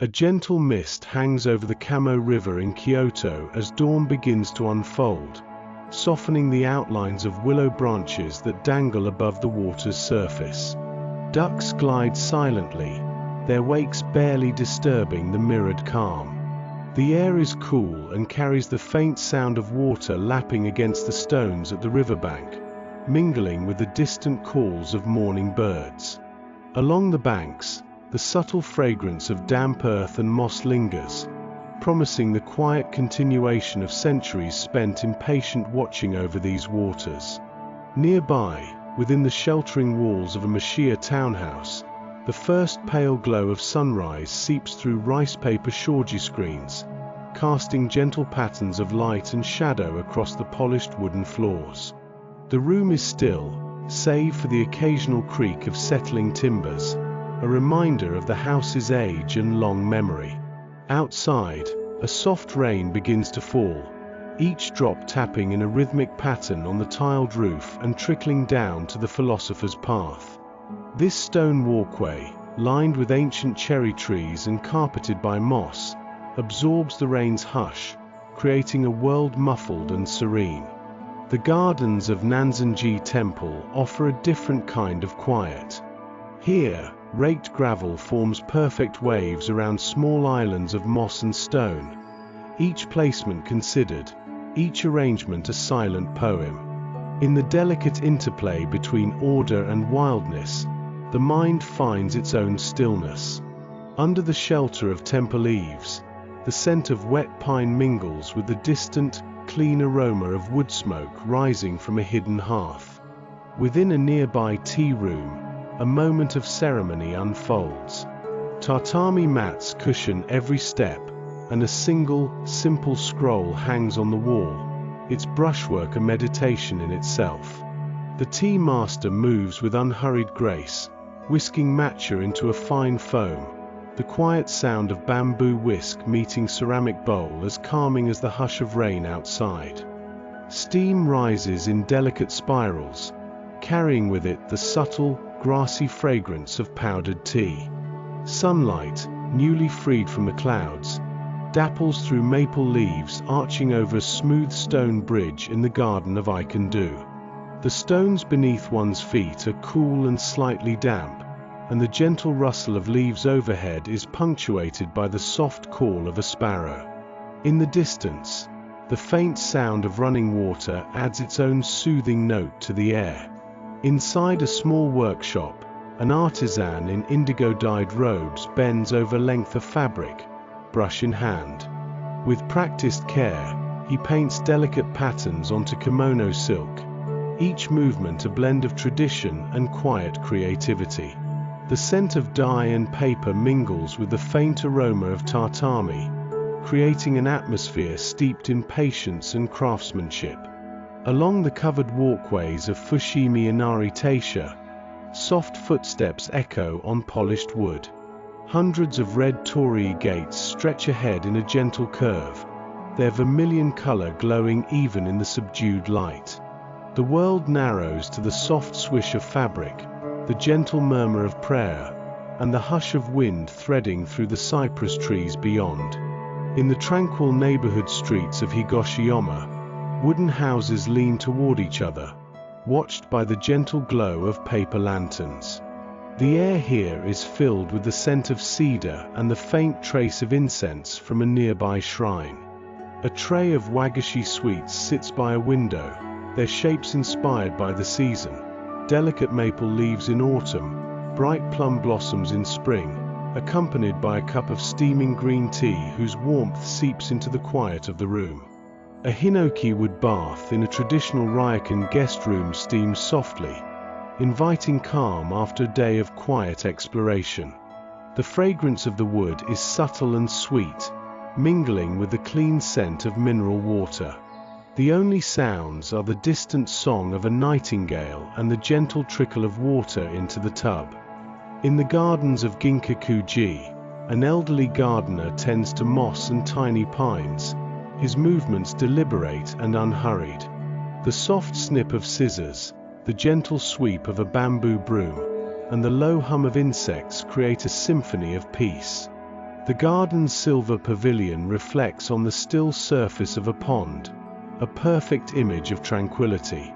A gentle mist hangs over the Kamo River in Kyoto as dawn begins to unfold, softening the outlines of willow branches that dangle above the water's surface. Ducks glide silently, their wakes barely disturbing the mirrored calm. The air is cool and carries the faint sound of water lapping against the stones at the riverbank, mingling with the distant calls of morning birds. Along the banks, the subtle fragrance of damp earth and moss lingers, promising the quiet continuation of centuries spent in patient watching over these waters. Nearby, within the sheltering walls of a Mashiya townhouse, the first pale glow of sunrise seeps through rice paper shoji screens, casting gentle patterns of light and shadow across the polished wooden floors. The room is still, save for the occasional creak of settling timbers, a reminder of the house's age and long memory. Outside, a soft rain begins to fall, each drop tapping in a rhythmic pattern on the tiled roof and trickling down to the philosopher's path. This stone walkway, lined with ancient cherry trees and carpeted by moss, absorbs the rain's hush, creating a world muffled and serene. The gardens of Nanzenji Temple offer a different kind of quiet. Here, raked gravel forms perfect waves around small islands of moss and stone, each placement considered, each arrangement a silent poem. In the delicate interplay between order and wildness, the mind finds its own stillness. Under the shelter of temple eaves, the scent of wet pine mingles with the distant, clean aroma of wood smoke rising from a hidden hearth. Within a nearby tea room, a moment of ceremony unfolds. Tatami mats cushion every step, and a single, simple scroll hangs on the wall, its brushwork a meditation in itself. The tea master moves with unhurried grace, whisking matcha into a fine foam, the quiet sound of bamboo whisk meeting ceramic bowl as calming as the hush of rain outside. Steam rises in delicate spirals, carrying with it the subtle, grassy fragrance of powdered tea. Sunlight, newly freed from the clouds, dapples through maple leaves arching over a smooth stone bridge in the garden of Ikendu. The stones beneath one's feet are cool and slightly damp, and the gentle rustle of leaves overhead is punctuated by the soft call of a sparrow. In the distance, the faint sound of running water adds its own soothing note to the air. Inside a small workshop, an artisan in indigo-dyed robes bends over a length of fabric, brush in hand. With practiced care, he paints delicate patterns onto kimono silk, each movement a blend of tradition and quiet creativity. The scent of dye and paper mingles with the faint aroma of tatami, creating an atmosphere steeped in patience and craftsmanship. Along the covered walkways of Fushimi Inari Taisha, soft footsteps echo on polished wood. Hundreds of red torii gates stretch ahead in a gentle curve, their vermilion color glowing even in the subdued light. The world narrows to the soft swish of fabric, the gentle murmur of prayer, and the hush of wind threading through the cypress trees beyond. In the tranquil neighborhood streets of Higoshiyama, wooden houses lean toward each other, watched by the gentle glow of paper lanterns. The air here is filled with the scent of cedar and the faint trace of incense from a nearby shrine. A tray of wagashi sweets sits by a window, their shapes inspired by the season: delicate maple leaves in autumn, bright plum blossoms in spring, accompanied by a cup of steaming green tea whose warmth seeps into the quiet of the room. A hinoki wood bath in a traditional Ryokan guest room steams softly, inviting calm after a day of quiet exploration. The fragrance of the wood is subtle and sweet, mingling with the clean scent of mineral water. The only sounds are the distant song of a nightingale and the gentle trickle of water into the tub. In the gardens of Ginkaku-ji, an elderly gardener tends to moss and tiny pines, his movements deliberate and unhurried. The soft snip of scissors, the gentle sweep of a bamboo broom, and the low hum of insects create a symphony of peace. The garden's silver pavilion reflects on the still surface of a pond, a perfect image of tranquility.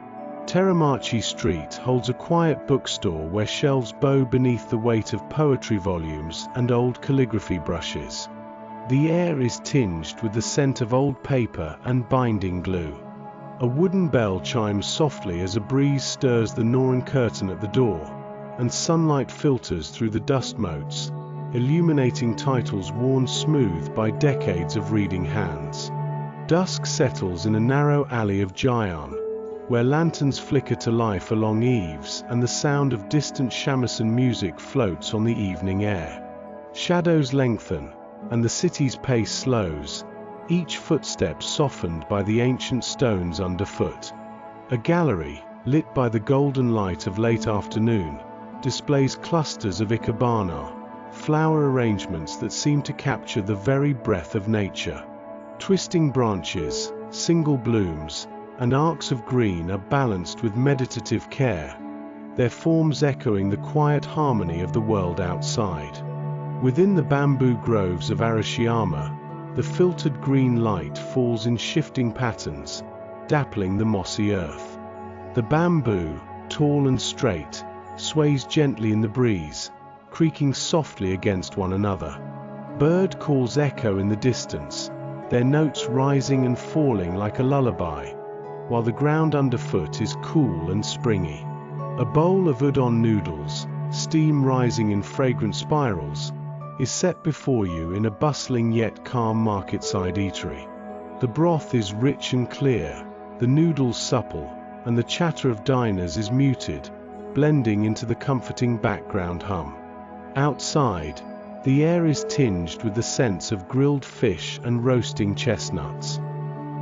Teramachi Street holds a quiet bookstore where shelves bow beneath the weight of poetry volumes and old calligraphy brushes. The air is tinged with the scent of old paper and binding glue. A wooden bell chimes softly as a breeze stirs the Norran curtain at the door, and sunlight filters through the dust motes, illuminating titles worn smooth by decades of reading hands. Dusk settles in a narrow alley of Jayan, where lanterns flicker to life along eaves and the sound of distant shamisen music floats on the evening air. Shadows lengthen, and the city's pace slows, each footstep softened by the ancient stones underfoot. A gallery, lit by the golden light of late afternoon, displays clusters of ikebana, flower arrangements that seem to capture the very breath of nature. Twisting branches, single blooms, and arcs of green are balanced with meditative care, their forms echoing the quiet harmony of the world outside. Within the bamboo groves of Arashiyama, the filtered green light falls in shifting patterns, dappling the mossy earth. The bamboo, tall and straight, sways gently in the breeze, creaking softly against one another. Bird calls echo in the distance, their notes rising and falling like a lullaby, while the ground underfoot is cool and springy. A bowl of udon noodles, steam rising in fragrant spirals, is set before you in a bustling yet calm market-side eatery. The broth is rich and clear, the noodles supple, and the chatter of diners is muted, blending into the comforting background hum. Outside, the air is tinged with the scents of grilled fish and roasting chestnuts.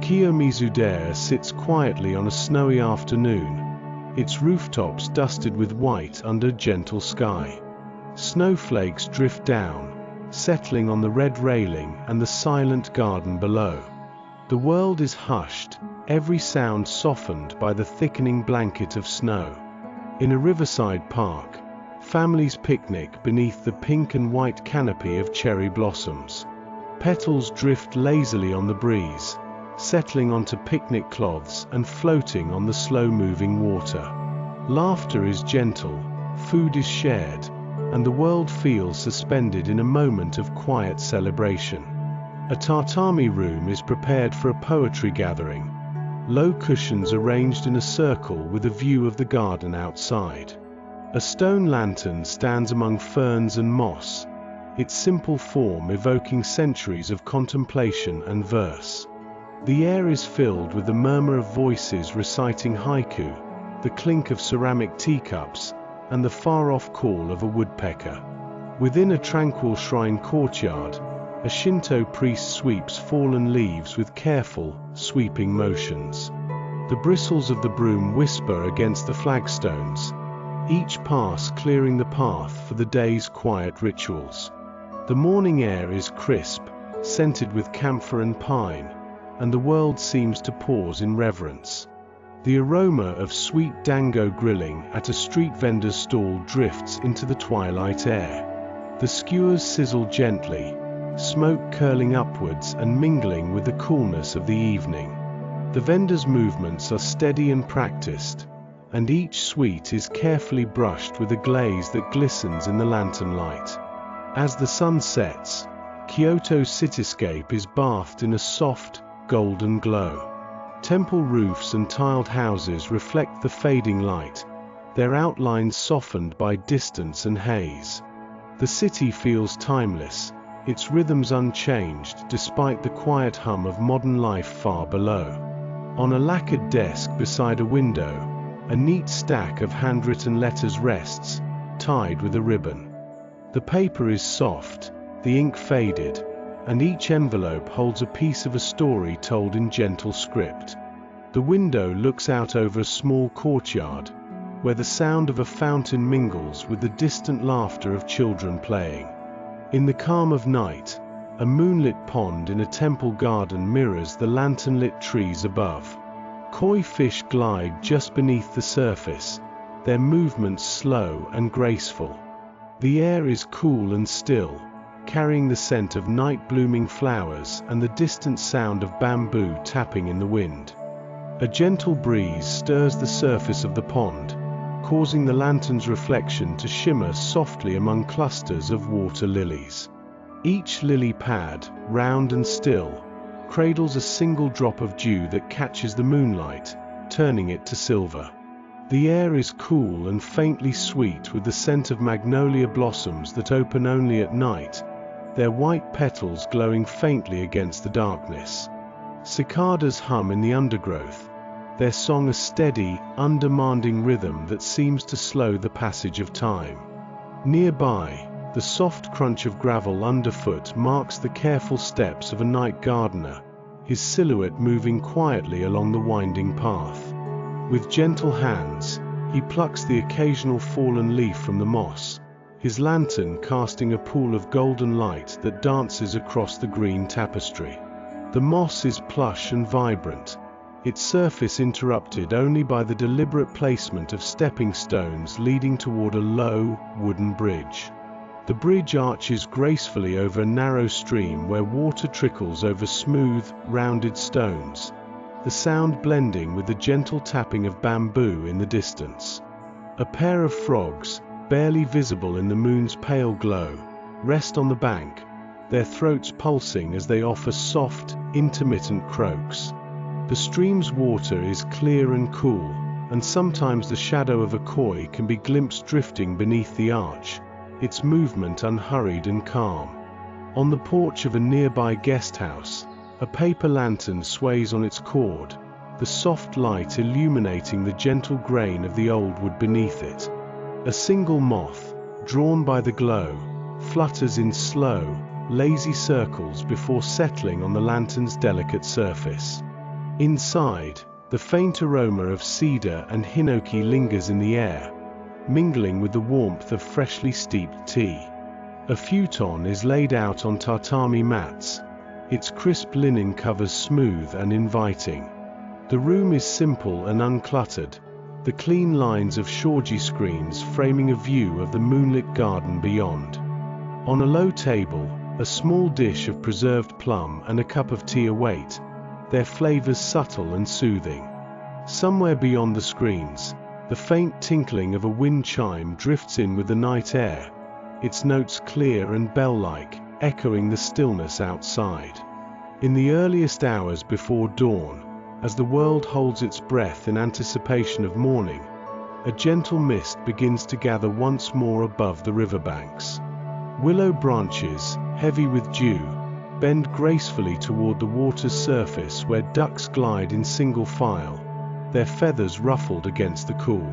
Kiyomizudera sits quietly on a snowy afternoon, its rooftops dusted with white under a gentle sky. Snowflakes drift down, settling on the red railing and the silent garden below. The world is hushed, every sound softened by the thickening blanket of snow. In a riverside park, families picnic beneath the pink and white canopy of cherry blossoms. Petals drift lazily on the breeze, settling onto picnic cloths and floating on the slow-moving water. Laughter is gentle, food is shared, and the world feels suspended in a moment of quiet celebration. A tatami room is prepared for a poetry gathering, low cushions arranged in a circle with a view of the garden outside. A stone lantern stands among ferns and moss, its simple form evoking centuries of contemplation and verse. The air is filled with the murmur of voices reciting haiku, the clink of ceramic teacups, and the far-off call of a woodpecker. Within a tranquil shrine courtyard, a Shinto priest sweeps fallen leaves with careful, sweeping motions. The bristles of the broom whisper against the flagstones, each pass clearing the path for the day's quiet rituals. The morning air is crisp, scented with camphor and pine, and the world seems to pause in reverence. The aroma of sweet dango grilling at a street vendor's stall drifts into the twilight air. The skewers sizzle gently, smoke curling upwards and mingling with the coolness of the evening. The vendor's movements are steady and practiced, and each sweet is carefully brushed with a glaze that glistens in the lantern light. As the sun sets, Kyoto's cityscape is bathed in a soft, golden glow. Temple roofs and tiled houses reflect the fading light, their outlines softened by distance and haze. The city feels timeless, its rhythms unchanged despite the quiet hum of modern life far below. On a lacquered desk beside a window, a neat stack of handwritten letters rests, tied with a ribbon. The paper is soft, the ink faded, and each envelope holds a piece of a story told in gentle script. The window looks out over a small courtyard, where the sound of a fountain mingles with the distant laughter of children playing. In the calm of night, a moonlit pond in a temple garden mirrors the lantern-lit trees above. Koi fish glide just beneath the surface, their movements slow and graceful. The air is cool and still, carrying the scent of night-blooming flowers and the distant sound of bamboo tapping in the wind. A gentle breeze stirs the surface of the pond, causing the lantern's reflection to shimmer softly among clusters of water lilies. Each lily pad, round and still, cradles a single drop of dew that catches the moonlight, turning it to silver. The air is cool and faintly sweet with the scent of magnolia blossoms that open only at night, their white petals glowing faintly against the darkness. Cicadas hum in the undergrowth, their song a steady, undemanding rhythm that seems to slow the passage of time. Nearby, the soft crunch of gravel underfoot marks the careful steps of a night gardener, his silhouette moving quietly along the winding path. With gentle hands, he plucks the occasional fallen leaf from the moss, his lantern casting a pool of golden light that dances across the green tapestry. The moss is plush and vibrant, its surface interrupted only by the deliberate placement of stepping stones leading toward a low, wooden bridge. The bridge arches gracefully over a narrow stream where water trickles over smooth, rounded stones, the sound blending with the gentle tapping of bamboo in the distance. A pair of frogs, barely visible in the moon's pale glow, rest on the bank, their throats pulsing as they offer soft, intermittent croaks. The stream's water is clear and cool, and sometimes the shadow of a koi can be glimpsed drifting beneath the arch, its movement unhurried and calm. On the porch of a nearby guest house, a paper lantern sways on its cord, the soft light illuminating the gentle grain of the old wood beneath it. A single moth, drawn by the glow, flutters in slow, lazy circles before settling on the lantern's delicate surface. Inside, the faint aroma of cedar and hinoki lingers in the air, mingling with the warmth of freshly steeped tea. A futon is laid out on tatami mats, its crisp linen covers smooth and inviting. The room is simple and uncluttered, the clean lines of shoji screens framing a view of the moonlit garden beyond. On a low table, a small dish of preserved plum and a cup of tea await, their flavors subtle and soothing. Somewhere beyond the screens, the faint tinkling of a wind chime drifts in with the night air, its notes clear and bell-like, echoing the stillness outside. In the earliest hours before dawn, as the world holds its breath in anticipation of morning, a gentle mist begins to gather once more above the riverbanks. Willow branches, heavy with dew, bend gracefully toward the water's surface where ducks glide in single file, their feathers ruffled against the cool.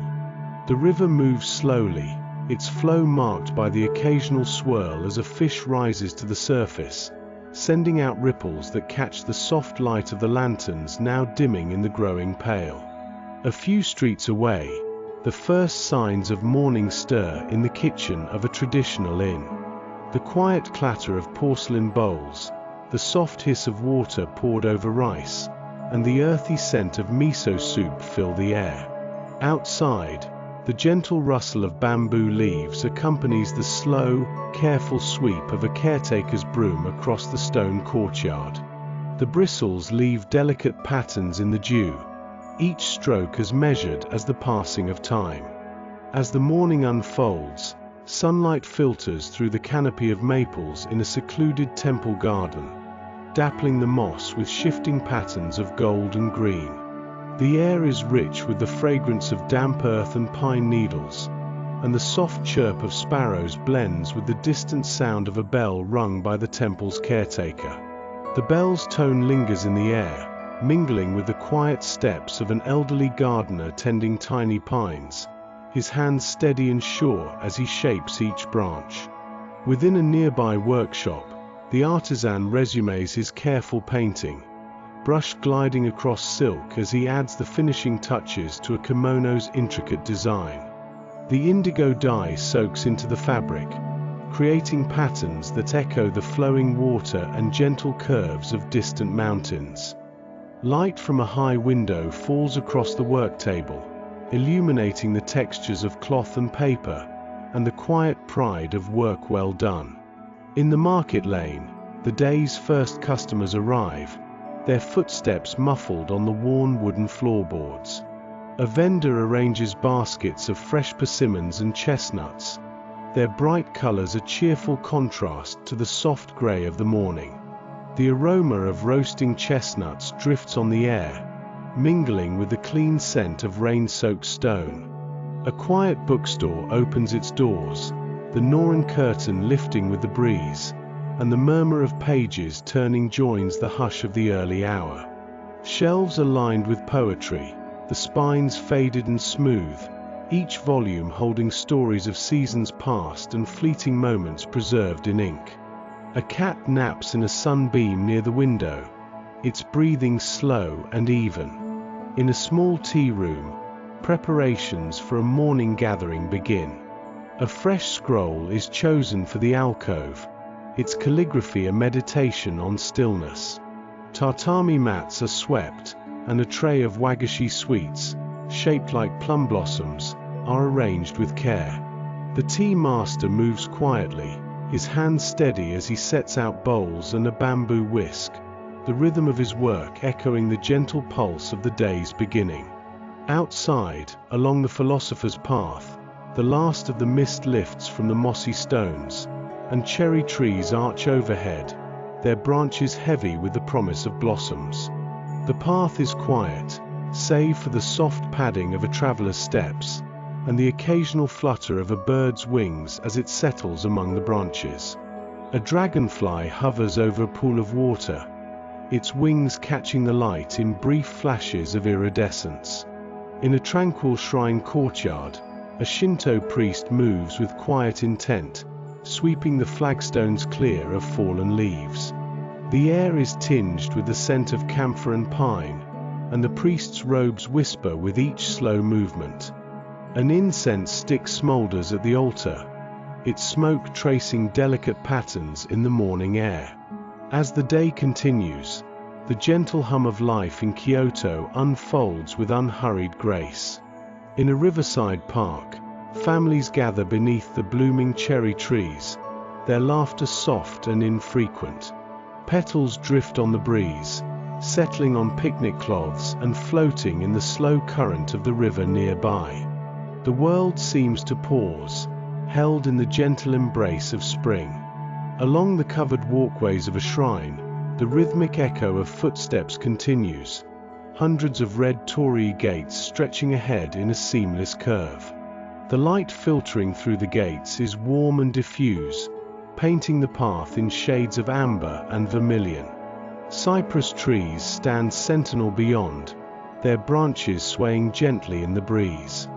The river moves slowly, its flow marked by the occasional swirl as a fish rises to the surface, sending out ripples that catch the soft light of the lanterns now dimming in the growing pale. A few streets away, the first signs of morning stir in the kitchen of a traditional inn. The quiet clatter of porcelain bowls, the soft hiss of water poured over rice, and the earthy scent of miso soup fill the air. Outside, the gentle rustle of bamboo leaves accompanies the slow, careful sweep of a caretaker's broom across the stone courtyard. The bristles leave delicate patterns in the dew, each stroke as measured as the passing of time. As the morning unfolds, sunlight filters through the canopy of maples in a secluded temple garden, dappling the moss with shifting patterns of gold and green. The air is rich with the fragrance of damp earth and pine needles, and the soft chirp of sparrows blends with the distant sound of a bell rung by the temple's caretaker. The bell's tone lingers in the air, mingling with the quiet steps of an elderly gardener tending tiny pines, his hands steady and sure as he shapes each branch. Within a nearby workshop, the artisan resumes his careful painting, brush gliding across silk as he adds the finishing touches to a kimono's intricate design. The indigo dye soaks into the fabric, creating patterns that echo the flowing water and gentle curves of distant mountains. Light from a high window falls across the work table, illuminating the textures of cloth and paper, and the quiet pride of work well done. In the market lane, the day's first customers arrive, their footsteps muffled on the worn wooden floorboards. A vendor arranges baskets of fresh persimmons and chestnuts, their bright colors a cheerful contrast to the soft gray of the morning. The aroma of roasting chestnuts drifts on the air, mingling with the clean scent of rain-soaked stone. A quiet bookstore opens its doors, the Norran curtain lifting with the breeze, and the murmur of pages turning joins the hush of the early hour. Shelves are lined with poetry, the spines faded and smooth, each volume holding stories of seasons past and fleeting moments preserved in ink. A cat naps in a sunbeam near the window, its breathing slow and even. In a small tea room, preparations for a morning gathering begin. A fresh scroll is chosen for the alcove, its calligraphy a meditation on stillness. Tatami mats are swept, and a tray of wagashi sweets, shaped like plum blossoms, are arranged with care. The tea master moves quietly, his hands steady as he sets out bowls and a bamboo whisk, the rhythm of his work echoing the gentle pulse of the day's beginning. Outside, along the philosopher's path, the last of the mist lifts from the mossy stones, and cherry trees arch overhead, their branches heavy with the promise of blossoms. The path is quiet, save for the soft padding of a traveler's steps, and the occasional flutter of a bird's wings as it settles among the branches. A dragonfly hovers over a pool of water, its wings catching the light in brief flashes of iridescence. In a tranquil shrine courtyard, a Shinto priest moves with quiet intent, sweeping the flagstones clear of fallen leaves. The air is tinged with the scent of camphor and pine, and the priest's robes whisper with each slow movement. An incense stick smolders at the altar, its smoke tracing delicate patterns in the morning air. As the day continues, the gentle hum of life in Kyoto unfolds with unhurried grace. In a riverside park, families gather beneath the blooming cherry trees, their laughter soft and infrequent. Petals drift on the breeze, settling on picnic cloths and floating in the slow current of the river nearby. The world seems to pause, held in the gentle embrace of spring. Along the covered walkways of a shrine, the rhythmic echo of footsteps continues, hundreds of red torii gates stretching ahead in a seamless curve. The light filtering through the gates is warm and diffuse, painting the path in shades of amber and vermilion. Cypress trees stand sentinel beyond, their branches swaying gently in the breeze.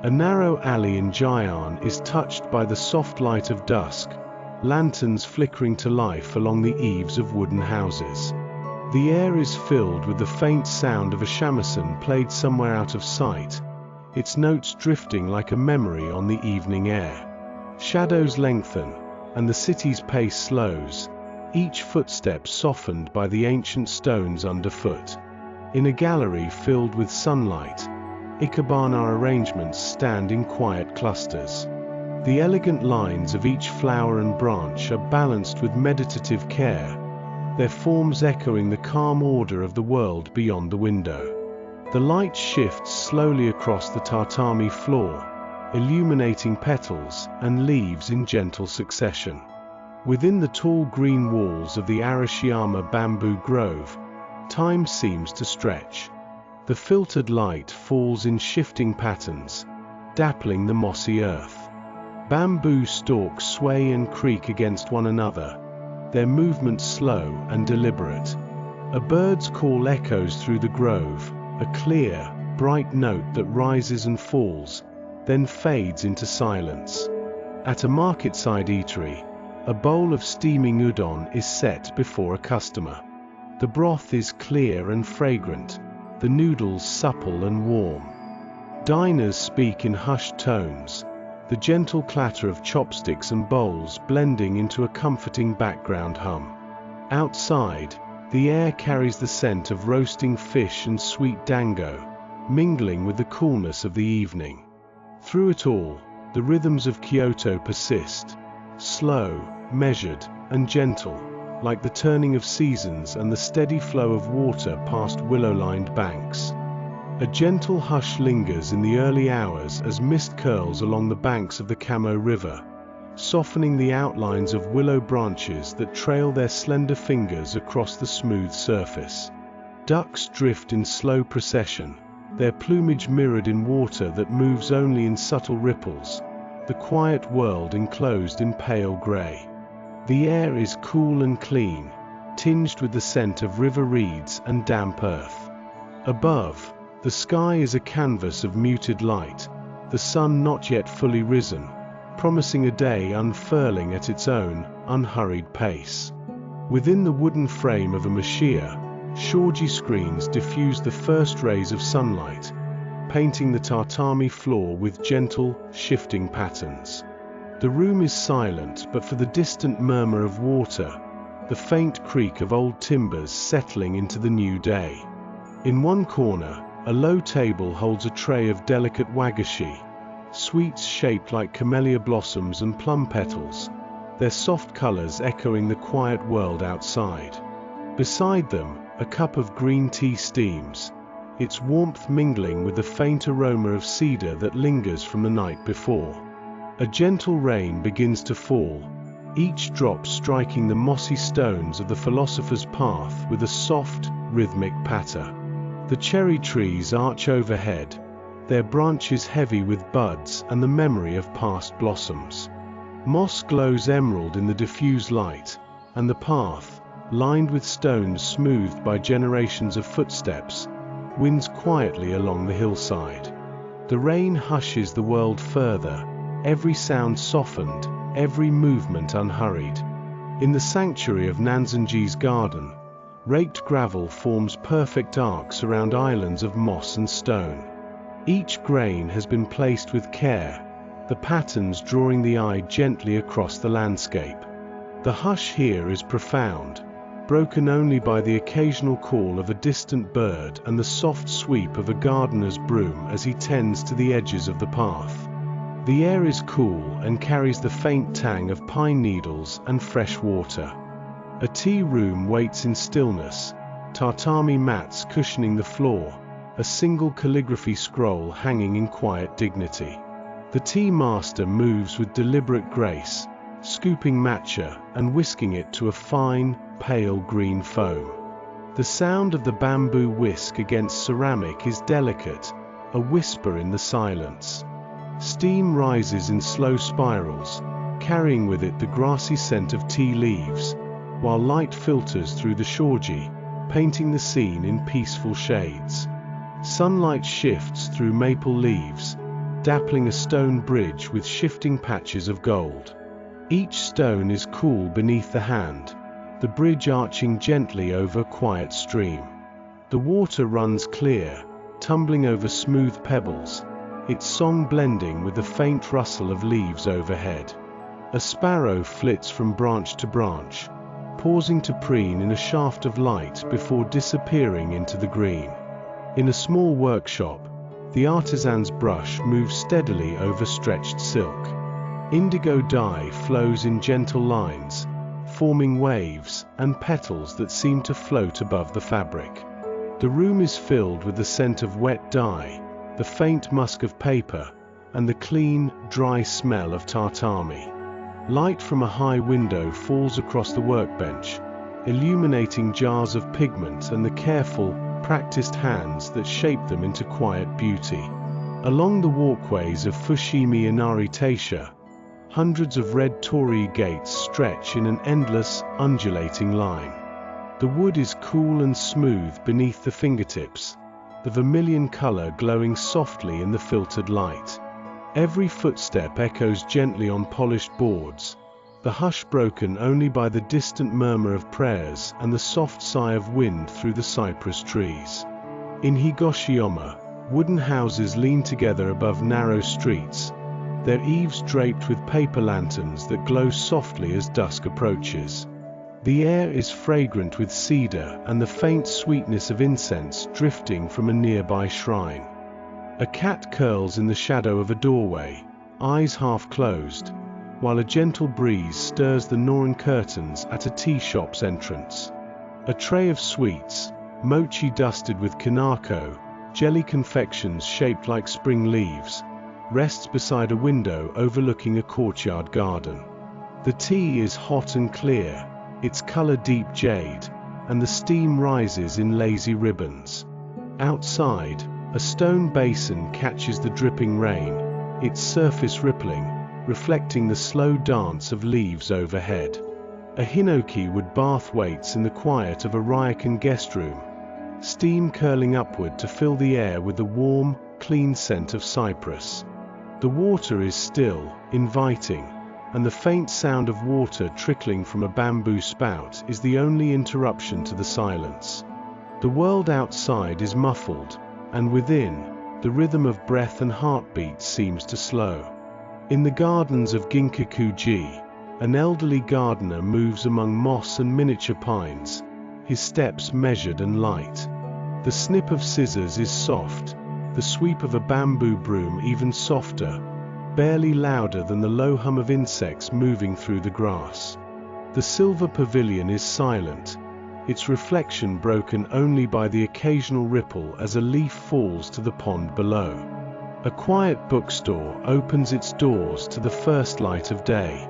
A narrow alley in Gion is touched by the soft light of dusk, lanterns flickering to life along the eaves of wooden houses. The air is filled with the faint sound of a shamisen played somewhere out of sight, its notes drifting like a memory on the evening air. Shadows lengthen, and the city's pace slows, each footstep softened by the ancient stones underfoot. In a gallery filled with sunlight, ikebana arrangements stand in quiet clusters. The elegant lines of each flower and branch are balanced with meditative care, their forms echoing the calm order of the world beyond the window. The light shifts slowly across the tatami floor, illuminating petals and leaves in gentle succession. Within the tall green walls of the Arashiyama bamboo grove, time seems to stretch. The filtered light falls in shifting patterns, dappling the mossy earth. Bamboo stalks sway and creak against one another, their movements slow and deliberate. A bird's call echoes through the grove, a clear, bright note that rises and falls, then fades into silence. At a market-side eatery, a bowl of steaming udon is set before a customer. The broth is clear and fragrant, the noodles supple and warm. Diners speak in hushed tones, the gentle clatter of chopsticks and bowls blending into a comforting background hum. Outside, the air carries the scent of roasting fish and sweet dango, mingling with the coolness of the evening. Through it all, the rhythms of Kyoto persist, slow, measured, and gentle, like the turning of seasons and the steady flow of water past willow-lined banks. A gentle hush lingers in the early hours as mist curls along the banks of the Kamo River, softening the outlines of willow branches that trail their slender fingers across the smooth surface. Ducks drift in slow procession, their plumage mirrored in water that moves only in subtle ripples, the quiet world enclosed in pale gray. The air is cool and clean, tinged with the scent of river reeds and damp earth. Above, the sky is a canvas of muted light, the sun not yet fully risen, promising a day unfurling at its own, unhurried pace. Within the wooden frame of a mashia, shoji screens diffuse the first rays of sunlight, painting the tatami floor with gentle, shifting patterns. The room is silent, but for the distant murmur of water, the faint creak of old timbers settling into the new day. In one corner, a low table holds a tray of delicate wagashi, sweets shaped like camellia blossoms and plum petals, their soft colors echoing the quiet world outside. Beside them, a cup of green tea steams, its warmth mingling with the faint aroma of cedar that lingers from the night before. A gentle rain begins to fall, each drop striking the mossy stones of the philosopher's path with a soft, rhythmic patter. The cherry trees arch overhead, their branches heavy with buds and the memory of past blossoms. Moss glows emerald in the diffuse light, and the path, lined with stones smoothed by generations of footsteps, winds quietly along the hillside. The rain hushes the world further, every sound softened, every movement unhurried. In the sanctuary of Nanzenji's garden, raked gravel forms perfect arcs around islands of moss and stone. Each grain has been placed with care, the patterns drawing the eye gently across the landscape. The hush here is profound, broken only by the occasional call of a distant bird and the soft sweep of a gardener's broom as he tends to the edges of the path. The air is cool and carries the faint tang of pine needles and fresh water. A tea room waits in stillness, tatami mats cushioning the floor, a single calligraphy scroll hanging in quiet dignity. The tea master moves with deliberate grace, scooping matcha and whisking it to a fine, pale green foam. The sound of the bamboo whisk against ceramic is delicate, a whisper in the silence. Steam rises in slow spirals, carrying with it the grassy scent of tea leaves, while light filters through the shoji, painting the scene in peaceful shades. Sunlight shifts through maple leaves, dappling a stone bridge with shifting patches of gold. Each stone is cool beneath the hand, the bridge arching gently over a quiet stream. The water runs clear, tumbling over smooth pebbles, its song blending with the faint rustle of leaves overhead. A sparrow flits from branch to branch, pausing to preen in a shaft of light before disappearing into the green. In a small workshop, the artisan's brush moves steadily over stretched silk. Indigo dye flows in gentle lines, forming waves and petals that seem to float above the fabric. The room is filled with the scent of wet dye, the faint musk of paper, and the clean, dry smell of tatami. Light from a high window falls across the workbench, illuminating jars of pigment and the careful, practiced hands that shape them into quiet beauty. Along the walkways of Fushimi Inari Taisha, hundreds of red torii gates stretch in an endless, undulating line. The wood is cool and smooth beneath the fingertips, the vermilion color glowing softly in the filtered light. Every footstep echoes gently on polished boards, the hush broken only by the distant murmur of prayers and the soft sigh of wind through the cypress trees. In Higoshiyama, wooden houses lean together above narrow streets, their eaves draped with paper lanterns that glow softly as dusk approaches. The air is fragrant with cedar and the faint sweetness of incense drifting from a nearby shrine. A cat curls in the shadow of a doorway, eyes half closed, while a gentle breeze stirs the Noran curtains at a tea shop's entrance. A tray of sweets, mochi dusted with kinako, jelly confections shaped like spring leaves, rests beside a window overlooking a courtyard garden. The tea is hot and clear, its color deep jade, and the steam rises in lazy ribbons. Outside, a stone basin catches the dripping rain, its surface rippling, reflecting the slow dance of leaves overhead. A hinoki wood bath waits in the quiet of a ryokan guest room, steam curling upward to fill the air with the warm, clean scent of cypress. The water is still, inviting, and the faint sound of water trickling from a bamboo spout is the only interruption to the silence. The world outside is muffled, and within, the rhythm of breath and heartbeat seems to slow. In the gardens of Ginkaku-ji, an elderly gardener moves among moss and miniature pines, his steps measured and light. The snip of scissors is soft, the sweep of a bamboo broom even softer, barely louder than the low hum of insects moving through the grass. The silver pavilion is silent, its reflection broken only by the occasional ripple as a leaf falls to the pond below. A quiet bookstore opens its doors to the first light of day.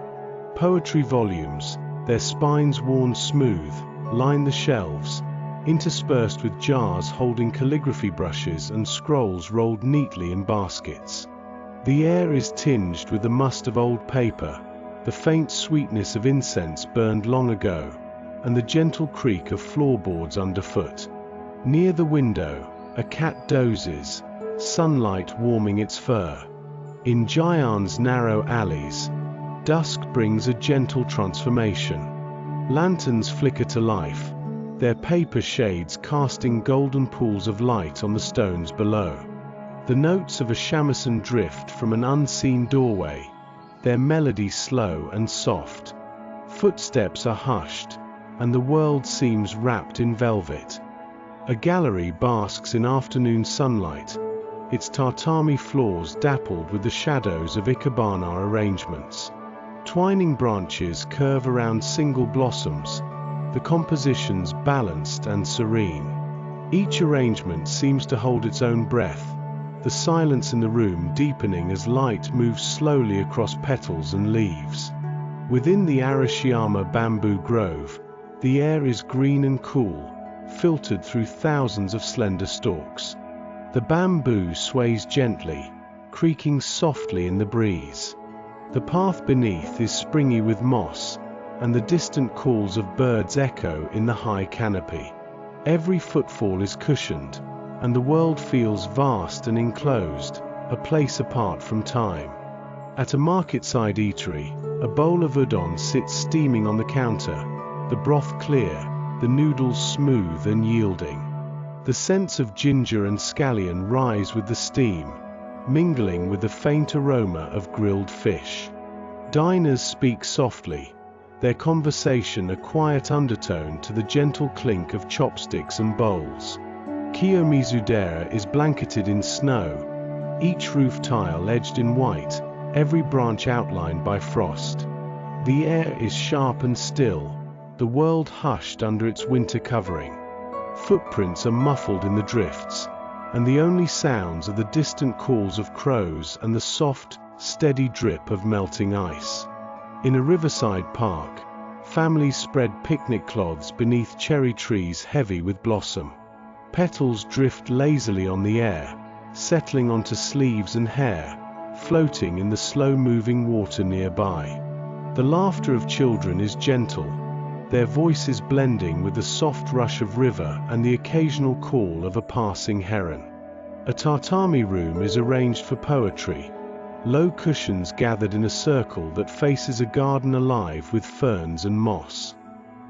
Poetry volumes, their spines worn smooth, line the shelves, interspersed with jars holding calligraphy brushes and scrolls rolled neatly in baskets. The air is tinged with the must of old paper, the faint sweetness of incense burned long ago, and the gentle creak of floorboards underfoot. Near the window, a cat dozes, sunlight warming its fur. In Jayan's narrow alleys, dusk brings a gentle transformation. Lanterns flicker to life, their paper shades casting golden pools of light on the stones below. The notes of a shamisen drift from an unseen doorway, their melody slow and soft. Footsteps are hushed, and the world seems wrapped in velvet. A gallery basks in afternoon sunlight, its tatami floors dappled with the shadows of ikebana arrangements. Twining branches curve around single blossoms, the compositions balanced and serene. Each arrangement seems to hold its own breath, the silence in the room deepening as light moves slowly across petals and leaves. Within the Arashiyama bamboo grove, the air is green and cool, filtered through thousands of slender stalks. The bamboo sways gently, creaking softly in the breeze. The path beneath is springy with moss, and the distant calls of birds echo in the high canopy. Every footfall is cushioned, and the world feels vast and enclosed, a place apart from time. At a market-side eatery, a bowl of udon sits steaming on the counter, the broth clear, the noodles smooth and yielding. The scents of ginger and scallion rise with the steam, mingling with the faint aroma of grilled fish. Diners speak softly, their conversation a quiet undertone to the gentle clink of chopsticks and bowls. Kiyomizudera is blanketed in snow, each roof tile edged in white, every branch outlined by frost. The air is sharp and still, the world hushed under its winter covering. Footprints are muffled in the drifts, and the only sounds are the distant calls of crows and the soft, steady drip of melting ice. In a riverside park, families spread picnic cloths beneath cherry trees heavy with blossom. Petals drift lazily on the air, settling onto sleeves and hair, floating in the slow-moving water nearby. The laughter of children is gentle, their voices blending with the soft rush of river and the occasional call of a passing heron. A tatami room is arranged for poetry, low cushions gathered in a circle that faces a garden alive with ferns and moss.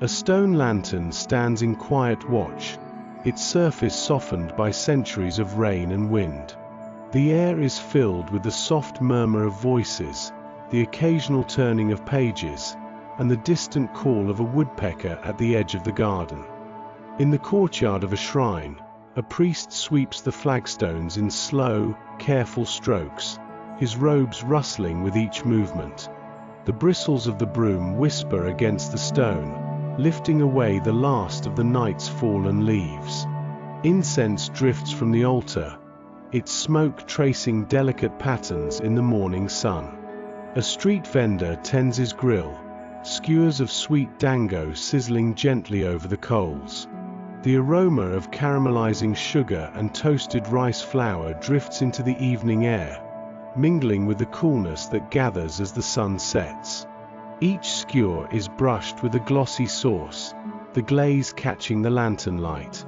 A stone lantern stands in quiet watch, its surface softened by centuries of rain and wind. The air is filled with the soft murmur of voices, the occasional turning of pages, and the distant call of a woodpecker at the edge of the garden. In the courtyard of a shrine, a priest sweeps the flagstones in slow, careful strokes, his robes rustling with each movement. The bristles of the broom whisper against the stone, lifting away the last of the night's fallen leaves. Incense drifts from the altar, its smoke tracing delicate patterns in the morning sun. A street vendor tends his grill, skewers of sweet dango sizzling gently over the coals. The aroma of caramelizing sugar and toasted rice flour drifts into the evening air, mingling with the coolness that gathers as the sun sets. Each skewer is brushed with a glossy sauce, the glaze catching the lantern light.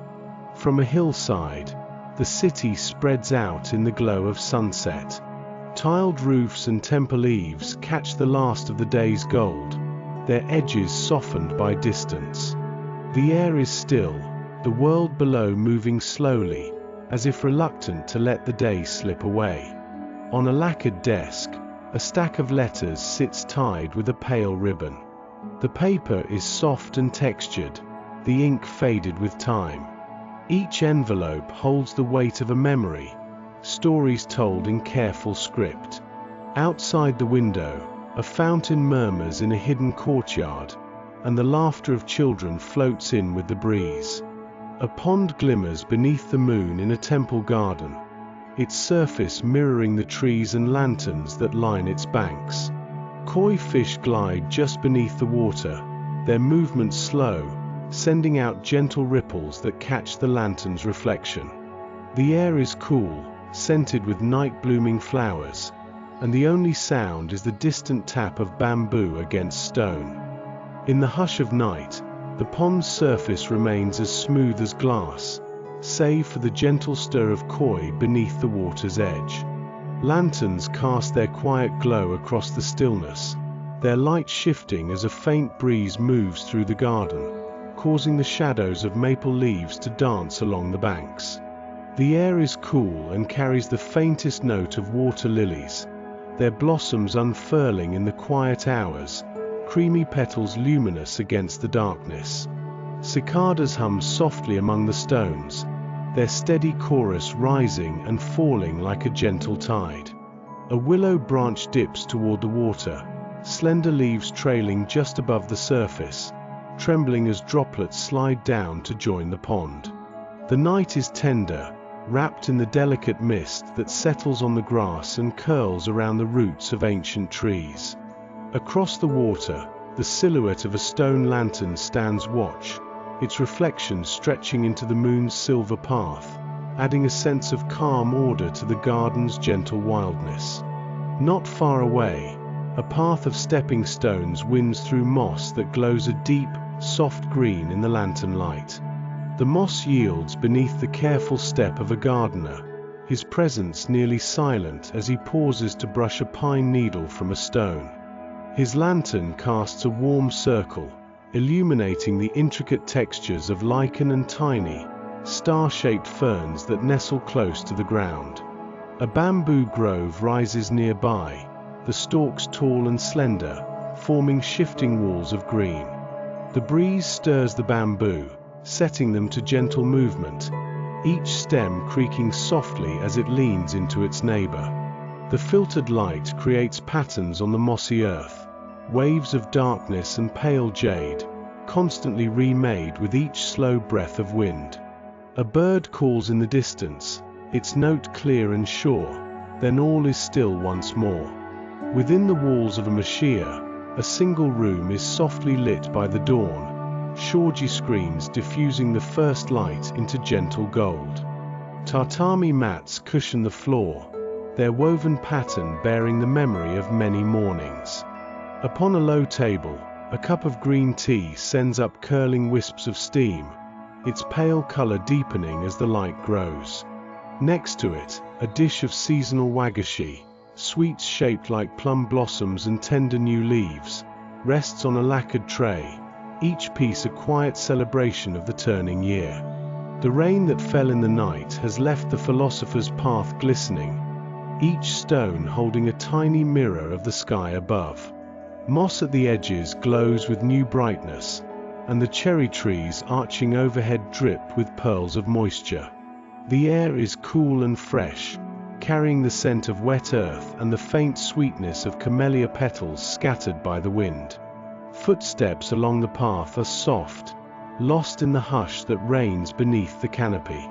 From a hillside, the city spreads out in the glow of sunset. Tiled roofs and temple eaves catch the last of the day's gold, their edges softened by distance. The air is still, the world below moving slowly, as if reluctant to let the day slip away. On a lacquered desk, a stack of letters sits tied with a pale ribbon. The paper is soft and textured, the ink faded with time. Each envelope holds the weight of a memory, stories told in careful script. Outside the window, a fountain murmurs in a hidden courtyard, and the laughter of children floats in with the breeze. A pond glimmers beneath the moon in a temple garden, its surface mirroring the trees and lanterns that line its banks. Koi fish glide just beneath the water, their movements slow, sending out gentle ripples that catch the lantern's reflection. The air is cool, scented with night-blooming flowers, and the only sound is the distant tap of bamboo against stone. In the hush of night, the pond's surface remains as smooth as glass, save for the gentle stir of koi beneath the water's edge. Lanterns cast their quiet glow across the stillness, their light shifting as a faint breeze moves through the garden, causing the shadows of maple leaves to dance along the banks. The air is cool and carries the faintest note of water lilies, their blossoms unfurling in the quiet hours, creamy petals luminous against the darkness. Cicadas hum softly among the stones, their steady chorus rising and falling like a gentle tide. A willow branch dips toward the water, slender leaves trailing just above the surface, trembling as droplets slide down to join the pond. The night is tender, wrapped in the delicate mist that settles on the grass and curls around the roots of ancient trees. Across the water, the silhouette of a stone lantern stands watch, its reflection stretching into the moon's silver path, adding a sense of calm order to the garden's gentle wildness. Not far away, a path of stepping stones winds through moss that glows a deep, soft green in the lantern light. The moss yields beneath the careful step of a gardener, his presence nearly silent as he pauses to brush a pine needle from a stone. His lantern casts a warm circle, illuminating the intricate textures of lichen and tiny, star-shaped ferns that nestle close to the ground. A bamboo grove rises nearby, the stalks tall and slender, forming shifting walls of green. The breeze stirs the bamboo, setting them to gentle movement, each stem creaking softly as it leans into its neighbor. The filtered light creates patterns on the mossy earth, waves of darkness and pale jade, constantly remade with each slow breath of wind. A bird calls in the distance, its note clear and sure, then all is still once more. Within the walls of a mashia, a single room is softly lit by the dawn, shoji screens diffusing the first light into gentle gold. Tatami mats cushion the floor, their woven pattern bearing the memory of many mornings. Upon a low table, a cup of green tea sends up curling wisps of steam, its pale color deepening as the light grows. Next to it, a dish of seasonal wagashi, sweets shaped like plum blossoms and tender new leaves, rests on a lacquered tray, each piece a quiet celebration of the turning year. The rain that fell in the night has left the philosopher's path glistening, each stone holding a tiny mirror of the sky above. Moss at the edges glows with new brightness, and the cherry trees arching overhead drip with pearls of moisture. The air is cool and fresh, carrying the scent of wet earth and the faint sweetness of camellia petals scattered by the wind. Footsteps along the path are soft, lost in the hush that reigns beneath the canopy.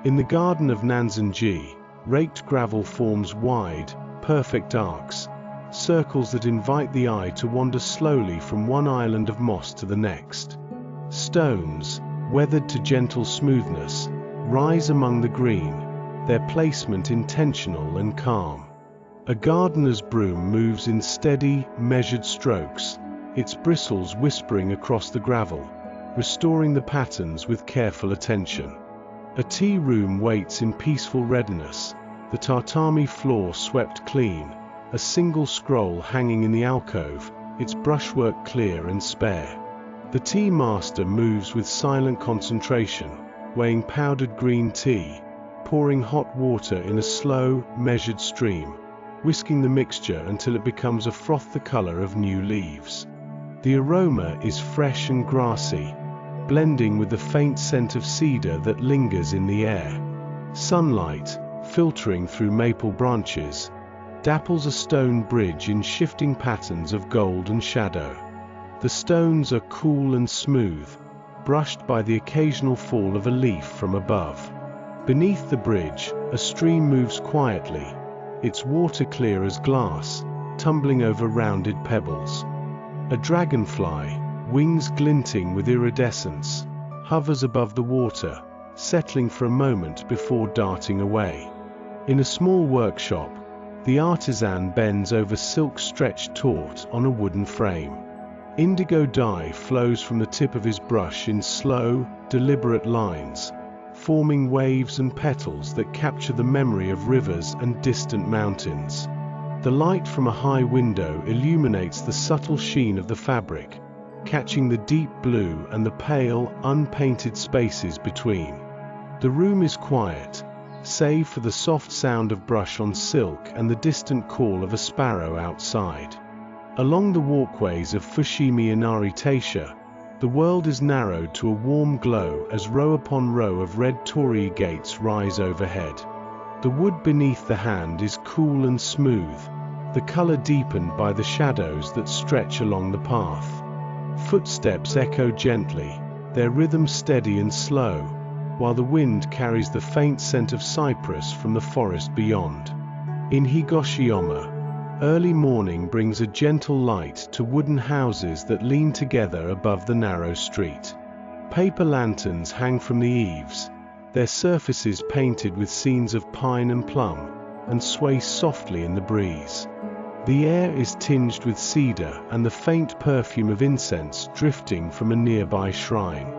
In the garden of Nanzenji, raked gravel forms wide, perfect arcs, circles that invite the eye to wander slowly from one island of moss to the next. Stones, weathered to gentle smoothness, rise among the green, their placement intentional and calm. A gardener's broom moves in steady, measured strokes, its bristles whispering across the gravel, restoring the patterns with careful attention. A tea room waits in peaceful readiness, the tatami floor swept clean, a single scroll hanging in the alcove, its brushwork clear and spare. The tea master moves with silent concentration, weighing powdered green tea, pouring hot water in a slow, measured stream, whisking the mixture until it becomes a froth the color of new leaves. The aroma is fresh and grassy, blending with the faint scent of cedar that lingers in the air. Sunlight, filtering through maple branches, dapples a stone bridge in shifting patterns of gold and shadow. The stones are cool and smooth, brushed by the occasional fall of a leaf from above. Beneath the bridge, a stream moves quietly, its water clear as glass, tumbling over rounded pebbles. A dragonfly, wings glinting with iridescence, hovers above the water, settling for a moment before darting away. In a small workshop, the artisan bends over silk stretched taut on a wooden frame. Indigo dye flows from the tip of his brush in slow, deliberate lines, forming waves and petals that capture the memory of rivers and distant mountains. The light from a high window illuminates the subtle sheen of the fabric, catching the deep blue and the pale, unpainted spaces between. The room is quiet, save for the soft sound of brush on silk and the distant call of a sparrow outside. Along the walkways of Fushimi Inari Taisha, the world is narrowed to a warm glow as row upon row of red torii gates rise overhead. The wood beneath the hand is cool and smooth, the color deepened by the shadows that stretch along the path. Footsteps echo gently, their rhythm steady and slow, while the wind carries the faint scent of cypress from the forest beyond. In Higoshiyama, early morning brings a gentle light to wooden houses that lean together above the narrow street. Paper lanterns hang from the eaves, their surfaces painted with scenes of pine and plum, and sway softly in the breeze. The air is tinged with cedar and the faint perfume of incense drifting from a nearby shrine.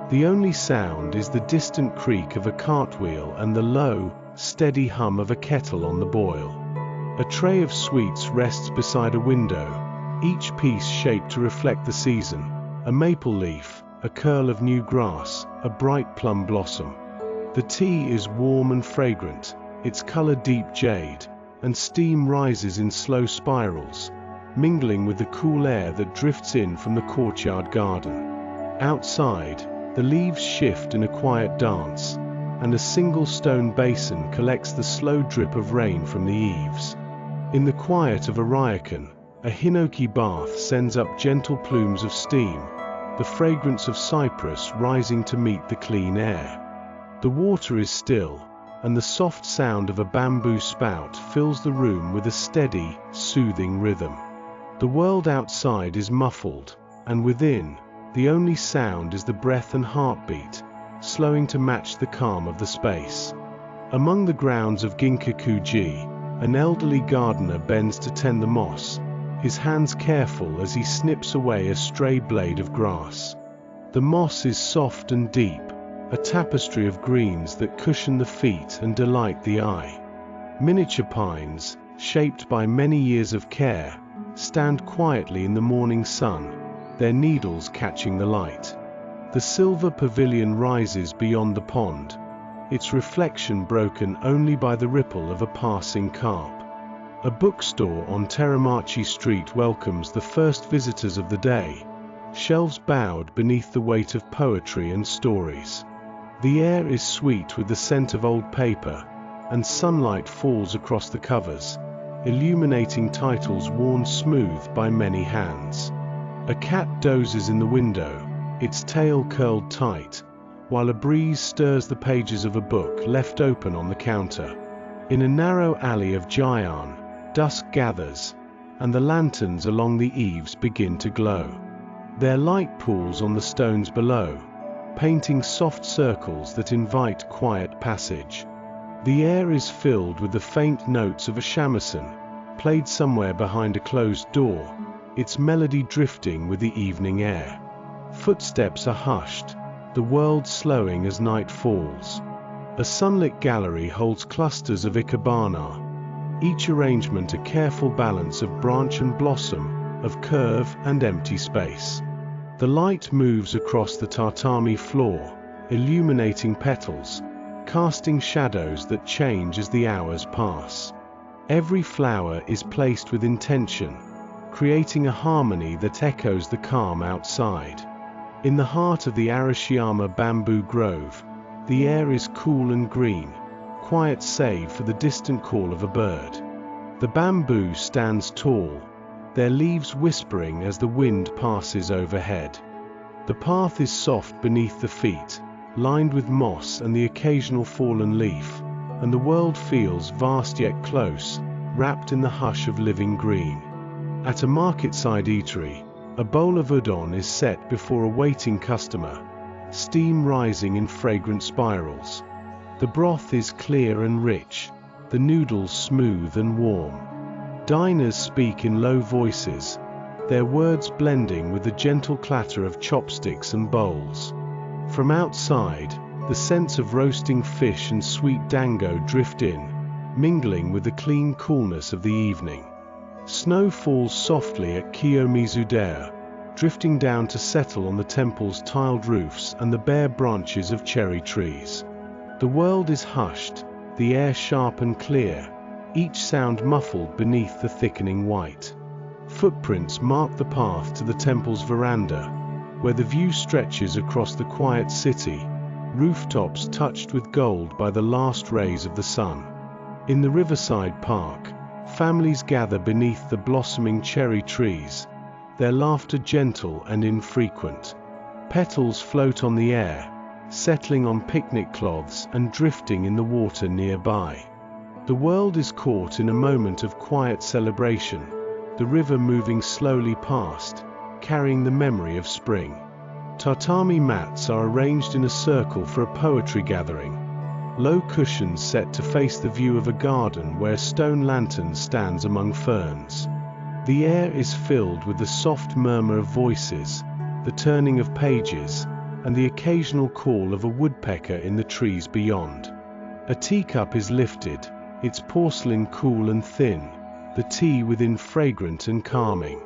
The only sound is the distant creak of a cartwheel and the low, steady hum of a kettle on the boil. A tray of sweets rests beside a window, each piece shaped to reflect the season: a maple leaf, a curl of new grass, a bright plum blossom. The tea is warm and fragrant, its color deep jade, and steam rises in slow spirals, mingling with the cool air that drifts in from the courtyard garden. Outside, the leaves shift in a quiet dance, and a single stone basin collects the slow drip of rain from the eaves. In the quiet of a ryokan, a hinoki bath sends up gentle plumes of steam, the fragrance of cypress rising to meet the clean air. The water is still, and the soft sound of a bamboo spout fills the room with a steady, soothing rhythm. The world outside is muffled, and within, the only sound is the breath and heartbeat, slowing to match the calm of the space. Among the grounds of Ginkakuji, an elderly gardener bends to tend the moss, his hands careful as he snips away a stray blade of grass. The moss is soft and deep, a tapestry of greens that cushion the feet and delight the eye. Miniature pines, shaped by many years of care, stand quietly in the morning sun, their needles catching the light. The silver pavilion rises beyond the pond, its reflection broken only by the ripple of a passing carp. A bookstore on Teramachi Street welcomes the first visitors of the day, shelves bowed beneath the weight of poetry and stories. The air is sweet with the scent of old paper, and sunlight falls across the covers, illuminating titles worn smooth by many hands. A cat dozes in the window, its tail curled tight, while a breeze stirs the pages of a book left open on the counter. In a narrow alley of Jayan, dusk gathers, and the lanterns along the eaves begin to glow. Their light pools on the stones below, painting soft circles that invite quiet passage. The air is filled with the faint notes of a shamisen, played somewhere behind a closed door, its melody drifting with the evening air. Footsteps are hushed, the world slowing as night falls. A sunlit gallery holds clusters of ikebana, each arrangement a careful balance of branch and blossom, of curve and empty space. The light moves across the tatami floor, illuminating petals, casting shadows that change as the hours pass. Every flower is placed with intention, creating a harmony that echoes the calm outside. In the heart of the Arashiyama bamboo grove, the air is cool and green, quiet save for the distant call of a bird. The bamboo stands tall, their leaves whispering as the wind passes overhead. The path is soft beneath the feet, lined with moss and the occasional fallen leaf, and the world feels vast yet close, wrapped in the hush of living green. At a market-side eatery, a bowl of udon is set before a waiting customer, steam rising in fragrant spirals. The broth is clear and rich, the noodles smooth and warm. Diners speak in low voices, their words blending with the gentle clatter of chopsticks and bowls. From outside, the scents of roasting fish and sweet dango drift in, mingling with the clean coolness of the evening. Snow falls softly at Kiyomizu-dera, drifting down to settle on the temple's tiled roofs and the bare branches of cherry trees. The world is hushed, the air sharp and clear, each sound muffled beneath the thickening white. Footprints mark the path to the temple's veranda, where the view stretches across the quiet city, rooftops touched with gold by the last rays of the sun. In the riverside park, families gather beneath the blossoming cherry trees, their laughter gentle and infrequent. Petals float on the air, settling on picnic cloths and drifting in the water nearby. The world is caught in a moment of quiet celebration, the river moving slowly past, carrying the memory of spring. Tatami mats are arranged in a circle for a poetry gathering, low cushions set to face the view of a garden where a stone lantern stands among ferns. The air is filled with the soft murmur of voices, the turning of pages, and the occasional call of a woodpecker in the trees beyond. A teacup is lifted, its porcelain cool and thin, the tea within fragrant and calming.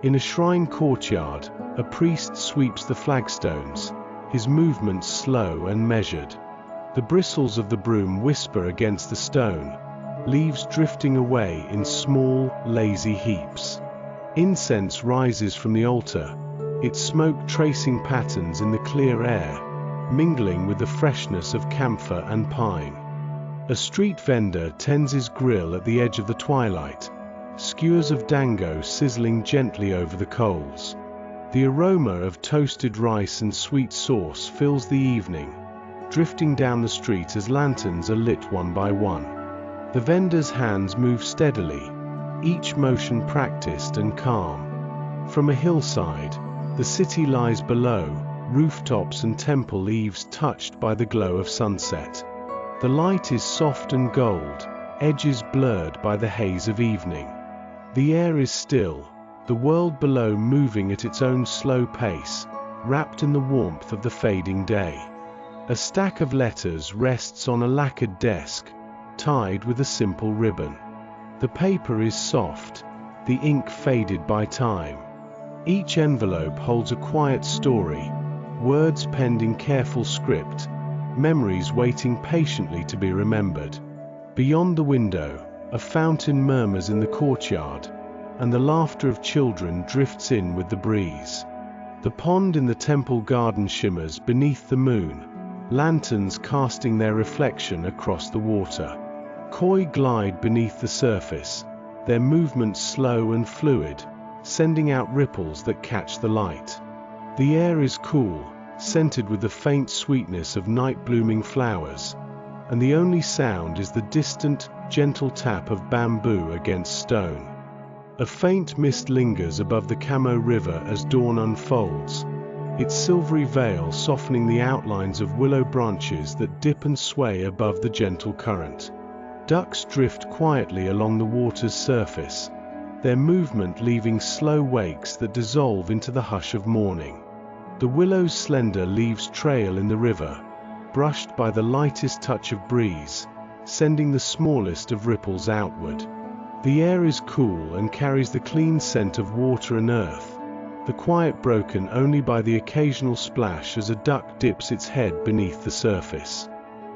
In a shrine courtyard, a priest sweeps the flagstones, his movements slow and measured. The bristles of the broom whisper against the stone, leaves drifting away in small, lazy heaps. Incense rises from the altar, its smoke tracing patterns in the clear air, mingling with the freshness of camphor and pine. A street vendor tends his grill at the edge of the twilight, skewers of dango sizzling gently over the coals. The aroma of toasted rice and sweet sauce fills the evening, drifting down the street as lanterns are lit one by one. The vendor's hands move steadily, each motion practiced and calm. From a hillside, the city lies below, rooftops and temple eaves touched by the glow of sunset. The light is soft and gold, edges blurred by the haze of evening. The air is still, the world below moving at its own slow pace, wrapped in the warmth of the fading day. A stack of letters rests on a lacquered desk, tied with a simple ribbon. The paper is soft, the ink faded by time. Each envelope holds a quiet story, words penned in careful script, memories waiting patiently to be remembered. Beyond the window, a fountain murmurs in the courtyard, and the laughter of children drifts in with the breeze. The pond in the temple garden shimmers beneath the moon, lanterns casting their reflection across the water. koi glide beneath the surface, their movements slow and fluid, sending out ripples that catch the light. The air is cool, scented with the faint sweetness of night-blooming flowers, and the only sound is the distant, gentle tap of bamboo against stone. A faint mist lingers above the Kamo River as dawn unfolds, its silvery veil softening the outlines of willow branches that dip and sway above the gentle current. Ducks drift quietly along the water's surface, their movement leaving slow wakes that dissolve into the hush of morning. The willow's slender leaves trail in the river, brushed by the lightest touch of breeze, sending the smallest of ripples outward. The air is cool and carries the clean scent of water and earth, the quiet broken only by the occasional splash as a duck dips its head beneath the surface.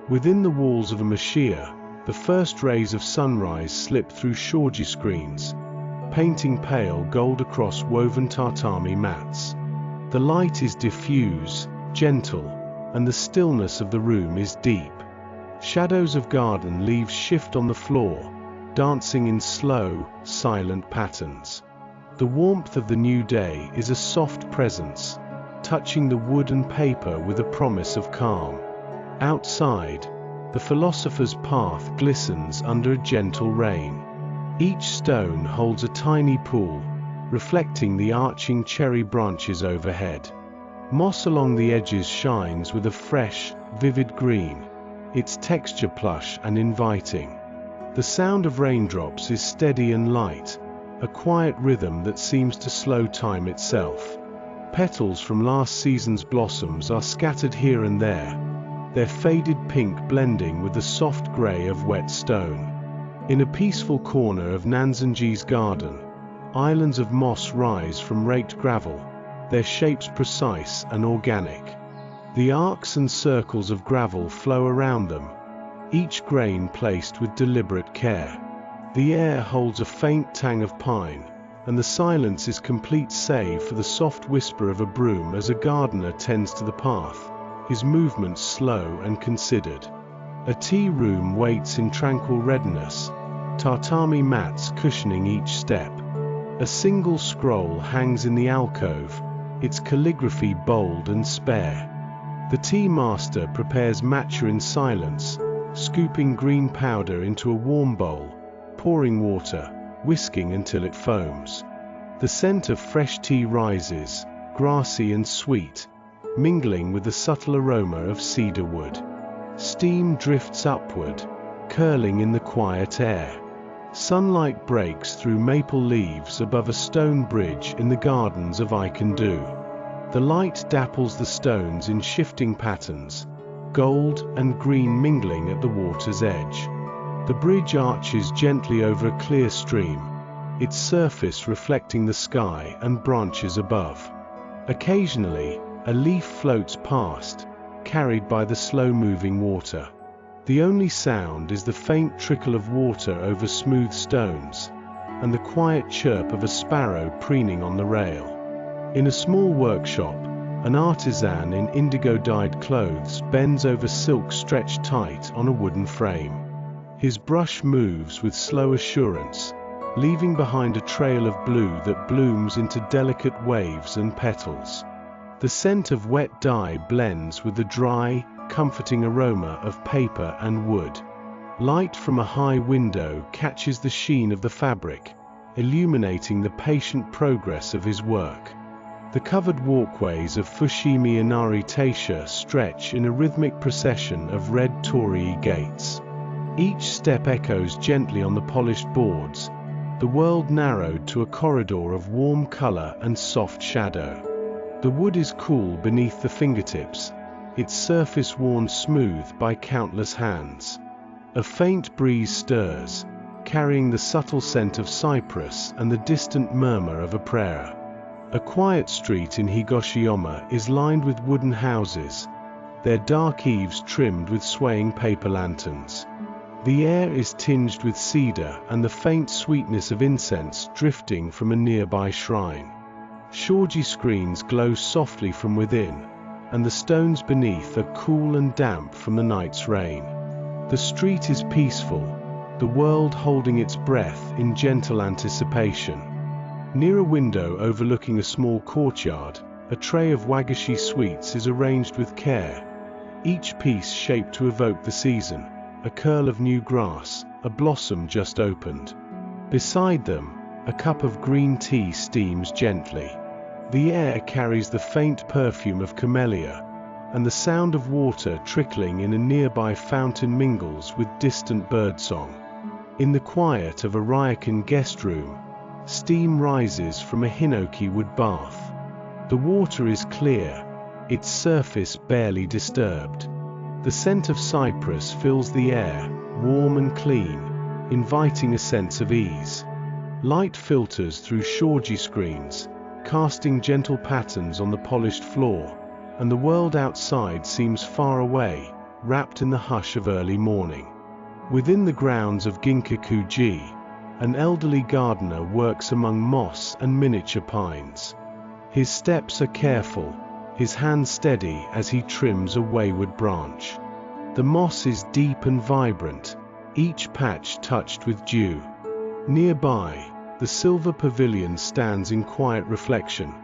Within the walls of a machiya, the first rays of sunrise slip through shoji screens, painting pale gold across woven tatami mats. The light is diffuse, gentle, and the stillness of the room is deep. Shadows of garden leaves shift on the floor, dancing in slow, silent patterns. The warmth of the new day is a soft presence, touching the wood and paper with a promise of calm. Outside, the philosopher's path glistens under a gentle rain. Each stone holds a tiny pool, reflecting the arching cherry branches overhead. Moss along the edges shines with a fresh, vivid green, its texture plush and inviting. The sound of raindrops is steady and light, a quiet rhythm that seems to slow time itself. Petals from last season's blossoms are scattered here and there, their faded pink blending with the soft gray of wet stone. In a peaceful corner of Nanzenji's garden, islands of moss rise from raked gravel, their shapes precise and organic. The arcs and circles of gravel flow around them, each grain placed with deliberate care. The air holds a faint tang of pine, and the silence is complete save for the soft whisper of a broom as a gardener tends to the path, his movements slow and considered. A tea room waits in tranquil readiness, tatami mats cushioning each step. A single scroll hangs in the alcove, its calligraphy bold and spare. The tea master prepares matcha in silence, scooping green powder into a warm bowl, pouring water, whisking until it foams. The scent of fresh tea rises, grassy and sweet, mingling with the subtle aroma of cedar wood. Steam drifts upward, curling in the quiet air. Sunlight breaks through maple leaves above a stone bridge in the gardens of Ikendu. The light dapples the stones in shifting patterns, gold and green mingling at the water's edge. The bridge arches gently over a clear stream, its surface reflecting the sky and branches above. Occasionally, a leaf floats past, carried by the slow-moving water. The only sound is the faint trickle of water over smooth stones, and the quiet chirp of a sparrow preening on the rail. In a small workshop, an artisan in indigo-dyed clothes bends over silk stretched tight on a wooden frame. His brush moves with slow assurance, leaving behind a trail of blue that blooms into delicate waves and petals. The scent of wet dye blends with the dry, comforting aroma of paper and wood. Light from a high window catches the sheen of the fabric, illuminating the patient progress of his work. The covered walkways of Fushimi Inari Taisha stretch in a rhythmic procession of red torii gates. Each step echoes gently on the polished boards, the world narrowed to a corridor of warm color and soft shadow. The wood is cool beneath the fingertips, its surface worn smooth by countless hands. A faint breeze stirs, carrying the subtle scent of cypress and the distant murmur of a prayer. A quiet street in Higoshiyama is lined with wooden houses, their dark eaves trimmed with swaying paper lanterns. The air is tinged with cedar and the faint sweetness of incense drifting from a nearby shrine. Shoji screens glow softly from within, and the stones beneath are cool and damp from the night's rain. The street is peaceful, the world holding its breath in gentle anticipation. Near a window overlooking a small courtyard, a tray of wagashi sweets is arranged with care, each piece shaped to evoke the season, a curl of new grass, a blossom just opened. Beside them, a cup of green tea steams gently. The air carries the faint perfume of camellia, and the sound of water trickling in a nearby fountain mingles with distant birdsong. In the quiet of a ryokan guest room, steam rises from a hinoki wood bath. The water is clear, its surface barely disturbed. The scent of cypress fills the air, warm and clean, inviting a sense of ease. Light filters through shoji screens, casting gentle patterns on the polished floor, and the world outside seems far away, wrapped in the hush of early morning. Within the grounds of Ginkaku-ji, an elderly gardener works among moss and miniature pines. His steps are careful, his hand steady as he trims a wayward branch. The moss is deep and vibrant, each patch touched with dew. Nearby, the silver pavilion stands in quiet reflection,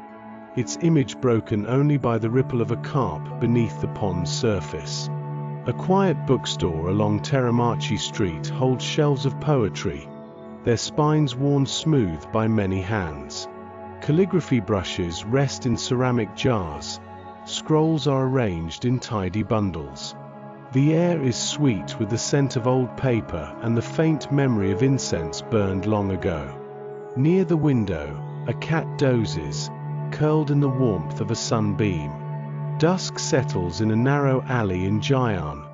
its image broken only by the ripple of a carp beneath the pond's surface. A quiet bookstore along Teramachi Street holds shelves of poetry, their spines worn smooth by many hands. Calligraphy brushes rest in ceramic jars, scrolls are arranged in tidy bundles. The air is sweet with the scent of old paper and the faint memory of incense burned long ago. Near the window, a cat dozes, curled in the warmth of a sunbeam. Dusk settles in a narrow alley in Gion,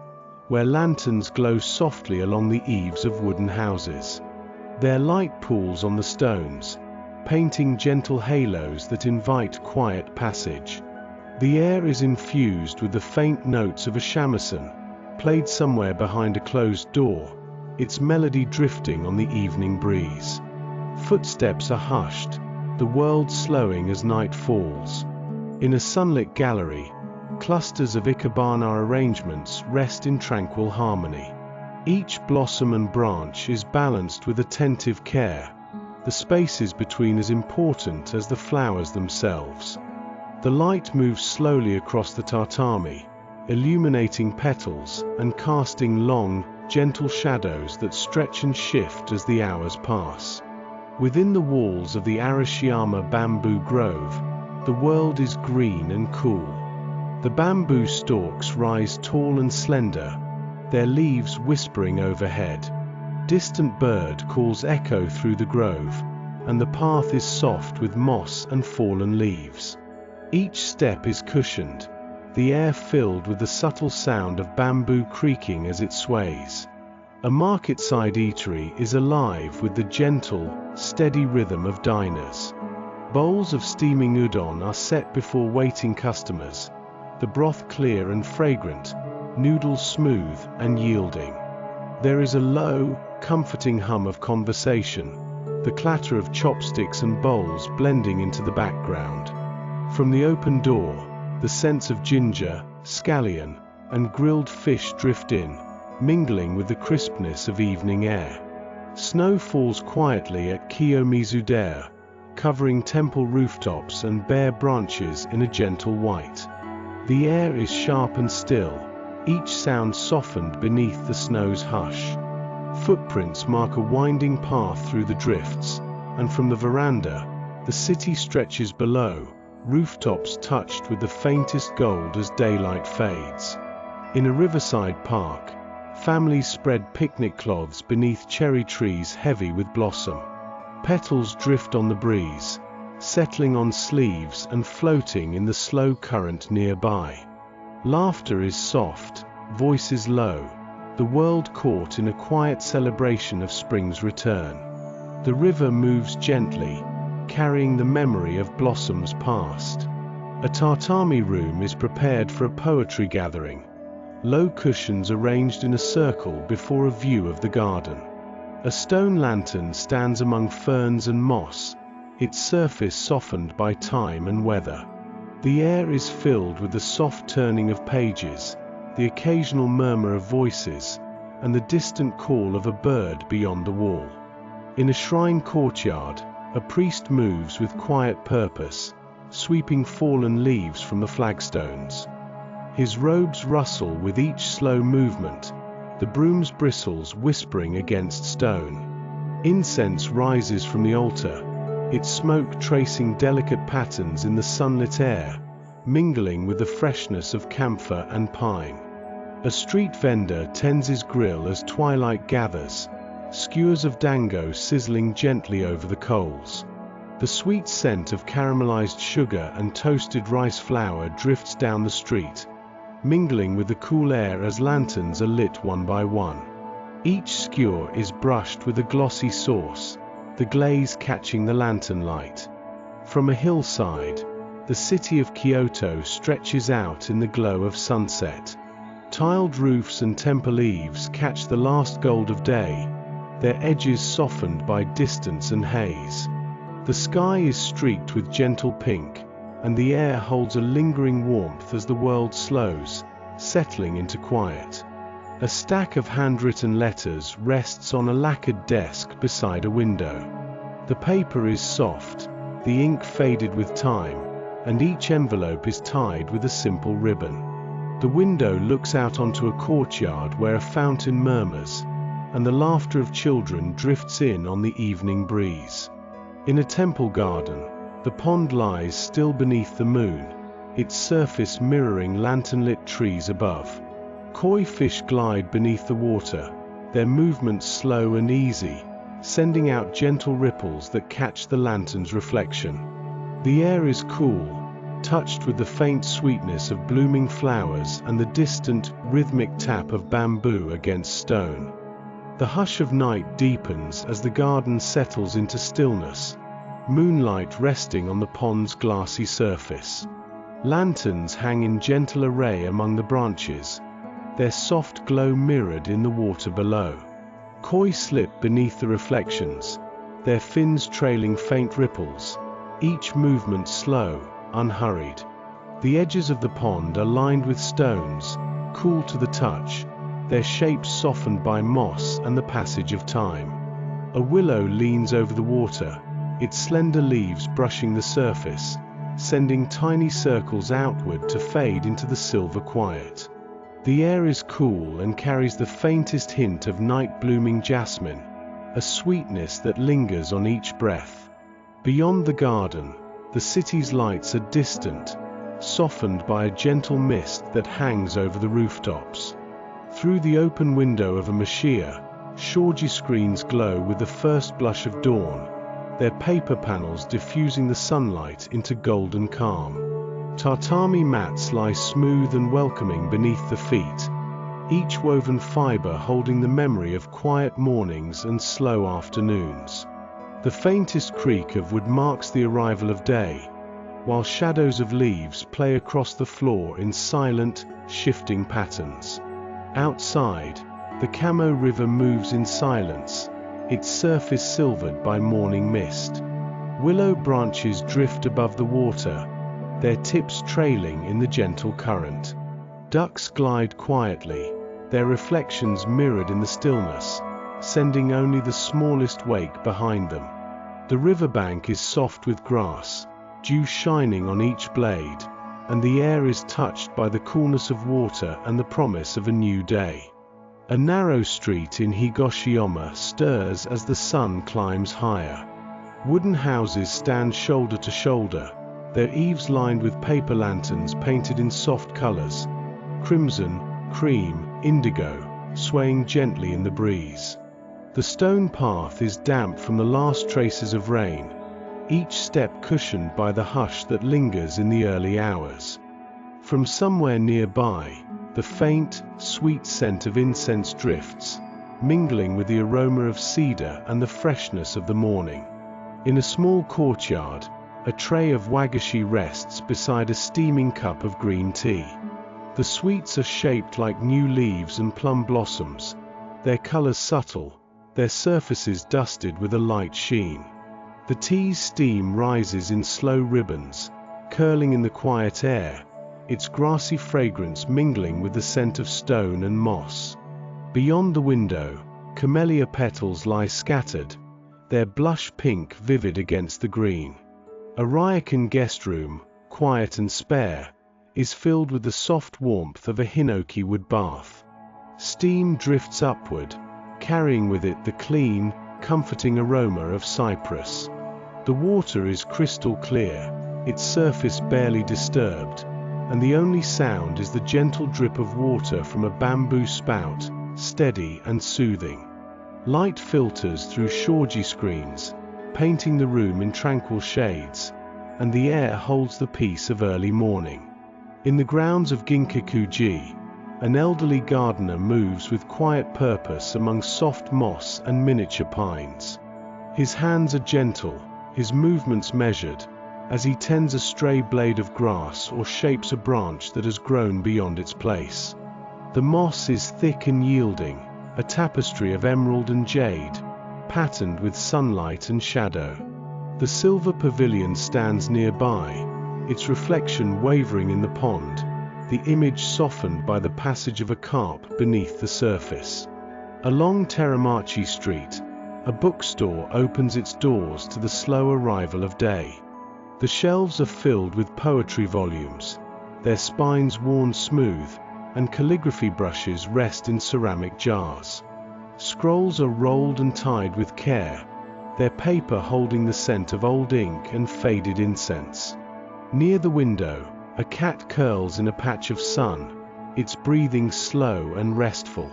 where lanterns glow softly along the eaves of wooden houses. Their light pools on the stones, painting gentle halos that invite quiet passage. The air is infused with the faint notes of a shamisen, played somewhere behind a closed door, its melody drifting on the evening breeze. Footsteps are hushed, the world slowing as night falls. In a sunlit gallery, clusters of ikebana arrangements rest in tranquil harmony. Each blossom and branch is balanced with attentive care, the spaces between as important as the flowers themselves. The light moves slowly across the tatami, illuminating petals and casting long, gentle shadows that stretch and shift as the hours pass. Within the walls of the Arashiyama bamboo grove, the world is green and cool. The bamboo stalks rise tall and slender, their leaves whispering overhead. Distant bird calls echo through the grove, and the path is soft with moss and fallen leaves. Each step is cushioned, the air filled with the subtle sound of bamboo creaking as it sways. A market-side eatery is alive with the gentle, steady rhythm of diners. Bowls of steaming udon are set before waiting customers, the broth clear and fragrant, noodles smooth and yielding. There is a low, comforting hum of conversation, the clatter of chopsticks and bowls blending into the background. From the open door, the scents of ginger, scallion, and grilled fish drift in, mingling with the crispness of evening air. Snow falls quietly at Kiyomizu-dera, covering temple rooftops and bare branches in a gentle white. The air is sharp and still, each sound softened beneath the snow's hush. Footprints mark a winding path through the drifts, and from the veranda, the city stretches below, rooftops touched with the faintest gold as daylight fades. In a riverside park, families spread picnic cloths beneath cherry trees heavy with blossom. Petals drift on the breeze, settling on sleeves and floating in the slow current nearby. Laughter is soft, voices low, the world caught in a quiet celebration of spring's return. The river moves gently, carrying the memory of blossoms past. A tatami room is prepared for a poetry gathering, low cushions arranged in a circle before a view of the garden. A stone lantern stands among ferns and moss, its surface softened by time and weather. The air is filled with the soft turning of pages, the occasional murmur of voices, and the distant call of a bird beyond the wall. In a shrine courtyard, a priest moves with quiet purpose, sweeping fallen leaves from the flagstones. His robes rustle with each slow movement, the broom's bristles whispering against stone. Incense rises from the altar, its smoke tracing delicate patterns in the sunlit air, mingling with the freshness of camphor and pine. A street vendor tends his grill as twilight gathers, skewers of dango sizzling gently over the coals. The sweet scent of caramelized sugar and toasted rice flour drifts down the street, mingling with the cool air as lanterns are lit one by one. Each skewer is brushed with a glossy sauce, the glaze catching the lantern light. From a hillside, the city of Kyoto stretches out in the glow of sunset. Tiled roofs and temple eaves catch the last gold of day, their edges softened by distance and haze. The sky is streaked with gentle pink, and the air holds a lingering warmth as the world slows, settling into quiet. A stack of handwritten letters rests on a lacquered desk beside a window. The paper is soft, the ink faded with time, and each envelope is tied with a simple ribbon. The window looks out onto a courtyard where a fountain murmurs, and the laughter of children drifts in on the evening breeze. In a temple garden, the pond lies still beneath the moon, its surface mirroring lantern-lit trees above. Koi fish glide beneath the water, their movements slow and easy, sending out gentle ripples that catch the lantern's reflection. The air is cool, touched with the faint sweetness of blooming flowers and the distant, rhythmic tap of bamboo against stone. The hush of night deepens as the garden settles into stillness, moonlight resting on the pond's glassy surface. Lanterns hang in gentle array among the branches, their soft glow mirrored in the water below. Koi slip beneath the reflections, their fins trailing faint ripples, each movement slow, unhurried. The edges of the pond are lined with stones, cool to the touch, their shapes softened by moss and the passage of time. A willow leans over the water, its slender leaves brushing the surface, sending tiny circles outward to fade into the silver quiet. The air is cool and carries the faintest hint of night-blooming jasmine, a sweetness that lingers on each breath. Beyond the garden, the city's lights are distant, softened by a gentle mist that hangs over the rooftops. Through the open window of a mashia, shoji screens glow with the first blush of dawn, their paper panels diffusing the sunlight into golden calm. Tatami mats lie smooth and welcoming beneath the feet, each woven fiber holding the memory of quiet mornings and slow afternoons. The faintest creak of wood marks the arrival of day, while shadows of leaves play across the floor in silent, shifting patterns. Outside, the Kamo River moves in silence, its surface silvered by morning mist. Willow branches drift above the water, their tips trailing in the gentle current. Ducks glide quietly, their reflections mirrored in the stillness, sending only the smallest wake behind them. The riverbank is soft with grass, dew shining on each blade, and the air is touched by the coolness of water and the promise of a new day. A narrow street in Higoshiyama stirs as the sun climbs higher. Wooden houses stand shoulder to shoulder, their eaves lined with paper lanterns painted in soft colors, crimson, cream, indigo, swaying gently in the breeze. The stone path is damp from the last traces of rain, each step cushioned by the hush that lingers in the early hours. From somewhere nearby, the faint, sweet scent of incense drifts, mingling with the aroma of cedar and the freshness of the morning. In a small courtyard, a tray of wagashi rests beside a steaming cup of green tea. The sweets are shaped like new leaves and plum blossoms, their colors subtle, their surfaces dusted with a light sheen. The tea's steam rises in slow ribbons, curling in the quiet air, its grassy fragrance mingling with the scent of stone and moss. Beyond the window, camellia petals lie scattered, their blush pink vivid against the green. A Ryokan guest room, quiet and spare, is filled with the soft warmth of a hinoki wood bath. Steam drifts upward, carrying with it the clean, comforting aroma of cypress. The water is crystal clear, its surface barely disturbed, and the only sound is the gentle drip of water from a bamboo spout, steady and soothing. Light filters through shoji screens, painting the room in tranquil shades, and the air holds the peace of early morning. In the grounds of Ginkaku-ji, an elderly gardener moves with quiet purpose among soft moss and miniature pines. His hands are gentle, his movements measured, as he tends a stray blade of grass or shapes a branch that has grown beyond its place. The moss is thick and yielding, a tapestry of emerald and jade, patterned with sunlight and shadow. The silver pavilion stands nearby, its reflection wavering in the pond, the image softened by the passage of a carp beneath the surface. Along Teramachi Street, a bookstore opens its doors to the slow arrival of day. The shelves are filled with poetry volumes, their spines worn smooth, and calligraphy brushes rest in ceramic jars. Scrolls are rolled and tied with care, their paper holding the scent of old ink and faded incense. Near the window, a cat curls in a patch of sun, its breathing slow and restful.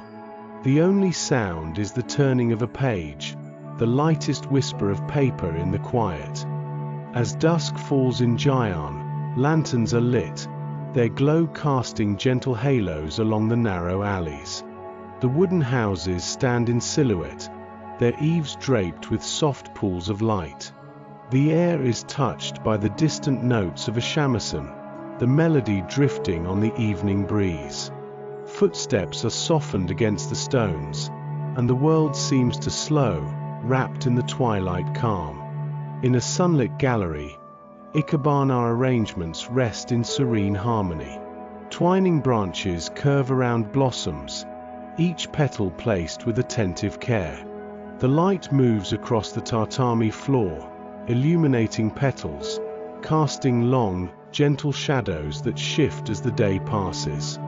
The only sound is the turning of a page, the lightest whisper of paper in the quiet. As dusk falls in Gion, lanterns are lit, their glow casting gentle halos along the narrow alleys. The wooden houses stand in silhouette, their eaves draped with soft pools of light. The air is touched by the distant notes of a shamisen, the melody drifting on the evening breeze. Footsteps are softened against the stones, and the world seems to slow, wrapped in the twilight calm. In a sunlit gallery, ikebana arrangements rest in serene harmony. Twining branches curve around blossoms, each petal placed with attentive care. The light moves across the tatami floor, illuminating petals, casting long, gentle shadows that shift as the day passes.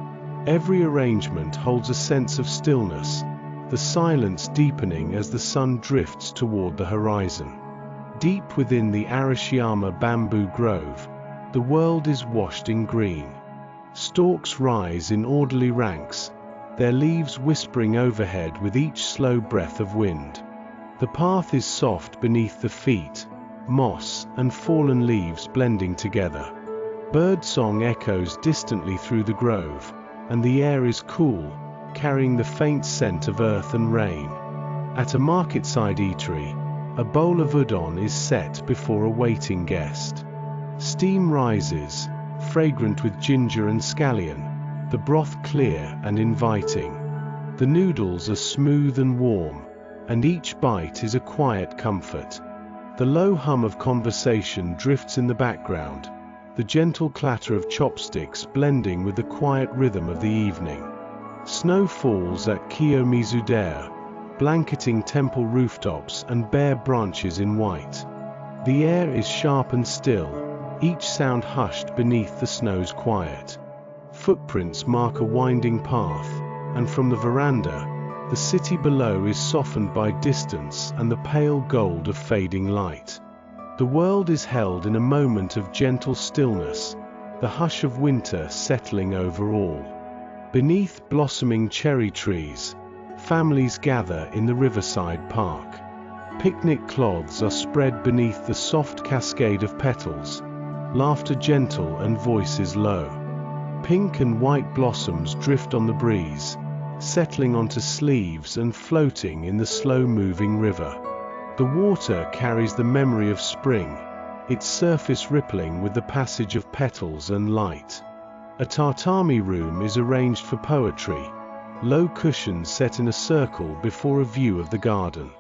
Every arrangement holds a sense of stillness, the silence deepening as the sun drifts toward the horizon. Deep within the Arashiyama bamboo grove, the world is washed in green. Stalks rise in orderly ranks, their leaves whispering overhead with each slow breath of wind. The path is soft beneath the feet, moss and fallen leaves blending together. Birdsong echoes distantly through the grove, and the air is cool, carrying the faint scent of earth and rain. At a market-side eatery, a bowl of udon is set before a waiting guest. Steam rises, fragrant with ginger and scallion, the broth clear and inviting. The noodles are smooth and warm, and each bite is a quiet comfort. The low hum of conversation drifts in the background, the gentle clatter of chopsticks blending with the quiet rhythm of the evening. Snow falls at Kiyomizudera, blanketing temple rooftops and bare branches in white. The air is sharp and still, each sound hushed beneath the snow's quiet. Footprints mark a winding path, and from the veranda, the city below is softened by distance and the pale gold of fading light. The world is held in a moment of gentle stillness, the hush of winter settling over all. Beneath blossoming cherry trees, families gather in the riverside park. Picnic cloths are spread beneath the soft cascade of petals, laughter gentle and voices low. Pink and white blossoms drift on the breeze, settling onto sleeves and floating in the slow-moving river. The water carries the memory of spring, its surface rippling with the passage of petals and light. A tatami room is arranged for poetry, low cushions set in a circle before a view of the garden.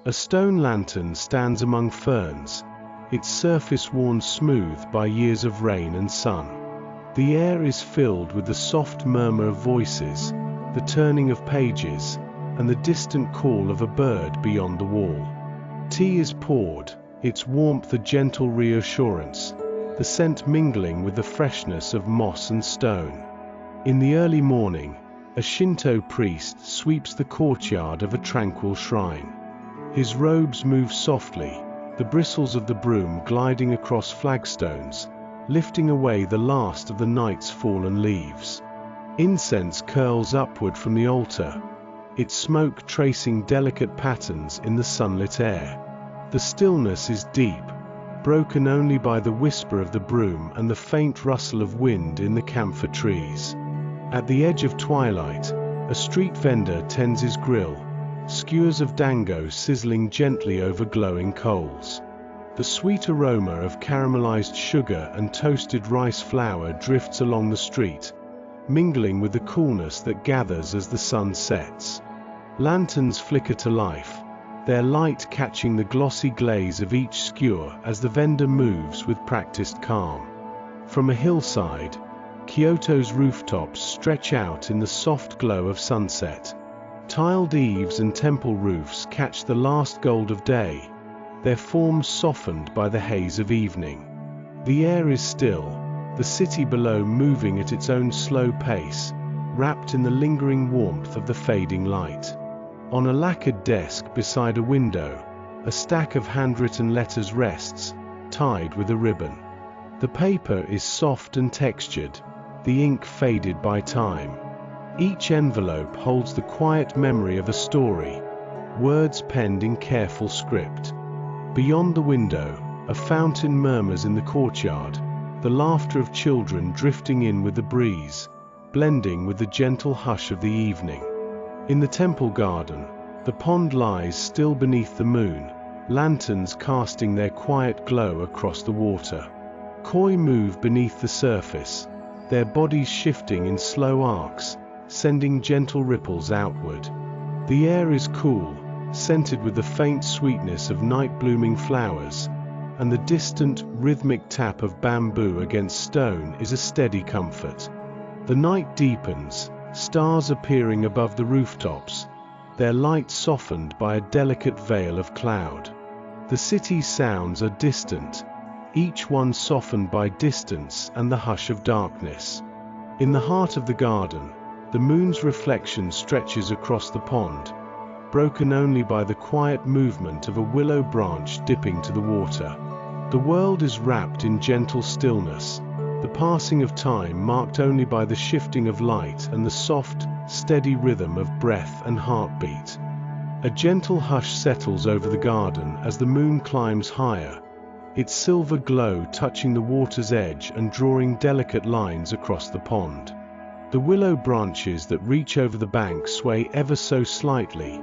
A stone lantern stands among ferns, its surface worn smooth by years of rain and sun. The air is filled with the soft murmur of voices, the turning of pages, and the distant call of a bird beyond the wall. Tea is poured, its warmth a gentle reassurance, the scent mingling with the freshness of moss and stone. In the early morning, a Shinto priest sweeps the courtyard of a tranquil shrine. His robes move softly, the bristles of the broom gliding across flagstones, lifting away the last of the night's fallen leaves. Incense curls upward from the altar, its smoke tracing delicate patterns in the sunlit air. The stillness is deep, broken only by the whisper of the broom and the faint rustle of wind in the camphor trees. At the edge of twilight, a street vendor tends his grill, skewers of dango sizzling gently over glowing coals. The sweet aroma of caramelized sugar and toasted rice flour drifts along the street, mingling with the coolness that gathers as the sun sets. Lanterns flicker to life, their light catching the glossy glaze of each skewer as the vendor moves with practiced calm. From a hillside, Kyoto's rooftops stretch out in the soft glow of sunset. Tiled eaves and temple roofs catch the last gold of day, their forms softened by the haze of evening. The air is still, the city below moving at its own slow pace, wrapped in the lingering warmth of the fading light. On a lacquered desk beside a window, a stack of handwritten letters rests, tied with a ribbon. The paper is soft and textured, the ink faded by time. Each envelope holds the quiet memory of a story, words penned in careful script. Beyond the window, a fountain murmurs in the courtyard, the laughter of children drifting in with the breeze, blending with the gentle hush of the evening. In the temple garden, the pond lies still beneath the moon, lanterns casting their quiet glow across the water. Koi move beneath the surface, their bodies shifting in slow arcs, sending gentle ripples outward. The air is cool, scented with the faint sweetness of night-blooming flowers, and the distant, rhythmic tap of bamboo against stone is a steady comfort. The night deepens, stars appearing above the rooftops, their light softened by a delicate veil of cloud. The city's sounds are distant, each one softened by distance and the hush of darkness. In the heart of the garden, the moon's reflection stretches across the pond, broken only by the quiet movement of a willow branch dipping to the water. The world is wrapped in gentle stillness, the passing of time marked only by the shifting of light and the soft, steady rhythm of breath and heartbeat. A gentle hush settles over the garden as the moon climbs higher, its silver glow touching the water's edge and drawing delicate lines across the pond. The willow branches that reach over the bank sway ever so slightly,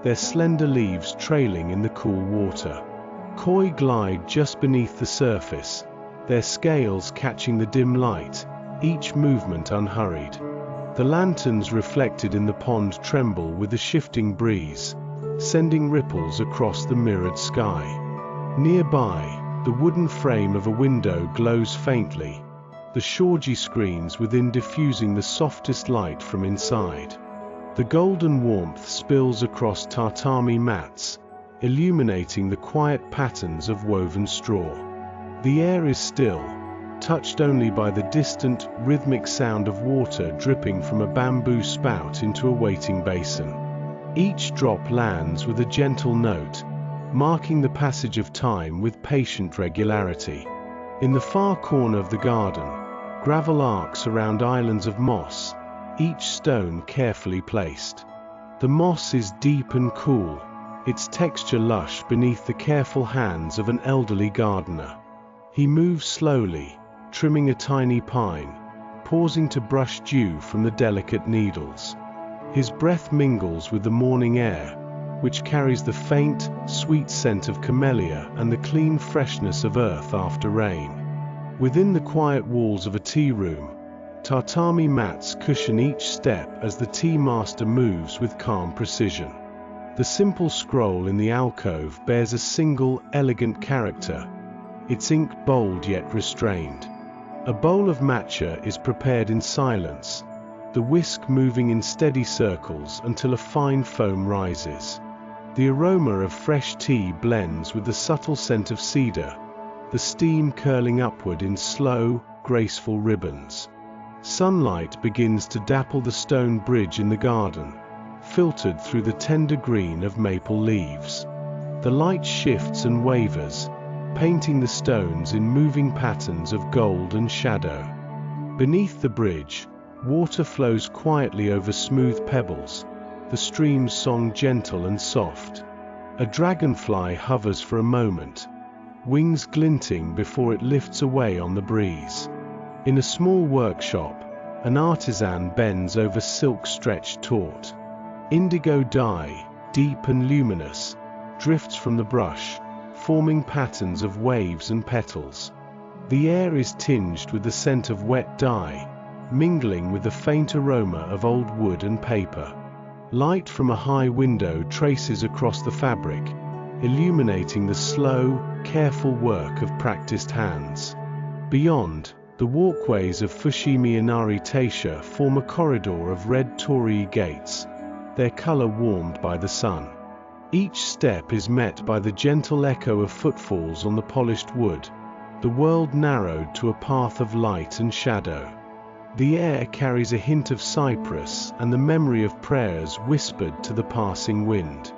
their slender leaves trailing in the cool water. Koi glide just beneath the surface, their scales catching the dim light, each movement unhurried. The lanterns reflected in the pond tremble with the shifting breeze, sending ripples across the mirrored sky. Nearby, the wooden frame of a window glows faintly, the shoji screens within diffusing the softest light from inside. The golden warmth spills across tatami mats, illuminating the quiet patterns of woven straw. The air is still, touched only by the distant, rhythmic sound of water dripping from a bamboo spout into a waiting basin. Each drop lands with a gentle note, marking the passage of time with patient regularity. In the far corner of the garden, gravel arcs around islands of moss, each stone carefully placed. The moss is deep and cool, its texture lush beneath the careful hands of an elderly gardener. He moves slowly, trimming a tiny pine, pausing to brush dew from the delicate needles. His breath mingles with the morning air, which carries the faint, sweet scent of camellia and the clean freshness of earth after rain. Within the quiet walls of a tea room, tatami mats cushion each step as the tea master moves with calm precision. The simple scroll in the alcove bears a single, elegant character, its ink bold yet restrained. A bowl of matcha is prepared in silence, the whisk moving in steady circles until a fine foam rises. The aroma of fresh tea blends with the subtle scent of cedar, the steam curling upward in slow, graceful ribbons. Sunlight begins to dapple the stone bridge in the garden, filtered through the tender green of maple leaves. The light shifts and wavers, painting the stones in moving patterns of gold and shadow. Beneath the bridge, water flows quietly over smooth pebbles, the stream's song gentle and soft. A dragonfly hovers for a moment, wings glinting before it lifts away on the breeze. In a small workshop, an artisan bends over silk-stretched taut. Indigo dye, deep and luminous, drifts from the brush, forming patterns of waves and petals. The air is tinged with the scent of wet dye, mingling with the faint aroma of old wood and paper. Light from a high window traces across the fabric, illuminating the slow, careful work of practiced hands. Beyond, the walkways of Fushimi Inari Taisha form a corridor of red torii gates, their color warmed by the sun. Each step is met by the gentle echo of footfalls on the polished wood, the world narrowed to a path of light and shadow. The air carries a hint of cypress and the memory of prayers whispered to the passing wind.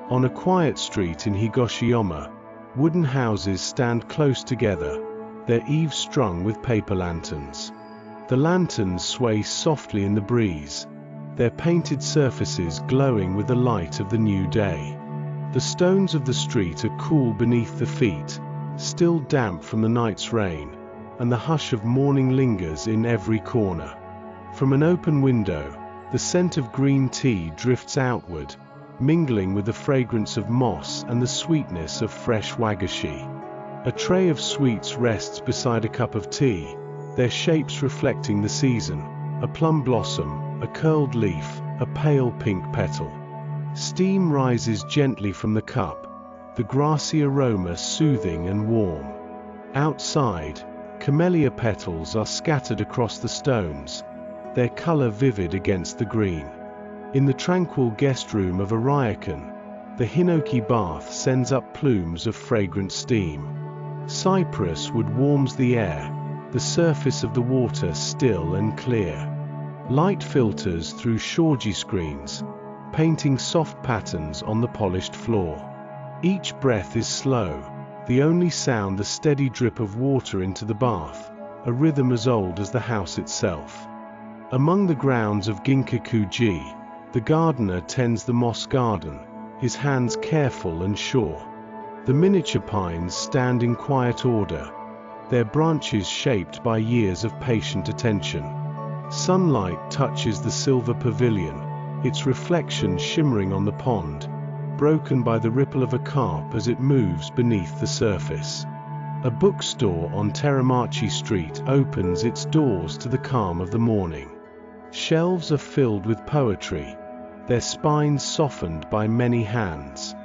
On a quiet street in Higoshiyama, wooden houses stand close together, their eaves strung with paper lanterns. The lanterns sway softly in the breeze, their painted surfaces glowing with the light of the new day. The stones of the street are cool beneath the feet, still damp from the night's rain, and the hush of morning lingers in every corner. From an open window, the scent of green tea drifts outward, mingling with the fragrance of moss and the sweetness of fresh wagashi. A tray of sweets rests beside a cup of tea, their shapes reflecting the season: a plum blossom, a curled leaf, a pale pink petal. Steam rises gently from the cup, the grassy aroma soothing and warm. Outside, camellia petals are scattered across the stones, their color vivid against the green. In the tranquil guest room of a ryokan, the hinoki bath sends up plumes of fragrant steam. Cypress wood warms the air, the surface of the water still and clear. Light filters through shoji screens, painting soft patterns on the polished floor. Each breath is slow, the only sound the steady drip of water into the bath, a rhythm as old as the house itself. Among the grounds of Ginkaku-ji, the gardener tends the moss garden, his hands careful and sure. The miniature pines stand in quiet order, their branches shaped by years of patient attention. Sunlight touches the silver pavilion, its reflection shimmering on the pond, broken by the ripple of a carp as it moves beneath the surface. A bookstore on Teramachi Street opens its doors to the calm of the morning. Shelves are filled with poetry, their spines softened by many hands.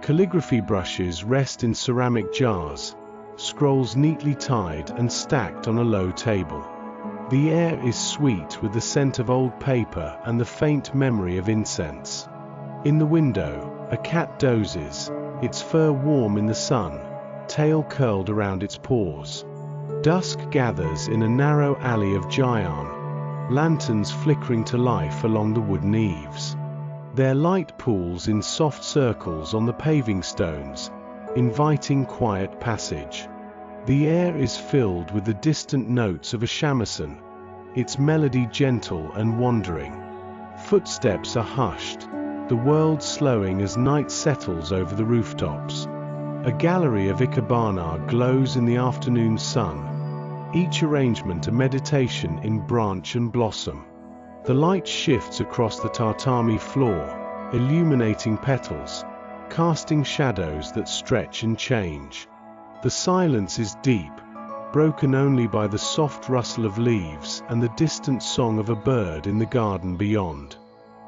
Calligraphy brushes rest in ceramic jars, scrolls neatly tied and stacked on a low table. The air is sweet with the scent of old paper and the faint memory of incense. In the window, a cat dozes, its fur warm in the sun, tail curled around its paws. Dusk gathers in a narrow alley of Gion, lanterns flickering to life along the wooden eaves. Their light pools in soft circles on the paving stones, inviting quiet passage. The air is filled with the distant notes of a shamisen, its melody gentle and wandering. Footsteps are hushed, the world slowing as night settles over the rooftops. A gallery of ikebana glows in the afternoon sun, each arrangement a meditation in branch and blossom. The light shifts across the tatami floor, illuminating petals, casting shadows that stretch and change. The silence is deep, broken only by the soft rustle of leaves and the distant song of a bird in the garden beyond.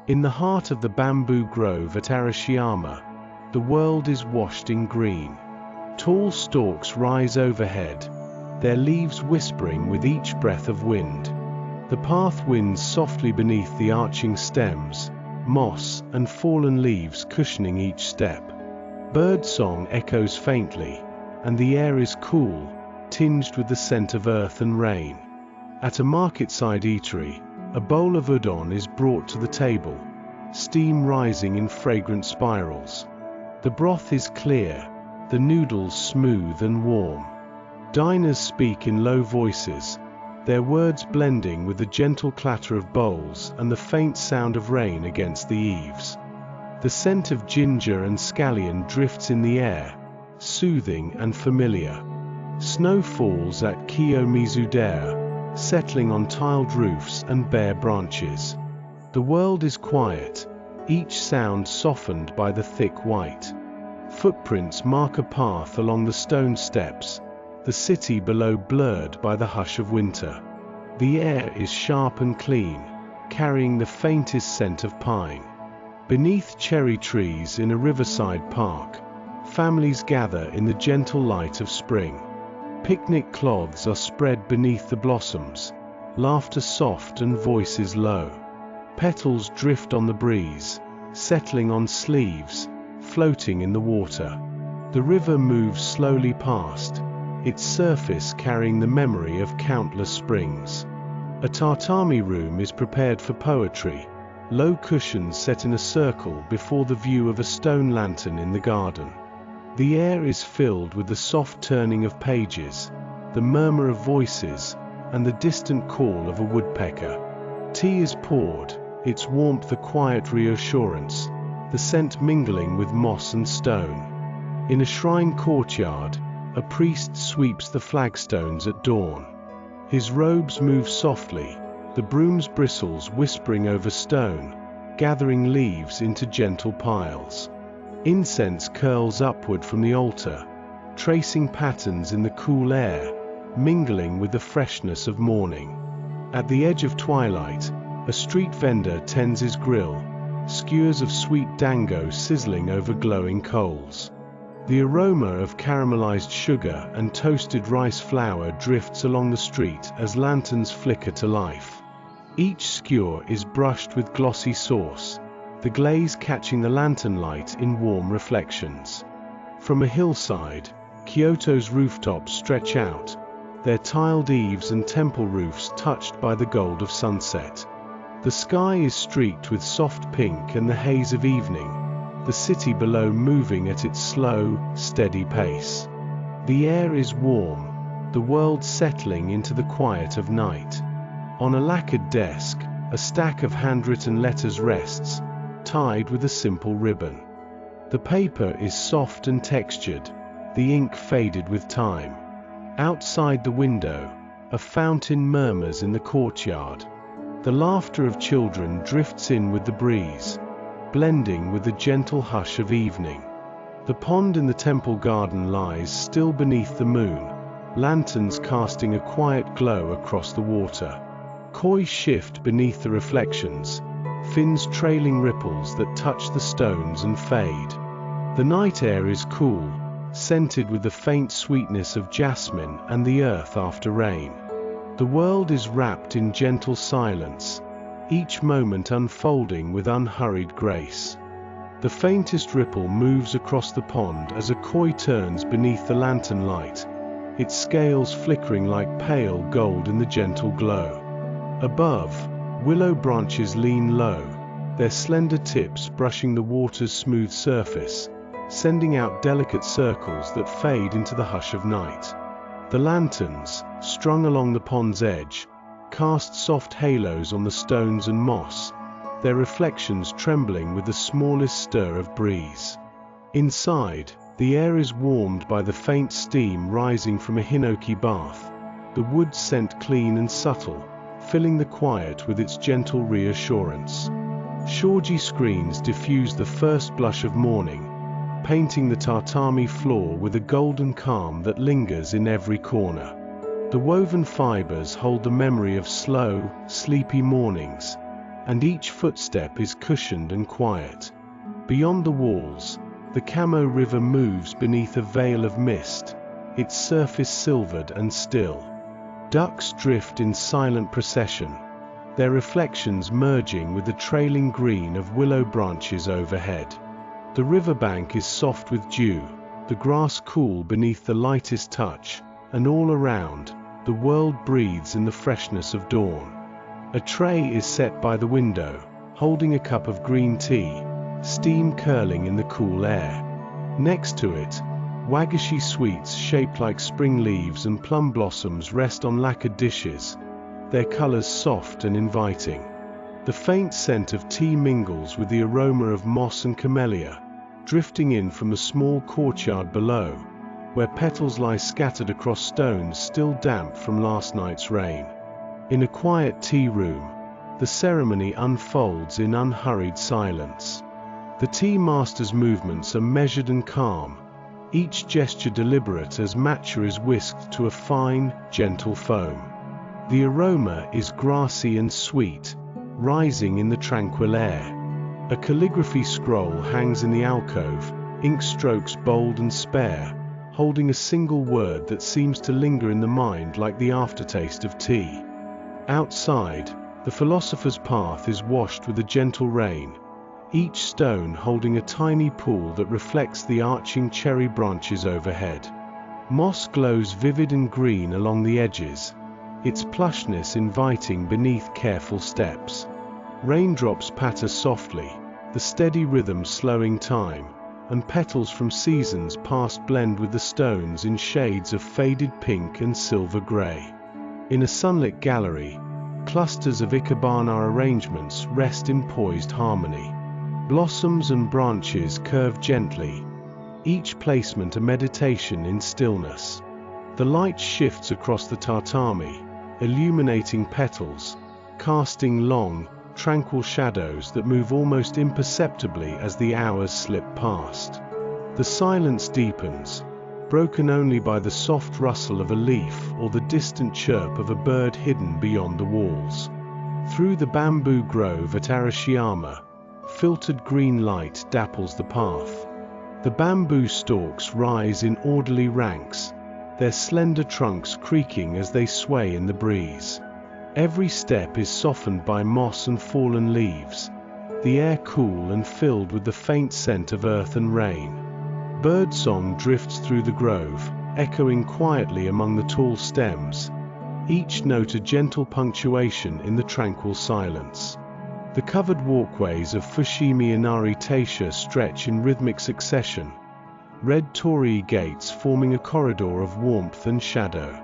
In the heart of the bamboo grove at Arashiyama, the world is washed in green. Tall stalks rise overhead, their leaves whispering with each breath of wind. The path winds softly beneath the arching stems, moss and fallen leaves cushioning each step. Birdsong echoes faintly, and the air is cool, tinged with the scent of earth and rain. At a market-side eatery, a bowl of udon is brought to the table, steam rising in fragrant spirals. The broth is clear, the noodles smooth and warm. Diners speak in low voices, their words blending with the gentle clatter of bowls and the faint sound of rain against the eaves. The scent of ginger and scallion drifts in the air, soothing and familiar. Snow falls at Kiyomizu-dera, settling on tiled roofs and bare branches. The world is quiet, each sound softened by the thick white. Footprints mark a path along the stone steps, the city below blurred by the hush of winter. The air is sharp and clean, carrying the faintest scent of pine. Beneath cherry trees in a riverside park, families gather in the gentle light of spring. Picnic cloths are spread beneath the blossoms, laughter soft and voices low. Petals drift on the breeze, settling on sleeves, floating in the water. The river moves slowly past, its surface carrying the memory of countless springs. A tatami room is prepared for poetry, low cushions set in a circle before the view of a stone lantern in the garden. The air is filled with the soft turning of pages, the murmur of voices, and the distant call of a woodpecker. Tea is poured, its warmth a quiet reassurance, the scent mingling with moss and stone. In a shrine courtyard, a priest sweeps the flagstones at dawn. His robes move softly, the broom's bristles whispering over stone, gathering leaves into gentle piles. Incense curls upward from the altar, tracing patterns in the cool air, mingling with the freshness of morning. At the edge of twilight, a street vendor tends his grill, skewers of sweet dango sizzling over glowing coals. The aroma of caramelized sugar and toasted rice flour drifts along the street as lanterns flicker to life. Each skewer is brushed with glossy sauce, the glaze catching the lantern light in warm reflections. From a hillside, Kyoto's rooftops stretch out, their tiled eaves and temple roofs touched by the gold of sunset. The sky is streaked with soft pink and the haze of evening, the city below moving at its slow, steady pace. The air is warm, the world settling into the quiet of night. On a lacquered desk, a stack of handwritten letters rests, tied with a simple ribbon. The paper is soft and textured, the ink faded with time. Outside the window, a fountain murmurs in the courtyard. The laughter of children drifts in with the breeze, blending with the gentle hush of evening. The pond in the temple garden lies still beneath the moon, lanterns casting a quiet glow across the water. Koi shift beneath the reflections, fins trailing ripples that touch the stones and fade. The night air is cool, scented with the faint sweetness of jasmine and the earth after rain. The world is wrapped in gentle silence, each moment unfolding with unhurried grace. The faintest ripple moves across the pond as a koi turns beneath the lantern light, its scales flickering like pale gold in the gentle glow. Above, willow branches lean low, their slender tips brushing the water's smooth surface, sending out delicate circles that fade into the hush of night. The lanterns, strung along the pond's edge, cast soft halos on the stones and moss, their reflections trembling with the smallest stir of breeze. Inside, the air is warmed by the faint steam rising from a hinoki bath, the wood scent clean and subtle, filling the quiet with its gentle reassurance. Shoji screens diffuse the first blush of morning, painting the tatami floor with a golden calm that lingers in every corner. The woven fibers hold the memory of slow, sleepy mornings, and each footstep is cushioned and quiet. Beyond the walls, the Kamo River moves beneath a veil of mist, its surface silvered and still. Ducks drift in silent procession, their reflections merging with the trailing green of willow branches overhead. The riverbank is soft with dew, the grass cool beneath the lightest touch, and all around, the world breathes in the freshness of dawn. A tray is set by the window, holding a cup of green tea, steam curling in the cool air. Next to it, wagashi sweets shaped like spring leaves and plum blossoms rest on lacquered dishes, their colors soft and inviting. The faint scent of tea mingles with the aroma of moss and camellia, drifting in from the small courtyard below, where petals lie scattered across stones still damp from last night's rain. In a quiet tea room, the ceremony unfolds in unhurried silence. The tea master's movements are measured and calm, each gesture deliberate as matcha is whisked to a fine, gentle foam. The aroma is grassy and sweet, rising in the tranquil air. A calligraphy scroll hangs in the alcove, ink strokes bold and spare, holding a single word that seems to linger in the mind like the aftertaste of tea. Outside, the philosopher's path is washed with a gentle rain, each stone holding a tiny pool that reflects the arching cherry branches overhead. Moss glows vivid and green along the edges, its plushness inviting beneath careful steps. Raindrops patter softly, the steady rhythm slowing time, and petals from seasons past blend with the stones in shades of faded pink and silver gray. In a sunlit gallery, clusters of ikebana arrangements rest in poised harmony. Blossoms and branches curve gently, each placement a meditation in stillness. The light shifts across the tatami, illuminating petals, casting long, tranquil shadows that move almost imperceptibly as the hours slip past. The silence deepens, broken only by the soft rustle of a leaf or the distant chirp of a bird hidden beyond the walls. Through the bamboo grove at Arashiyama, filtered green light dapples the path. The bamboo stalks rise in orderly ranks, their slender trunks creaking as they sway in the breeze. Every step is softened by moss and fallen leaves, the air cool and filled with the faint scent of earth and rain. Birdsong drifts through the grove, echoing quietly among the tall stems, each note a gentle punctuation in the tranquil silence. The covered walkways of Fushimi Inari Taisha stretch in rhythmic succession, red torii gates forming a corridor of warmth and shadow.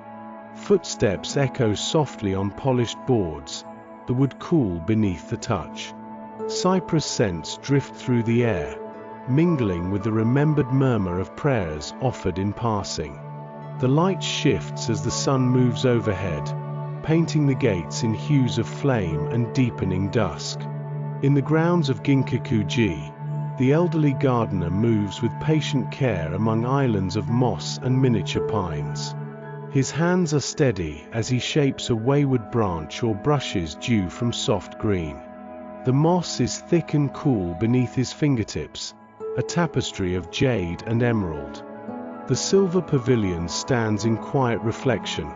Footsteps echo softly on polished boards, the wood cool beneath the touch. Cypress scents drift through the air, mingling with the remembered murmur of prayers offered in passing. The light shifts as the sun moves overhead, painting the gates in hues of flame and deepening dusk. In the grounds of Ginkaku-ji, the elderly gardener moves with patient care among islands of moss and miniature pines. His hands are steady as he shapes a wayward branch or brushes dew from soft green. The moss is thick and cool beneath his fingertips, a tapestry of jade and emerald. The silver pavilion stands in quiet reflection,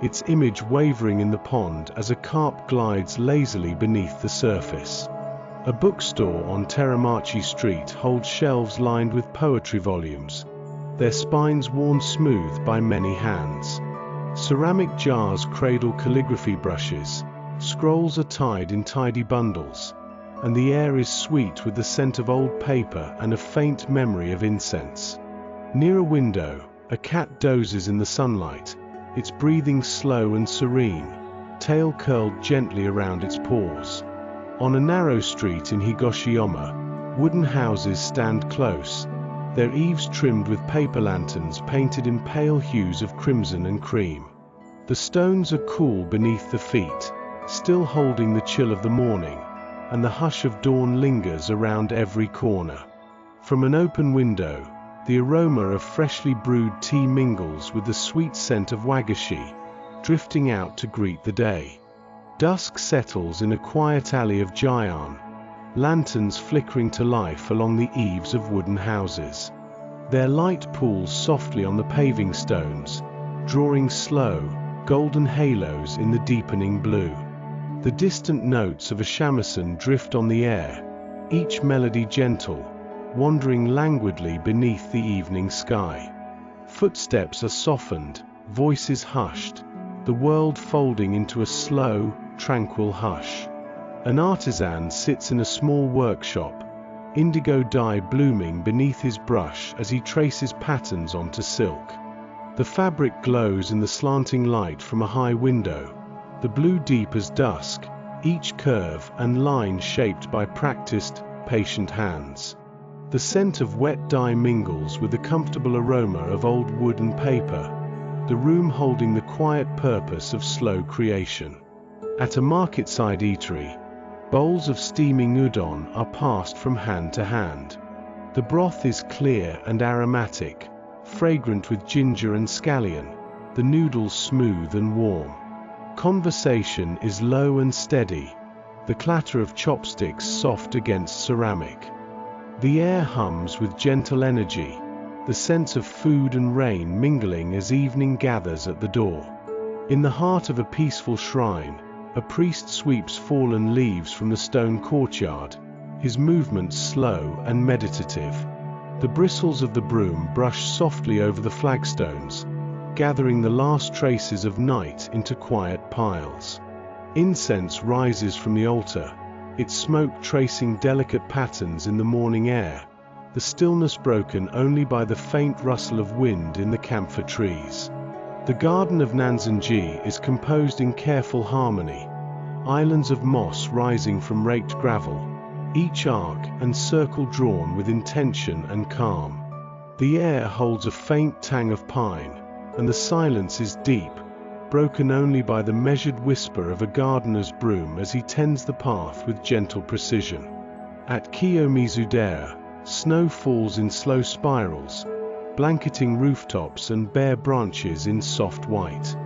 its image wavering in the pond as a carp glides lazily beneath the surface. A bookstore on Teramachi Street holds shelves lined with poetry volumes, their spines worn smooth by many hands. Ceramic jars cradle calligraphy brushes, scrolls are tied in tidy bundles, and the air is sweet with the scent of old paper and a faint memory of incense. Near a window, a cat dozes in the sunlight, its breathing slow and serene, tail curled gently around its paws. On a narrow street in Higoshiyama, wooden houses stand close, their eaves trimmed with paper lanterns painted in pale hues of crimson and cream. The stones are cool beneath the feet, still holding the chill of the morning, and the hush of dawn lingers around every corner. From an open window, the aroma of freshly brewed tea mingles with the sweet scent of wagashi, drifting out to greet the day. Dusk settles in a quiet alley of Gion, lanterns flickering to life along the eaves of wooden houses. Their light pools softly on the paving stones, drawing slow, golden halos in the deepening blue. The distant notes of a shamisen drift on the air, each melody gentle, wandering languidly beneath the evening sky. Footsteps are softened, voices hushed, the world folding into a slow, tranquil hush. An artisan sits in a small workshop, indigo dye blooming beneath his brush as he traces patterns onto silk. The fabric glows in the slanting light from a high window, the blue deep as dusk, each curve and line shaped by practiced, patient hands. The scent of wet dye mingles with the comfortable aroma of old wood and paper, the room holding the quiet purpose of slow creation. At a market-side eatery, bowls of steaming udon are passed from hand to hand. The broth is clear and aromatic, fragrant with ginger and scallion, the noodles smooth and warm. Conversation is low and steady, the clatter of chopsticks soft against ceramic. The air hums with gentle energy, the sense of food and rain mingling as evening gathers at the door. In the heart of a peaceful shrine, a priest sweeps fallen leaves from the stone courtyard, his movements slow and meditative. The bristles of the broom brush softly over the flagstones, gathering the last traces of night into quiet piles. Incense rises from the altar, its smoke tracing delicate patterns in the morning air, the stillness broken only by the faint rustle of wind in the camphor trees. The garden of Nanzenji is composed in careful harmony, islands of moss rising from raked gravel, each arc and circle drawn with intention and calm. The air holds a faint tang of pine, and the silence is deep, broken only by the measured whisper of a gardener's broom as he tends the path with gentle precision. At Kiyomizudera, snow falls in slow spirals, blanketing rooftops and bare branches in soft white.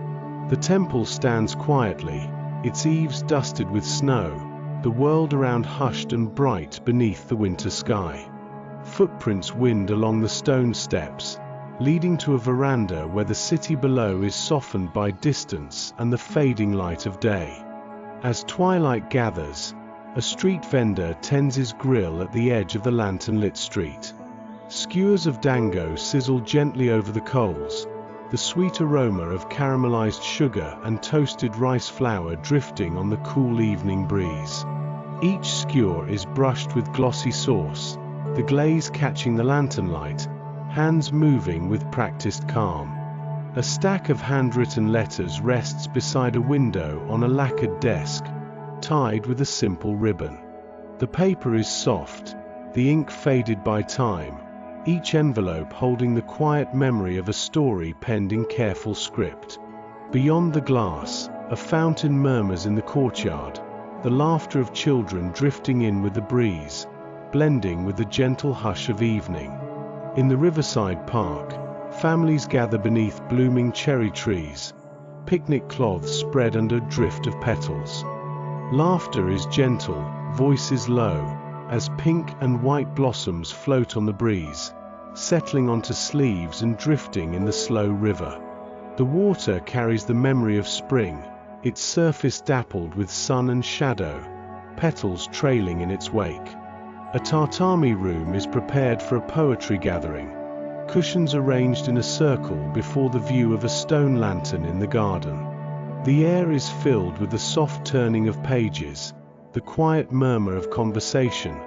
The temple stands quietly, its eaves dusted with snow, the world around hushed and bright beneath the winter sky. Footprints wind along the stone steps, leading to a veranda where the city below is softened by distance and the fading light of day. As twilight gathers, a street vendor tends his grill at the edge of the lantern-lit street. Skewers of dango sizzle gently over the coals, the sweet aroma of caramelized sugar and toasted rice flour drifting on the cool evening breeze. Each skewer is brushed with glossy sauce, the glaze catching the lantern light, hands moving with practiced calm. A stack of handwritten letters rests beside a window on a lacquered desk, tied with a simple ribbon. The paper is soft, the ink faded by time, each envelope holding the quiet memory of a story penned in careful script. Beyond the glass, a fountain murmurs in the courtyard, the laughter of children drifting in with the breeze, blending with the gentle hush of evening. In the riverside park, families gather beneath blooming cherry trees, picnic cloths spread under a drift of petals. Laughter is gentle, voices low, as pink and white blossoms float on the breeze, settling onto sleeves and drifting in the slow river. The water carries the memory of spring, its surface dappled with sun and shadow, petals trailing in its wake. A tatami room is prepared for a poetry gathering, cushions arranged in a circle before the view of a stone lantern in the garden. The air is filled with the soft turning of pages, the quiet murmur of conversation,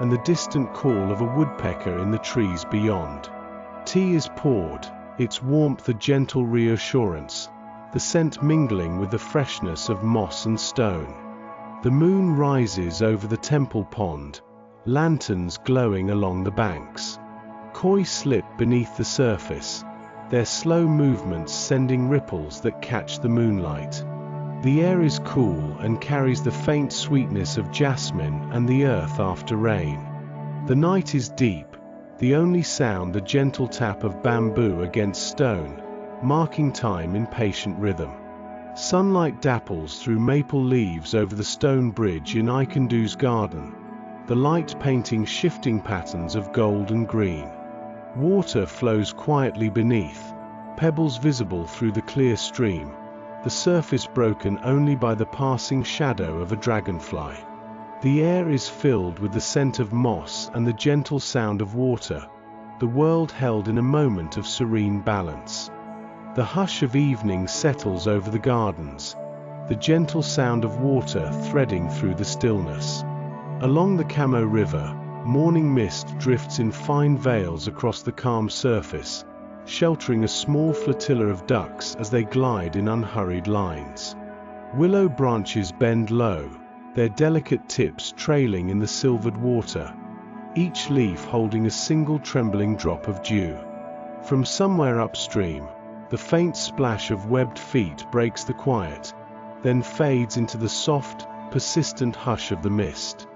and the distant call of a woodpecker in the trees beyond. Tea is poured, its warmth a gentle reassurance, the scent mingling with the freshness of moss and stone. The moon rises over the temple pond, lanterns glowing along the banks. Koi slip beneath the surface, their slow movements sending ripples that catch the moonlight. The air is cool and carries the faint sweetness of jasmine and the earth after rain. The night is deep, the only sound the gentle tap of bamboo against stone, marking time in patient rhythm. Sunlight dapples through maple leaves over the stone bridge in Ikendu's garden, the light painting shifting patterns of gold and green. Water flows quietly beneath, pebbles visible through the clear stream, the surface broken only by the passing shadow of a dragonfly. The air is filled with the scent of moss and the gentle sound of water, the world held in a moment of serene balance. The hush of evening settles over the gardens, the gentle sound of water threading through the stillness. Along the Kamo River, morning mist drifts in fine veils across the calm surface, sheltering a small flotilla of ducks as they glide in unhurried lines. Willow branches bend low, their delicate tips trailing in the silvered water, each leaf holding a single trembling drop of dew. From somewhere upstream, the faint splash of webbed feet breaks the quiet, then fades into the soft, persistent hush of the mist.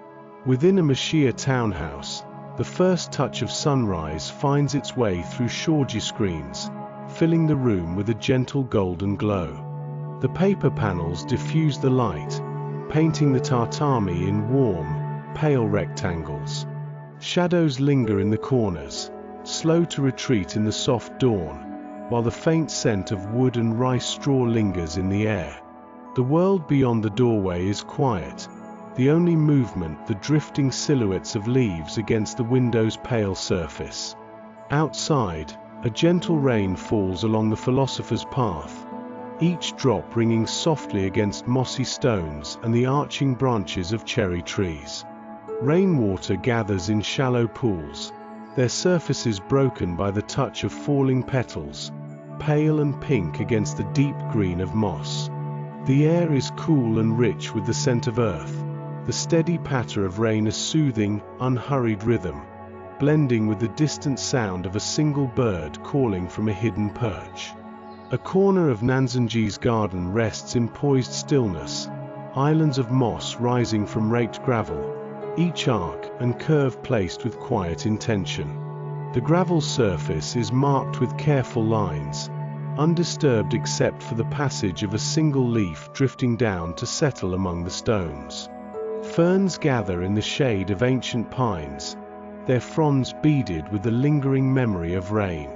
Within a Mashia townhouse, the first touch of sunrise finds its way through shoji screens, filling the room with a gentle golden glow. The paper panels diffuse the light, painting the tatami in warm, pale rectangles. Shadows linger in the corners, slow to retreat in the soft dawn, while the faint scent of wood and rice straw lingers in the air. The world beyond the doorway is quiet, the only movement the drifting silhouettes of leaves against the window's pale surface. Outside, a gentle rain falls along the philosopher's path, each drop ringing softly against mossy stones and the arching branches of cherry trees. Rainwater gathers in shallow pools, their surfaces broken by the touch of falling petals, pale and pink against the deep green of moss. The air is cool and rich with the scent of earth, the steady patter of rain a soothing, unhurried rhythm, blending with the distant sound of a single bird calling from a hidden perch. A corner of Nanzenji's garden rests in poised stillness, islands of moss rising from raked gravel, each arc and curve placed with quiet intention. The gravel surface is marked with careful lines, undisturbed except for the passage of a single leaf drifting down to settle among the stones. Ferns gather in the shade of ancient pines, their fronds beaded with the lingering memory of rain.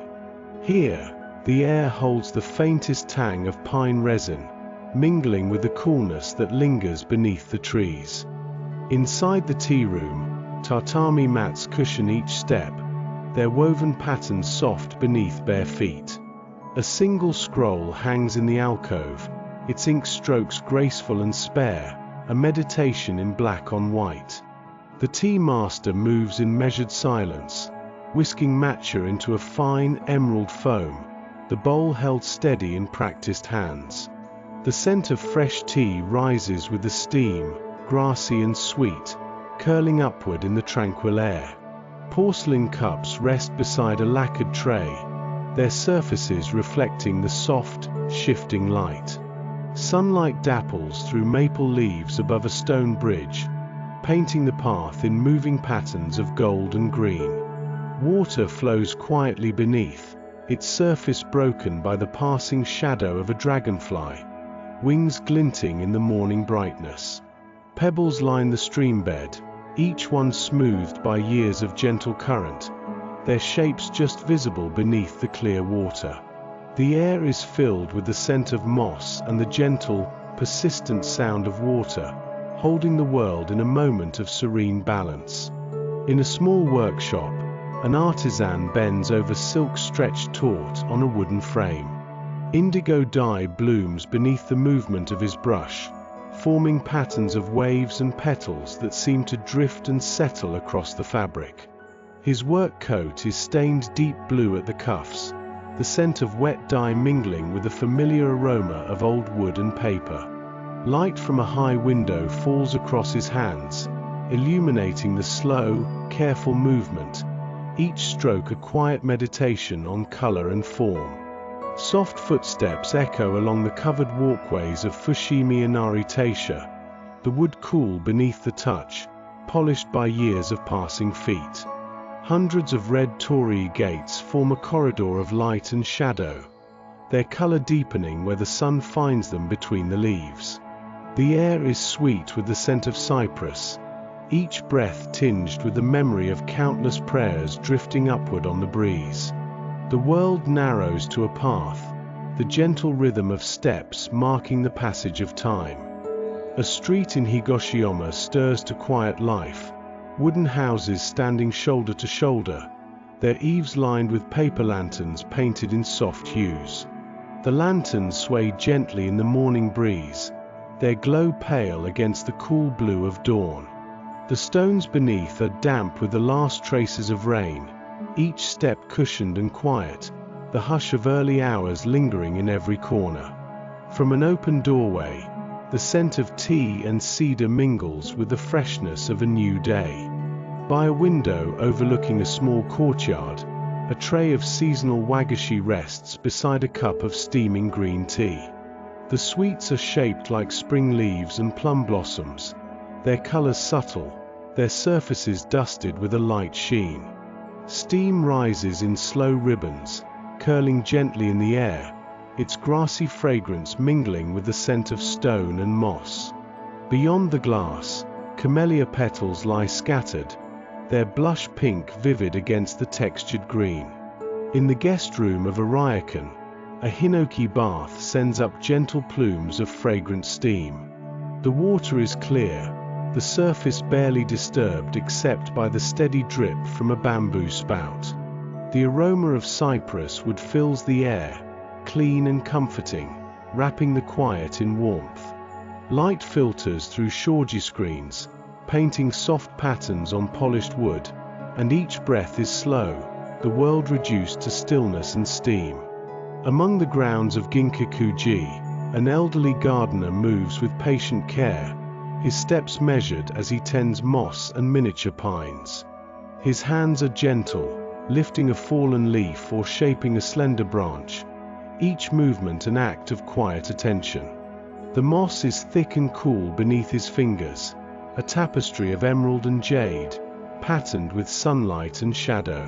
Here, the air holds the faintest tang of pine resin, mingling with the coolness that lingers beneath the trees. Inside the tea room, tatami mats cushion each step, their woven patterns soft beneath bare feet. A single scroll hangs in the alcove, its ink strokes graceful and spare, a meditation in black on white. The tea master moves in measured silence, whisking matcha into a fine emerald foam, the bowl held steady in practiced hands. The scent of fresh tea rises with the steam, grassy and sweet, curling upward in the tranquil air. Porcelain cups rest beside a lacquered tray, their surfaces reflecting the soft, shifting light. Sunlight dapples through maple leaves above a stone bridge, painting the path in moving patterns of gold and green. Water flows quietly beneath, its surface broken by the passing shadow of a dragonfly, wings glinting in the morning brightness. Pebbles line the streambed, each one smoothed by years of gentle current, their shapes just visible beneath the clear water. The air is filled with the scent of moss and the gentle, persistent sound of water, holding the world in a moment of serene balance. In a small workshop, an artisan bends over silk stretched taut on a wooden frame. Indigo dye blooms beneath the movement of his brush, forming patterns of waves and petals that seem to drift and settle across the fabric. His work coat is stained deep blue at the cuffs, the scent of wet dye mingling with the familiar aroma of old wood and paper. Light from a high window falls across his hands, illuminating the slow, careful movement, each stroke a quiet meditation on color and form. Soft footsteps echo along the covered walkways of Fushimi Inari Taisha, the wood cool beneath the touch, polished by years of passing feet. Hundreds of red torii gates form a corridor of light and shadow, their color deepening where the sun finds them between the leaves. The air is sweet with the scent of cypress, each breath tinged with the memory of countless prayers drifting upward on the breeze. The world narrows to a path, the gentle rhythm of steps marking the passage of time. A street in Higoshiyama stirs to quiet life, wooden houses standing shoulder to shoulder, their eaves lined with paper lanterns painted in soft hues. The lanterns sway gently in the morning breeze, their glow pale against the cool blue of dawn. The stones beneath are damp with the last traces of rain, each step cushioned and quiet, the hush of early hours lingering in every corner. From an open doorway, the scent of tea and cedar mingles with the freshness of a new day. By a window overlooking a small courtyard, a tray of seasonal wagashi rests beside a cup of steaming green tea. The sweets are shaped like spring leaves and plum blossoms, their colors subtle, their surfaces dusted with a light sheen. Steam rises in slow ribbons, curling gently in the air, its grassy fragrance mingling with the scent of stone and moss. Beyond the glass, camellia petals lie scattered, their blush pink vivid against the textured green. In the guest room of a ryokan, a hinoki bath sends up gentle plumes of fragrant steam. The water is clear, the surface barely disturbed except by the steady drip from a bamboo spout. The aroma of cypress wood fills the air, clean and comforting, wrapping the quiet in warmth. Light filters through shoji screens, painting soft patterns on polished wood, and each breath is slow, the world reduced to stillness and steam. Among the grounds of Ginkaku-ji, an elderly gardener moves with patient care, his steps measured as he tends moss and miniature pines. His hands are gentle, lifting a fallen leaf or shaping a slender branch, each movement an act of quiet attention. The moss is thick and cool beneath his fingers, a tapestry of emerald and jade, patterned with sunlight and shadow.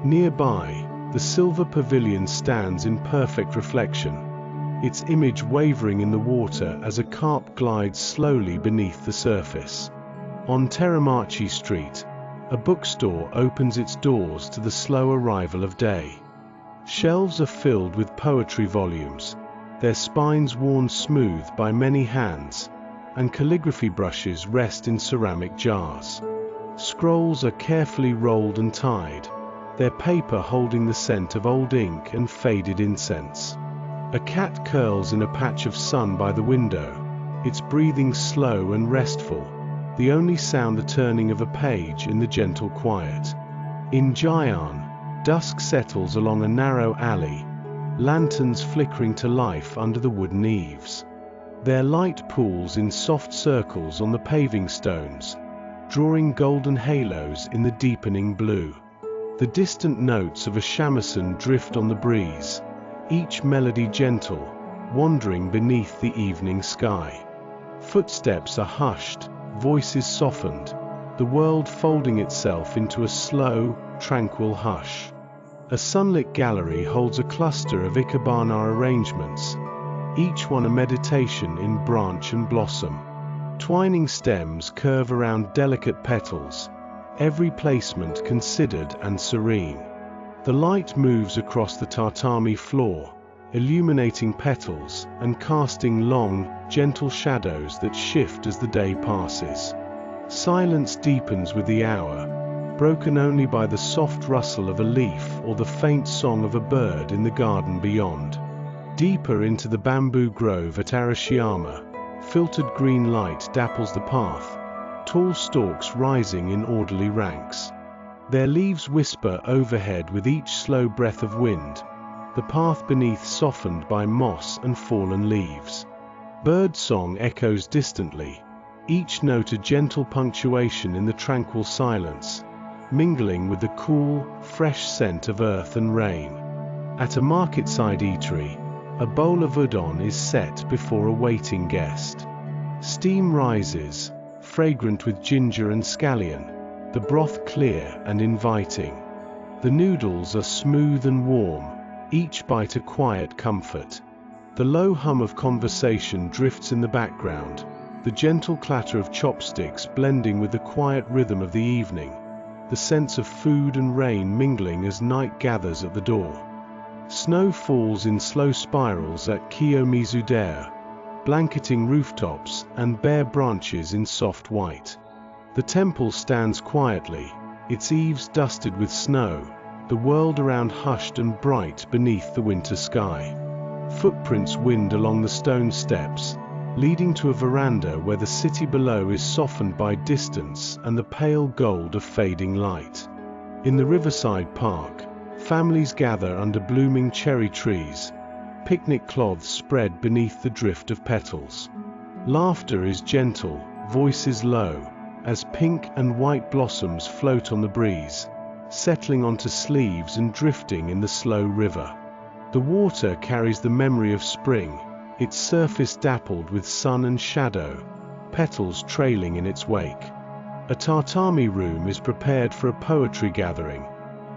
Nearby, the silver pavilion stands in perfect reflection, its image wavering in the water as a carp glides slowly beneath the surface. On Teramachi Street, a bookstore opens its doors to the slow arrival of day. Shelves are filled with poetry volumes, their spines worn smooth by many hands, and calligraphy brushes rest in ceramic jars. Scrolls are carefully rolled and tied, their paper holding the scent of old ink and faded incense. A cat curls in a patch of sun by the window, its breathing slow and restful, the only sound the turning of a page in the gentle quiet. In Gion, dusk settles along a narrow alley, lanterns flickering to life under the wooden eaves. Their light pools in soft circles on the paving stones, drawing golden halos in the deepening blue. The distant notes of a shamisen drift on the breeze, each melody gentle, wandering beneath the evening sky. Footsteps are hushed, voices softened, the world folding itself into a slow, tranquil hush. A sunlit gallery holds a cluster of ikebana arrangements, each one a meditation in branch and blossom. Twining stems curve around delicate petals, every placement considered and serene. The light moves across the tatami floor, illuminating petals and casting long, gentle shadows that shift as the day passes. Silence deepens with the hour, broken only by the soft rustle of a leaf or the faint song of a bird in the garden beyond. Deeper into the bamboo grove at Arashiyama, filtered green light dapples the path, tall stalks rising in orderly ranks. Their leaves whisper overhead with each slow breath of wind, the path beneath softened by moss and fallen leaves. Bird song echoes distantly, each note a gentle punctuation in the tranquil silence, mingling with the cool, fresh scent of earth and rain. At a market-side eatery, a bowl of udon is set before a waiting guest. Steam rises, fragrant with ginger and scallion, the broth clear and inviting. The noodles are smooth and warm, each bite a quiet comfort. The low hum of conversation drifts in the background, the gentle clatter of chopsticks blending with the quiet rhythm of the evening, the sense of food and rain mingling as night gathers at the door. Snow falls in slow spirals at Kiyomizu-dera, blanketing rooftops and bare branches in soft white. The temple stands quietly, its eaves dusted with snow, the world around hushed and bright beneath the winter sky. Footprints wind along the stone steps, leading to a veranda where the city below is softened by distance and the pale gold of fading light. In the riverside park, families gather under blooming cherry trees, picnic cloths spread beneath the drift of petals. Laughter is gentle, voices low, as pink and white blossoms float on the breeze, settling onto sleeves and drifting in the slow river. The water carries the memory of spring, its surface dappled with sun and shadow, petals trailing in its wake. A tatami room is prepared for a poetry gathering,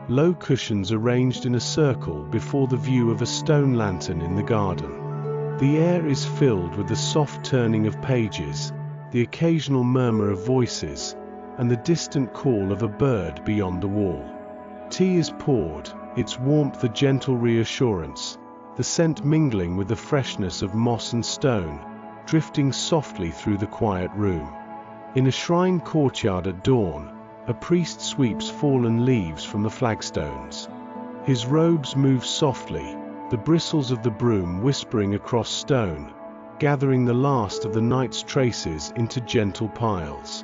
low cushions arranged in a circle before the view of a stone lantern in the garden. The air is filled with the soft turning of pages, the occasional murmur of voices, and the distant call of a bird beyond the wall. Tea is poured, its warmth a gentle reassurance, the scent mingling with the freshness of moss and stone, drifting softly through the quiet room. In a shrine courtyard at dawn, a priest sweeps fallen leaves from the flagstones. His robes move softly, the bristles of the broom whispering across stone, gathering the last of the night's traces into gentle piles.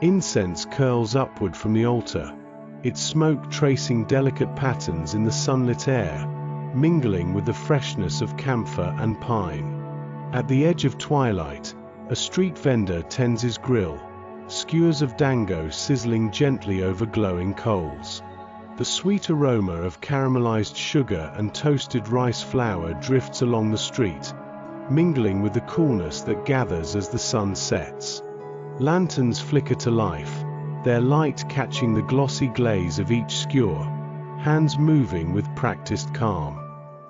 Incense curls upward from the altar, its smoke tracing delicate patterns in the sunlit air, mingling with the freshness of camphor and pine. At the edge of twilight, a street vendor tends his grill, skewers of dango sizzling gently over glowing coals. The sweet aroma of caramelized sugar and toasted rice flour drifts along the street, mingling with the coolness that gathers as the sun sets. Lanterns flicker to life, their light catching the glossy glaze of each skewer, hands moving with practiced calm.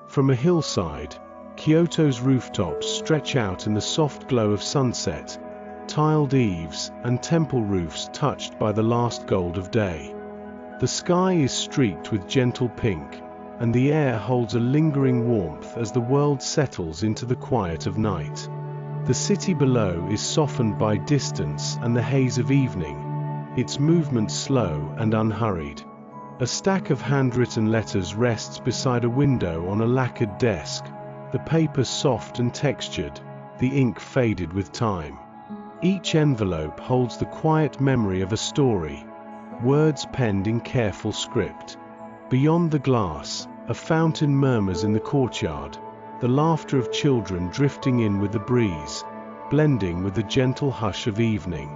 From a hillside, Kyoto's rooftops stretch out in the soft glow of sunset, tiled eaves and temple roofs touched by the last gold of day. The sky is streaked with gentle pink, and the air holds a lingering warmth as the world settles into the quiet of night. The city below is softened by distance and the haze of evening, its movement slow and unhurried. A stack of handwritten letters rests beside a window on a lacquered desk, the paper soft and textured, the ink faded with time. Each envelope holds the quiet memory of a story, words penned in careful script. Beyond the glass, a fountain murmurs in the courtyard, the laughter of children drifting in with the breeze, blending with the gentle hush of evening.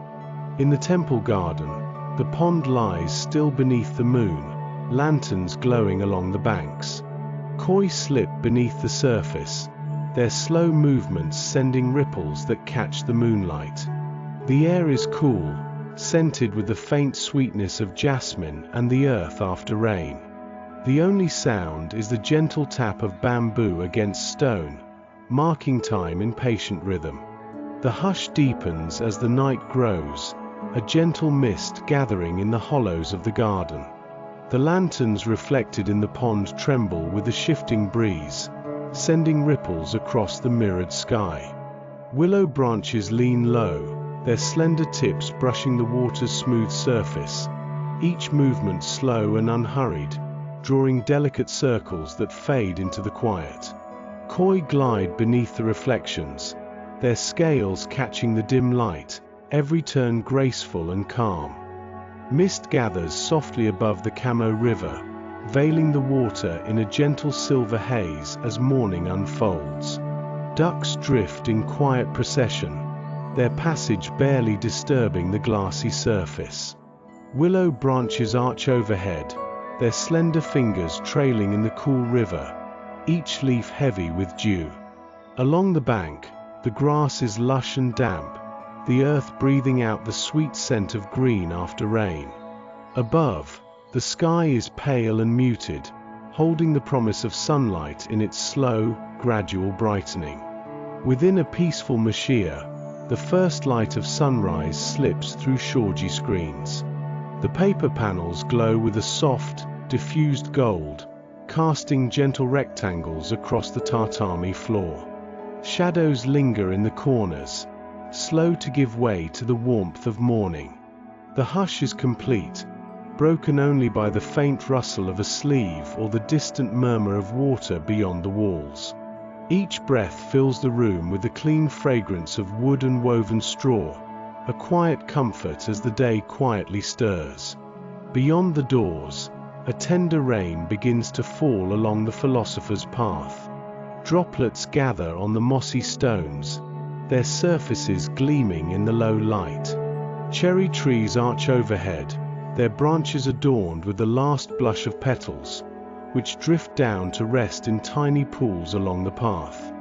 In the temple garden, the pond lies still beneath the moon, lanterns glowing along the banks. Koi slip beneath the surface, their slow movements sending ripples that catch the moonlight. The air is cool, scented with the faint sweetness of jasmine and the earth after rain. The only sound is the gentle tap of bamboo against stone, marking time in patient rhythm. The hush deepens as the night grows, a gentle mist gathering in the hollows of the garden. The lanterns reflected in the pond tremble with the shifting breeze, sending ripples across the mirrored sky. Willow branches lean low, their slender tips brushing the water's smooth surface, each movement slow and unhurried, drawing delicate circles that fade into the quiet. Koi glide beneath the reflections, their scales catching the dim light, every turn graceful and calm. Mist gathers softly above the Kamo River, veiling the water in a gentle silver haze as morning unfolds. Ducks drift in quiet procession, their passage barely disturbing the glassy surface. Willow branches arch overhead, their slender fingers trailing in the cool river, each leaf heavy with dew. Along the bank, the grass is lush and damp, the earth breathing out the sweet scent of green after rain. Above, the sky is pale and muted, holding the promise of sunlight in its slow, gradual brightening. Within a peaceful Mashia, the first light of sunrise slips through shoji screens. The paper panels glow with a soft, diffused gold, casting gentle rectangles across the tatami floor. Shadows linger in the corners, slow to give way to the warmth of morning. The hush is complete, broken only by the faint rustle of a sleeve or the distant murmur of water beyond the walls. Each breath fills the room with the clean fragrance of wood and woven straw, a quiet comfort as the day quietly stirs. Beyond the doors, a tender rain begins to fall along the philosopher's path. Droplets gather on the mossy stones, their surfaces gleaming in the low light. Cherry trees arch overhead, their branches adorned with the last blush of petals, which drift down to rest in tiny pools along the path.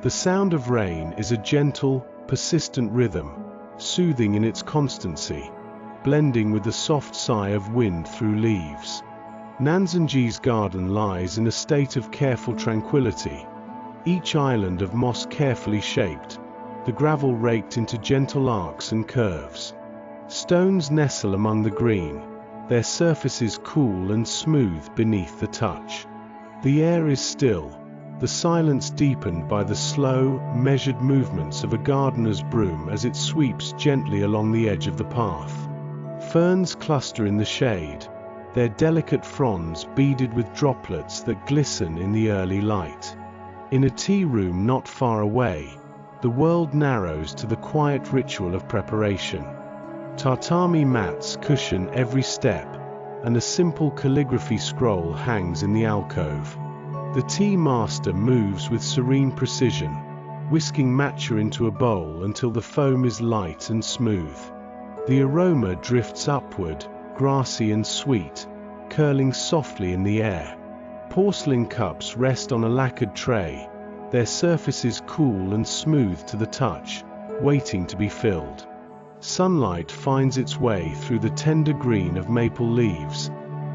The sound of rain is a gentle, persistent rhythm, soothing in its constancy, blending with the soft sigh of wind through leaves. Nanzenji's garden lies in a state of careful tranquility, each island of moss carefully shaped, the gravel raked into gentle arcs and curves. Stones nestle among the green, their surfaces cool and smooth beneath the touch. The air is still, the silence deepened by the slow, measured movements of a gardener's broom as it sweeps gently along the edge of the path. Ferns cluster in the shade, their delicate fronds beaded with droplets that glisten in the early light. In a tea room not far away, the world narrows to the quiet ritual of preparation. Tatami mats cushion every step, and a simple calligraphy scroll hangs in the alcove. The tea master moves with serene precision, whisking matcha into a bowl until the foam is light and smooth. The aroma drifts upward, grassy and sweet, curling softly in the air. Porcelain cups rest on a lacquered tray, their surfaces cool and smooth to the touch, waiting to be filled. Sunlight finds its way through the tender green of maple leaves,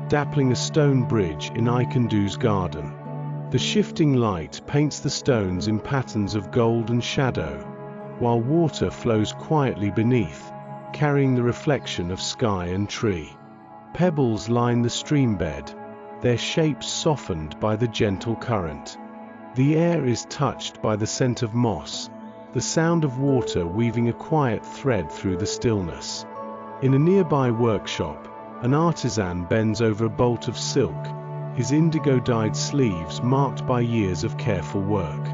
dappling a stone bridge in Ikendu's garden. The shifting light paints the stones in patterns of gold and shadow, while water flows quietly beneath, carrying the reflection of sky and tree. Pebbles line the streambed, their shapes softened by the gentle current. The air is touched by the scent of moss, the sound of water weaving a quiet thread through the stillness. In a nearby workshop, an artisan bends over a bolt of silk, his indigo-dyed sleeves marked by years of careful work.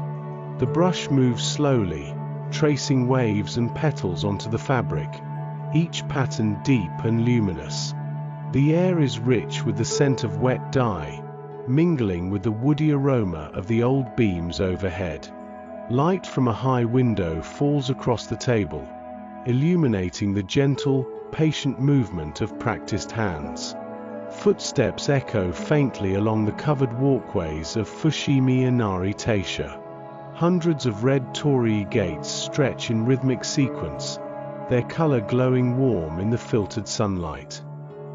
The brush moves slowly, tracing waves and petals onto the fabric, each pattern deep and luminous. The air is rich with the scent of wet dye, mingling with the woody aroma of the old beams overhead. Light from a high window falls across the table, illuminating the gentle, patient movement of practiced hands. Footsteps echo faintly along the covered walkways of Fushimi Inari Taisha. Hundreds of red torii gates stretch in rhythmic sequence, their color glowing warm in the filtered sunlight.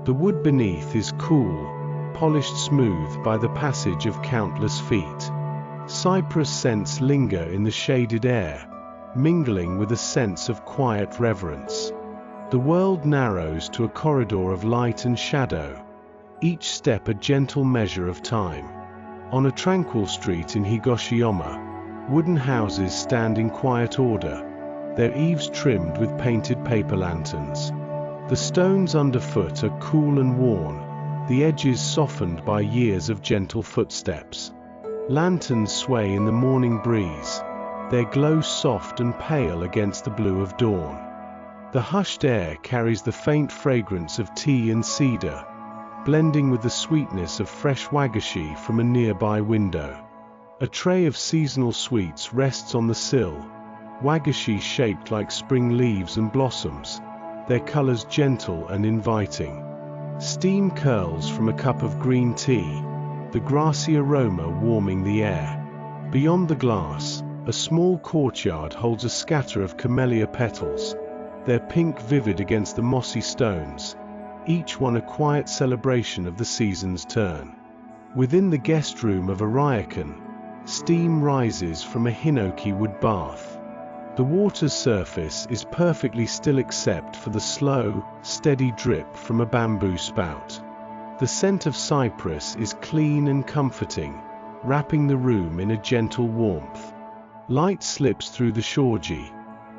The wood beneath is cool, polished smooth by the passage of countless feet. Cypress scents linger in the shaded air, mingling with a sense of quiet reverence. The world narrows to a corridor of light and shadow, each step a gentle measure of time. On a tranquil street in Higoshiyama, wooden houses stand in quiet order, their eaves trimmed with painted paper lanterns. The stones underfoot are cool and worn, the edges softened by years of gentle footsteps. Lanterns sway in the morning breeze, their glow soft and pale against the blue of dawn. The hushed air carries the faint fragrance of tea and cedar, blending with the sweetness of fresh wagashi from a nearby window. A tray of seasonal sweets rests on the sill, wagashi shaped like spring leaves and blossoms, their colors gentle and inviting. Steam curls from a cup of green tea, the grassy aroma warming the air. Beyond the glass, a small courtyard holds a scatter of camellia petals, their pink vivid against the mossy stones, each one a quiet celebration of the season's turn. Within the guest room of a ryokan, steam rises from a hinoki wood bath. The water's surface is perfectly still except for the slow, steady drip from a bamboo spout. The scent of cypress is clean and comforting, wrapping the room in a gentle warmth. Light slips through the shoji,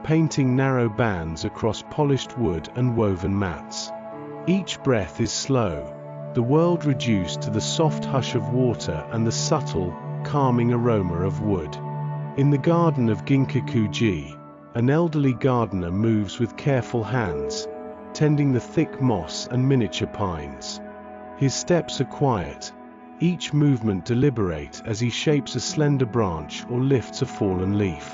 painting narrow bands across polished wood and woven mats. Each breath is slow, the world reduced to the soft hush of water and the subtle, calming aroma of wood. In the garden of Ginkaku-ji, an elderly gardener moves with careful hands, tending the thick moss and miniature pines. His steps are quiet, each movement deliberate as he shapes a slender branch or lifts a fallen leaf.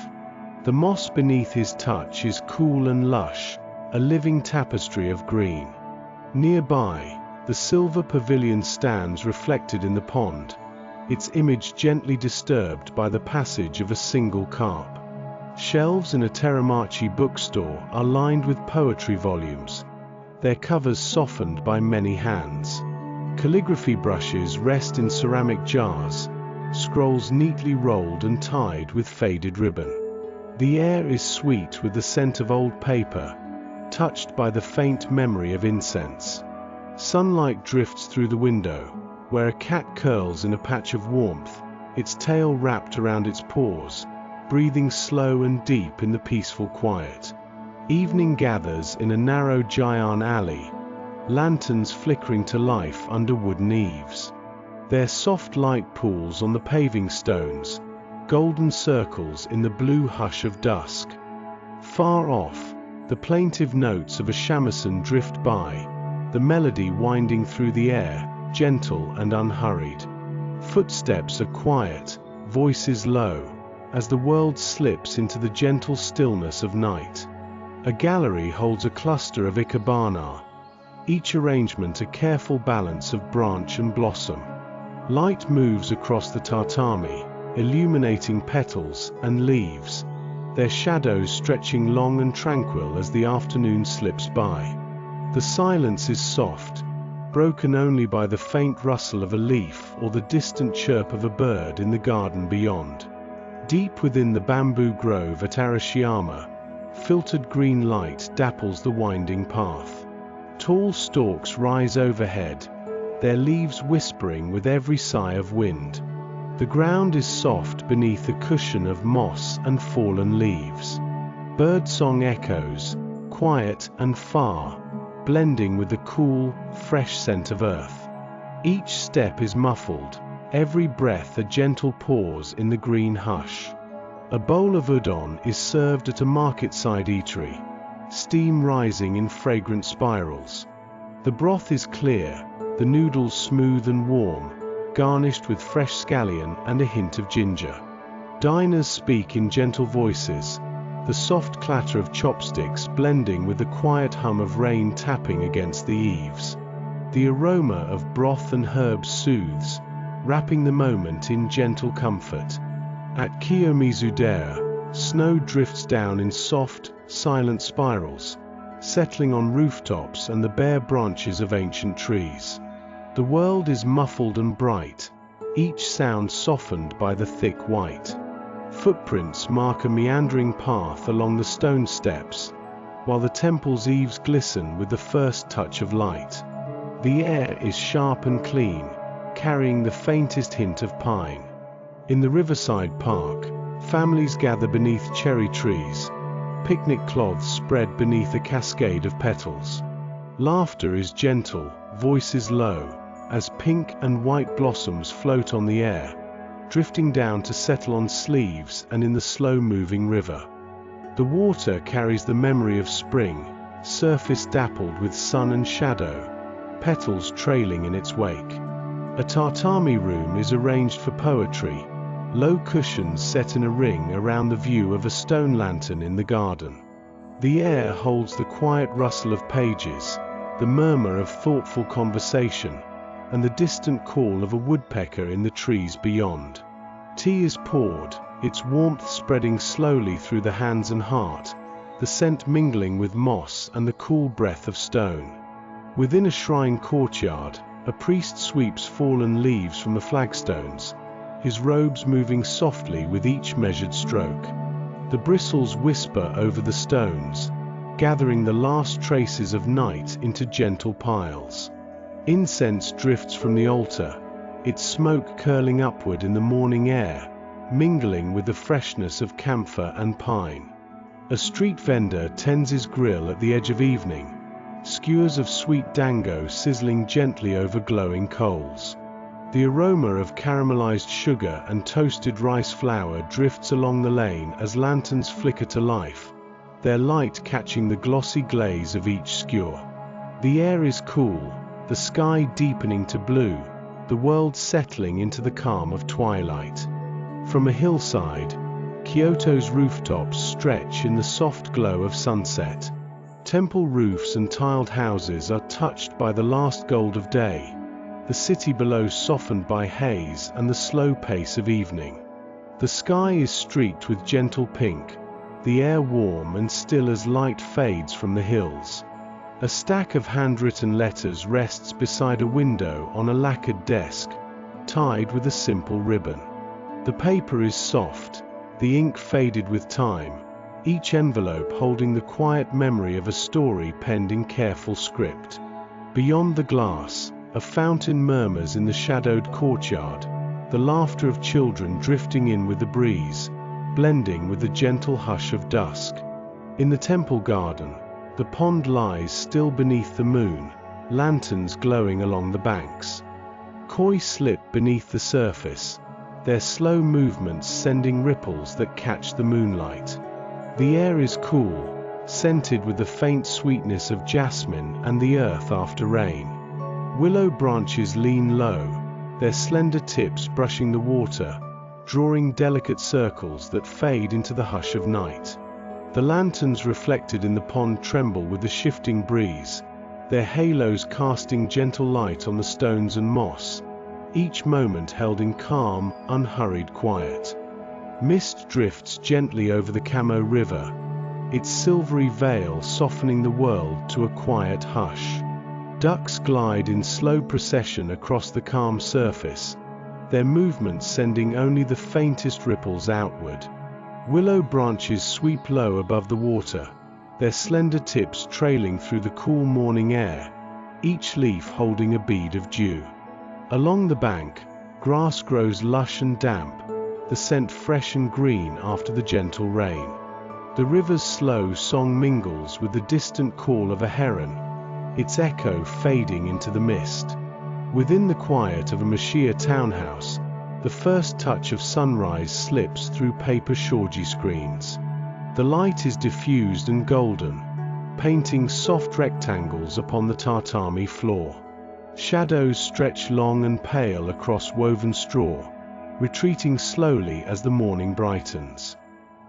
The moss beneath his touch is cool and lush, a living tapestry of green. Nearby, the silver pavilion stands reflected in the pond, its image gently disturbed by the passage of a single carp. Shelves in a Teramachi bookstore are lined with poetry volumes, their covers softened by many hands. Calligraphy brushes rest in ceramic jars, scrolls neatly rolled and tied with faded ribbon. The air is sweet with the scent of old paper, touched by the faint memory of incense. Sunlight drifts through the window, where a cat curls in a patch of warmth, its tail wrapped around its paws, breathing slow and deep in the peaceful quiet. Evening gathers in a narrow Gion alley, lanterns flickering to life under wooden eaves. Their soft light pools on the paving stones, golden circles in the blue hush of dusk. Far off, the plaintive notes of a shamisen drift by, the melody winding through the air, gentle and unhurried. Footsteps are quiet, voices low, as the world slips into the gentle stillness of night. A gallery holds a cluster of ikebana, each arrangement a careful balance of branch and blossom. Light moves across the tatami, illuminating petals and leaves, their shadows stretching long and tranquil as the afternoon slips by. The silence is soft, broken only by the faint rustle of a leaf or the distant chirp of a bird in the garden beyond. Deep within the bamboo grove at Arashiyama, filtered green light dapples the winding path. Tall stalks rise overhead, their leaves whispering with every sigh of wind. The ground is soft beneath a cushion of moss and fallen leaves. Birdsong echoes, quiet and far, blending with the cool, fresh scent of earth. Each step is muffled, every breath a gentle pause in the green hush. A bowl of udon is served at a market-side eatery, steam rising in fragrant spirals. The broth is clear, the noodles smooth and warm, garnished with fresh scallion and a hint of ginger. Diners speak in gentle voices, the soft clatter of chopsticks blending with the quiet hum of rain tapping against the eaves. The aroma of broth and herbs soothes, wrapping the moment in gentle comfort. At Kiyomizudera, snow drifts down in soft, silent spirals, settling on rooftops and the bare branches of ancient trees. The world is muffled and bright, each sound softened by the thick white. Footprints mark a meandering path along the stone steps, while the temple's eaves glisten with the first touch of light. The air is sharp and clean, carrying the faintest hint of pine. In the riverside park, families gather beneath cherry trees, picnic cloths spread beneath a cascade of petals. Laughter is gentle, voices low, as pink and white blossoms float on the air, drifting down to settle on sleeves and in the slow-moving river. The water carries the memory of spring, surface dappled with sun and shadow, petals trailing in its wake. A tatami room is arranged for poetry, low cushions set in a ring around the view of a stone lantern in the garden. The air holds the quiet rustle of pages, the murmur of thoughtful conversation, and the distant call of a woodpecker in the trees beyond. Tea is poured, its warmth spreading slowly through the hands and heart, the scent mingling with moss and the cool breath of stone. Within a shrine courtyard, a priest sweeps fallen leaves from the flagstones, his robes moving softly with each measured stroke. The bristles whisper over the stones, gathering the last traces of night into gentle piles. Incense drifts from the altar, its smoke curling upward in the morning air, mingling with the freshness of camphor and pine. A street vendor tends his grill at the edge of evening, skewers of sweet dango sizzling gently over glowing coals. The aroma of caramelized sugar and toasted rice flour drifts along the lane as lanterns flicker to life, their light catching the glossy glaze of each skewer. The air is cool, the sky deepening to blue, the world settling into the calm of twilight. From a hillside, Kyoto's rooftops stretch in the soft glow of sunset. Temple roofs and tiled houses are touched by the last gold of day, the city below softened by haze and the slow pace of evening. The sky is streaked with gentle pink, the air warm and still as light fades from the hills. A stack of handwritten letters rests beside a window on a lacquered desk, tied with a simple ribbon. The paper is soft, the ink faded with time, each envelope holding the quiet memory of a story penned in careful script. Beyond the glass, a fountain murmurs in the shadowed courtyard, the laughter of children drifting in with the breeze, blending with the gentle hush of dusk. In the temple garden, the pond lies still beneath the moon, lanterns glowing along the banks. Koi slip beneath the surface, their slow movements sending ripples that catch the moonlight. The air is cool, scented with the faint sweetness of jasmine and the earth after rain. Willow branches lean low, their slender tips brushing the water, drawing delicate circles that fade into the hush of night. The lanterns reflected in the pond tremble with the shifting breeze, their halos casting gentle light on the stones and moss, each moment held in calm, unhurried quiet. Mist drifts gently over the Koto River, its silvery veil softening the world to a quiet hush. Ducks glide in slow procession across the calm surface, their movements sending only the faintest ripples outward. Willow branches sweep low above the water, their slender tips trailing through the cool morning air, each leaf holding a bead of dew. Along the bank, grass grows lush and damp, the scent fresh and green after the gentle rain. The river's slow song mingles with the distant call of a heron, its echo fading into the mist. Within the quiet of a Mashia townhouse, the first touch of sunrise slips through paper shoji screens. The light is diffused and golden, painting soft rectangles upon the tatami floor. Shadows stretch long and pale across woven straw, retreating slowly as the morning brightens.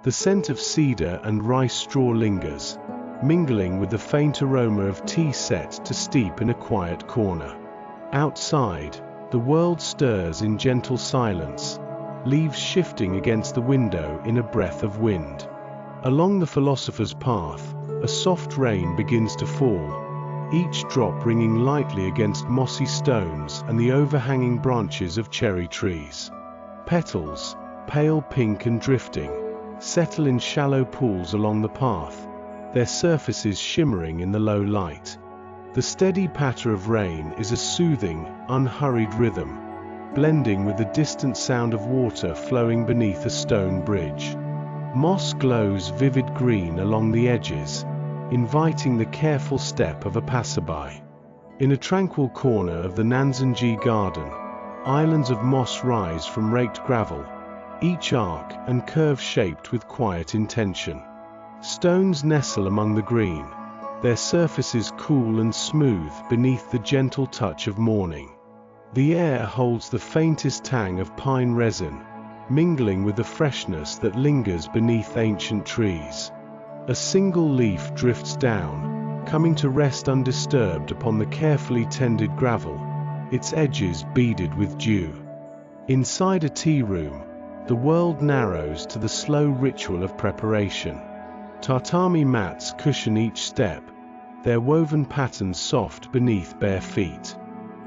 The scent of cedar and rice straw lingers, mingling with the faint aroma of tea set to steep in a quiet corner. Outside, the world stirs in gentle silence, leaves shifting against the window in a breath of wind. Along the philosopher's path, a soft rain begins to fall, each drop ringing lightly against mossy stones and the overhanging branches of cherry trees. Petals, pale pink and drifting, settle in shallow pools along the path, their surfaces shimmering in the low light. The steady patter of rain is a soothing, unhurried rhythm, blending with the distant sound of water flowing beneath a stone bridge. Moss glows vivid green along the edges, inviting the careful step of a passerby. In a tranquil corner of the Nanzenji garden, islands of moss rise from raked gravel, each arc and curve shaped with quiet intention. Stones nestle among the green, their surfaces cool and smooth beneath the gentle touch of morning. The air holds the faintest tang of pine resin, mingling with the freshness that lingers beneath ancient trees. A single leaf drifts down, coming to rest undisturbed upon the carefully tended gravel, its edges beaded with dew. Inside a tea room, the world narrows to the slow ritual of preparation. Tatami mats cushion each step, their woven patterns soft beneath bare feet.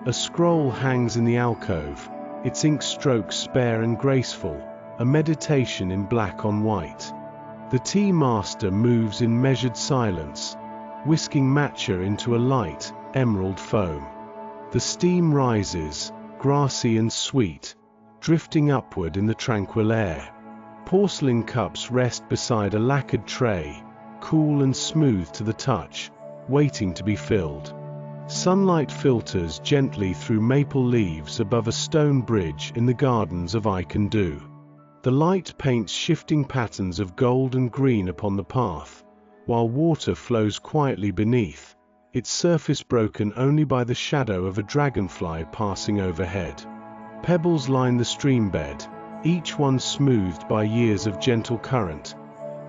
A scroll hangs in the alcove, its ink strokes spare and graceful, a meditation in black on white. The tea master moves in measured silence, whisking matcha into a light, emerald foam. The steam rises, grassy and sweet, drifting upward in the tranquil air. Porcelain cups rest beside a lacquered tray, cool and smooth to the touch, waiting to be filled. Sunlight filters gently through maple leaves above a stone bridge in the gardens of Do. The light paints shifting patterns of gold and green upon the path, while water flows quietly beneath, its surface broken only by the shadow of a dragonfly passing overhead. Pebbles line the streambed, each one smoothed by years of gentle current,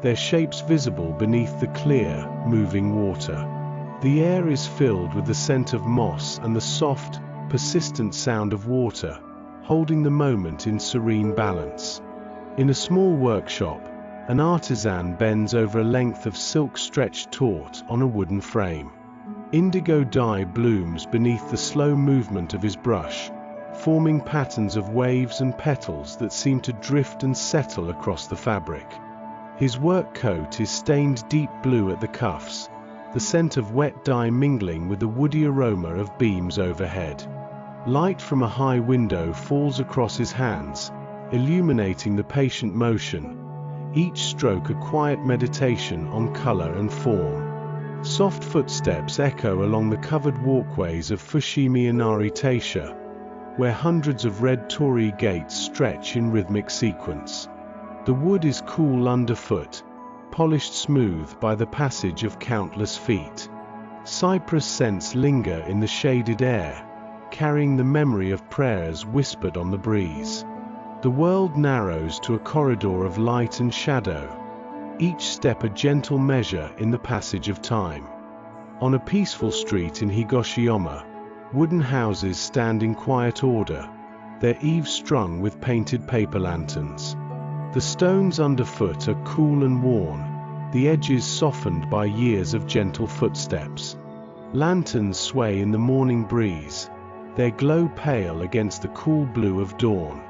their shapes visible beneath the clear, moving water. The air is filled with the scent of moss and the soft, persistent sound of water, holding the moment in serene balance. In a small workshop, an artisan bends over a length of silk stretched taut on a wooden frame. Indigo dye blooms beneath the slow movement of his brush, forming patterns of waves and petals that seem to drift and settle across the fabric. His work coat is stained deep blue at the cuffs, the scent of wet dye mingling with the woody aroma of beams overhead. Light from a high window falls across his hands, illuminating the patient motion, each stroke a quiet meditation on color and form. Soft footsteps echo along the covered walkways of Fushimi Inari Taisha, where hundreds of red torii gates stretch in rhythmic sequence. The wood is cool underfoot, polished smooth by the passage of countless feet. Cypress scents linger in the shaded air, carrying the memory of prayers whispered on the breeze. The world narrows to a corridor of light and shadow, each step a gentle measure in the passage of time. On a peaceful street in Higoshiyama, wooden houses stand in quiet order, their eaves strung with painted paper lanterns. The stones underfoot are cool and worn, the edges softened by years of gentle footsteps. Lanterns sway in the morning breeze, their glow pale against the cool blue of dawn.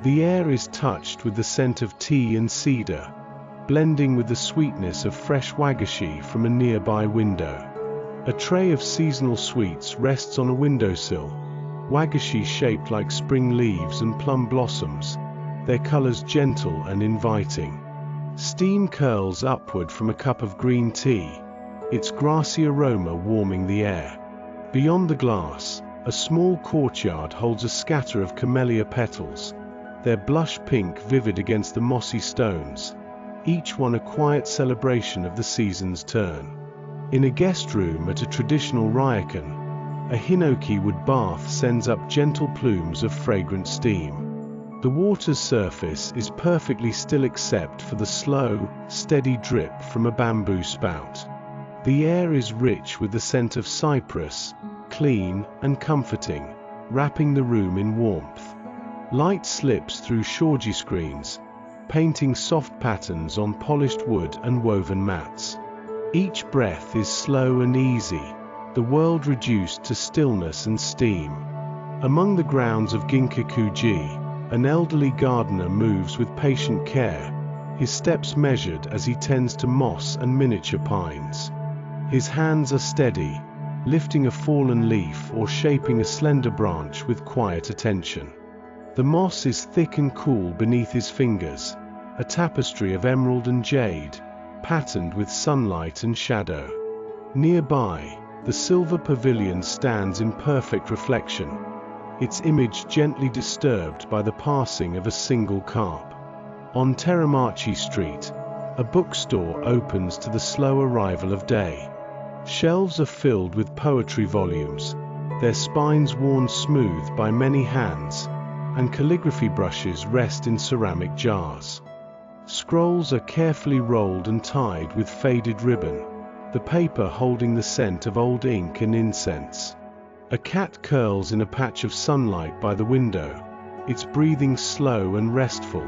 The air is touched with the scent of tea and cedar, blending with the sweetness of fresh wagashi from a nearby window. A tray of seasonal sweets rests on a windowsill, wagashi shaped like spring leaves and plum blossoms, their colors gentle and inviting. Steam curls upward from a cup of green tea, its grassy aroma warming the air. Beyond the glass, a small courtyard holds a scatter of camellia petals, their blush pink vivid against the mossy stones, each one a quiet celebration of the season's turn. In a guest room at a traditional ryokan, a hinoki wood bath sends up gentle plumes of fragrant steam. The water's surface is perfectly still except for the slow, steady drip from a bamboo spout. The air is rich with the scent of cypress, clean and comforting, wrapping the room in warmth. Light slips through shoji screens, painting soft patterns on polished wood and woven mats. Each breath is slow and easy, the world reduced to stillness and steam. Among the grounds of Ginkaku-ji, an elderly gardener moves with patient care, his steps measured as he tends to moss and miniature pines. His hands are steady, lifting a fallen leaf or shaping a slender branch with quiet attention. The moss is thick and cool beneath his fingers, a tapestry of emerald and jade, patterned with sunlight and shadow. Nearby, the silver pavilion stands in perfect reflection, its image gently disturbed by the passing of a single carp. On Teramachi Street, a bookstore opens to the slow arrival of day. Shelves are filled with poetry volumes, their spines worn smooth by many hands, and calligraphy brushes rest in ceramic jars. Scrolls are carefully rolled and tied with faded ribbon, the paper holding the scent of old ink and incense. A cat curls in a patch of sunlight by the window, its breathing slow and restful,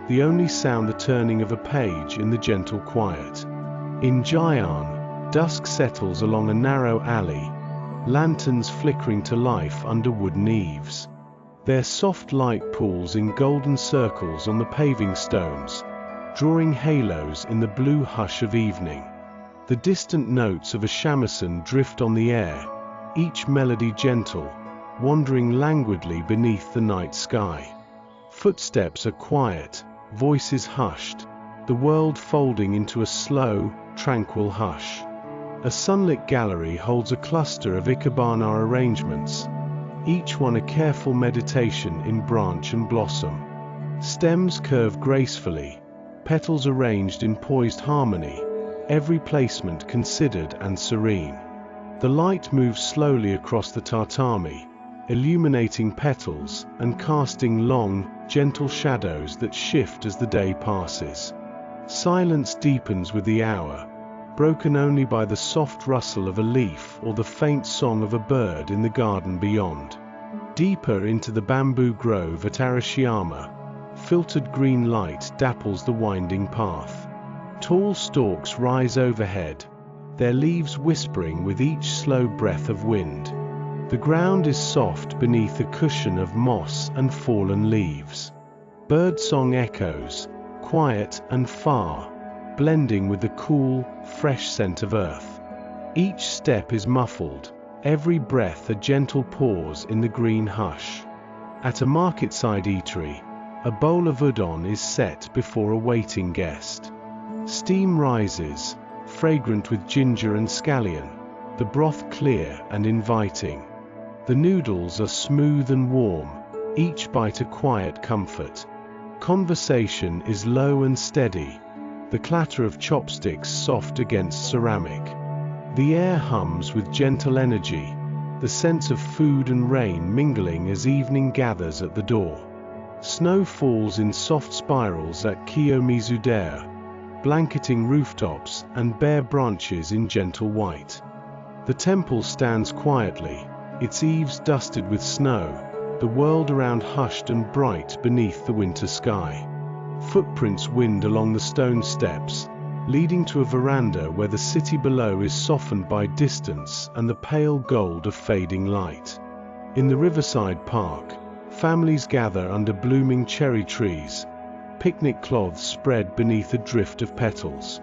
the only sound the turning of a page in the gentle quiet. In Gion, dusk settles along a narrow alley, lanterns flickering to life under wooden eaves. Their soft light pools in golden circles on the paving stones, drawing halos in the blue hush of evening. The distant notes of a shamisen drift on the air, each melody gentle, wandering languidly beneath the night sky. Footsteps are quiet, voices hushed, the world folding into a slow, tranquil hush. A sunlit gallery holds a cluster of ikebana arrangements, each one a careful meditation in branch and blossom. Stems curve gracefully, petals arranged in poised harmony, every placement considered and serene. The light moves slowly across the tatami, illuminating petals and casting long, gentle shadows that shift as the day passes. Silence deepens with the hour, broken only by the soft rustle of a leaf or the faint song of a bird in the garden beyond. Deeper into the bamboo grove at Arashiyama, filtered green light dapples the winding path. Tall stalks rise overhead, their leaves whispering with each slow breath of wind. The ground is soft beneath a cushion of moss and fallen leaves. Birdsong echoes, quiet and far, blending with the cool, fresh scent of earth. Each step is muffled, every breath a gentle pause in the green hush. At a market-side eatery, a bowl of udon is set before a waiting guest. Steam rises, fragrant with ginger and scallion, the broth clear and inviting. The noodles are smooth and warm, each bite a quiet comfort. Conversation is low and steady, the clatter of chopsticks soft against ceramic. The air hums with gentle energy, the sense of food and rain mingling as evening gathers at the door. Snow falls in soft spirals at Kiyomizudera, blanketing rooftops and bare branches in gentle white. The temple stands quietly, its eaves dusted with snow, the world around hushed and bright beneath the winter sky. Footprints wind along the stone steps, leading to a veranda where the city below is softened by distance and the pale gold of fading light. In the riverside park, families gather under blooming cherry trees, picnic cloths spread beneath a drift of petals.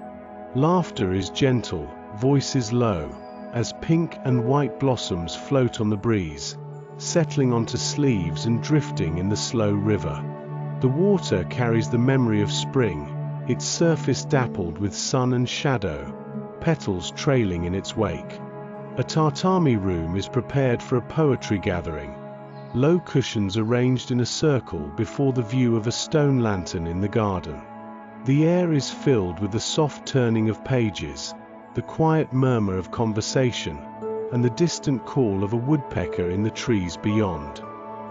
Laughter is gentle, voices low, as pink and white blossoms float on the breeze, settling onto sleeves and drifting in the slow river. The water carries the memory of spring, its surface dappled with sun and shadow, petals trailing in its wake. A tatami room is prepared for a poetry gathering, low cushions arranged in a circle before the view of a stone lantern in the garden. The air is filled with the soft turning of pages, the quiet murmur of conversation, and the distant call of a woodpecker in the trees beyond.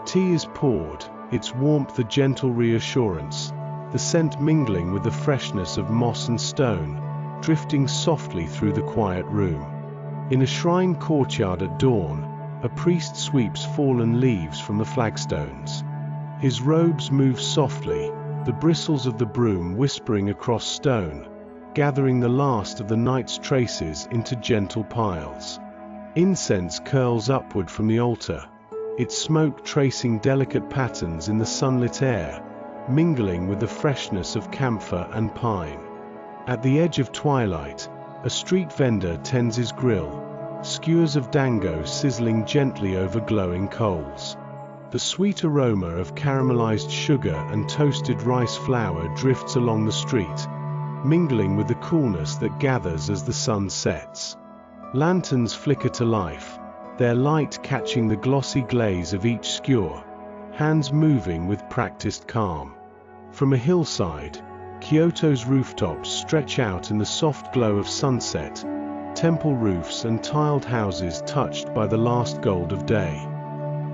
Tea is poured, its warmth a gentle reassurance, the scent mingling with the freshness of moss and stone, drifting softly through the quiet room. In a shrine courtyard at dawn, a priest sweeps fallen leaves from the flagstones. His robes move softly, the bristles of the broom whispering across stone, gathering the last of the night's traces into gentle piles. Incense curls upward from the altar, its smoke tracing delicate patterns in the sunlit air, mingling with the freshness of camphor and pine. At the edge of twilight, a street vendor tends his grill, skewers of dango sizzling gently over glowing coals. The sweet aroma of caramelized sugar and toasted rice flour drifts along the street, mingling with the coolness that gathers as the sun sets. Lanterns flicker to life, their light catching the glossy glaze of each skewer, hands moving with practiced calm. From a hillside, Kyoto's rooftops stretch out in the soft glow of sunset, temple roofs and tiled houses touched by the last gold of day.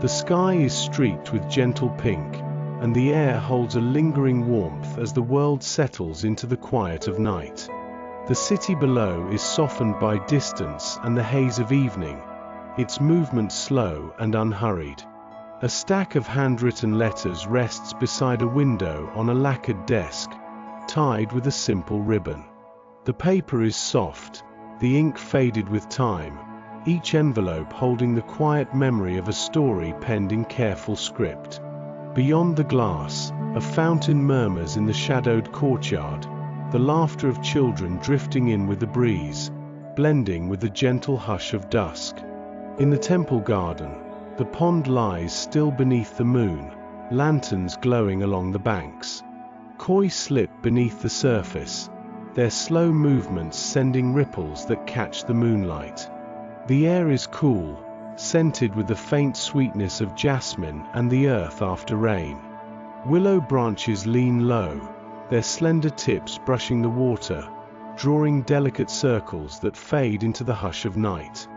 The sky is streaked with gentle pink, and the air holds a lingering warmth as the world settles into the quiet of night. The city below is softened by distance and the haze of evening, its movement slow and unhurried. A stack of handwritten letters rests beside a window on a lacquered desk, tied with a simple ribbon. The paper is soft, the ink faded with time, each envelope holding the quiet memory of a story penned in careful script. Beyond the glass, a fountain murmurs in the shadowed courtyard, the laughter of children drifting in with the breeze, blending with the gentle hush of dusk. In the temple garden, The pond lies still beneath the moon, lanterns glowing along the banks. Koi slip beneath the surface, their slow movements sending ripples that catch the moonlight. The air is cool, scented with the faint sweetness of jasmine and the earth after rain. Willow branches lean low, their slender tips brushing the water, drawing delicate circles that fade into the hush of night.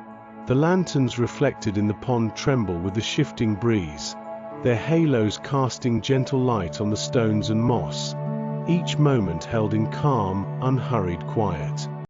The lanterns reflected in the pond tremble with the shifting breeze, their halos casting gentle light on the stones and moss, each moment held in calm, unhurried quiet.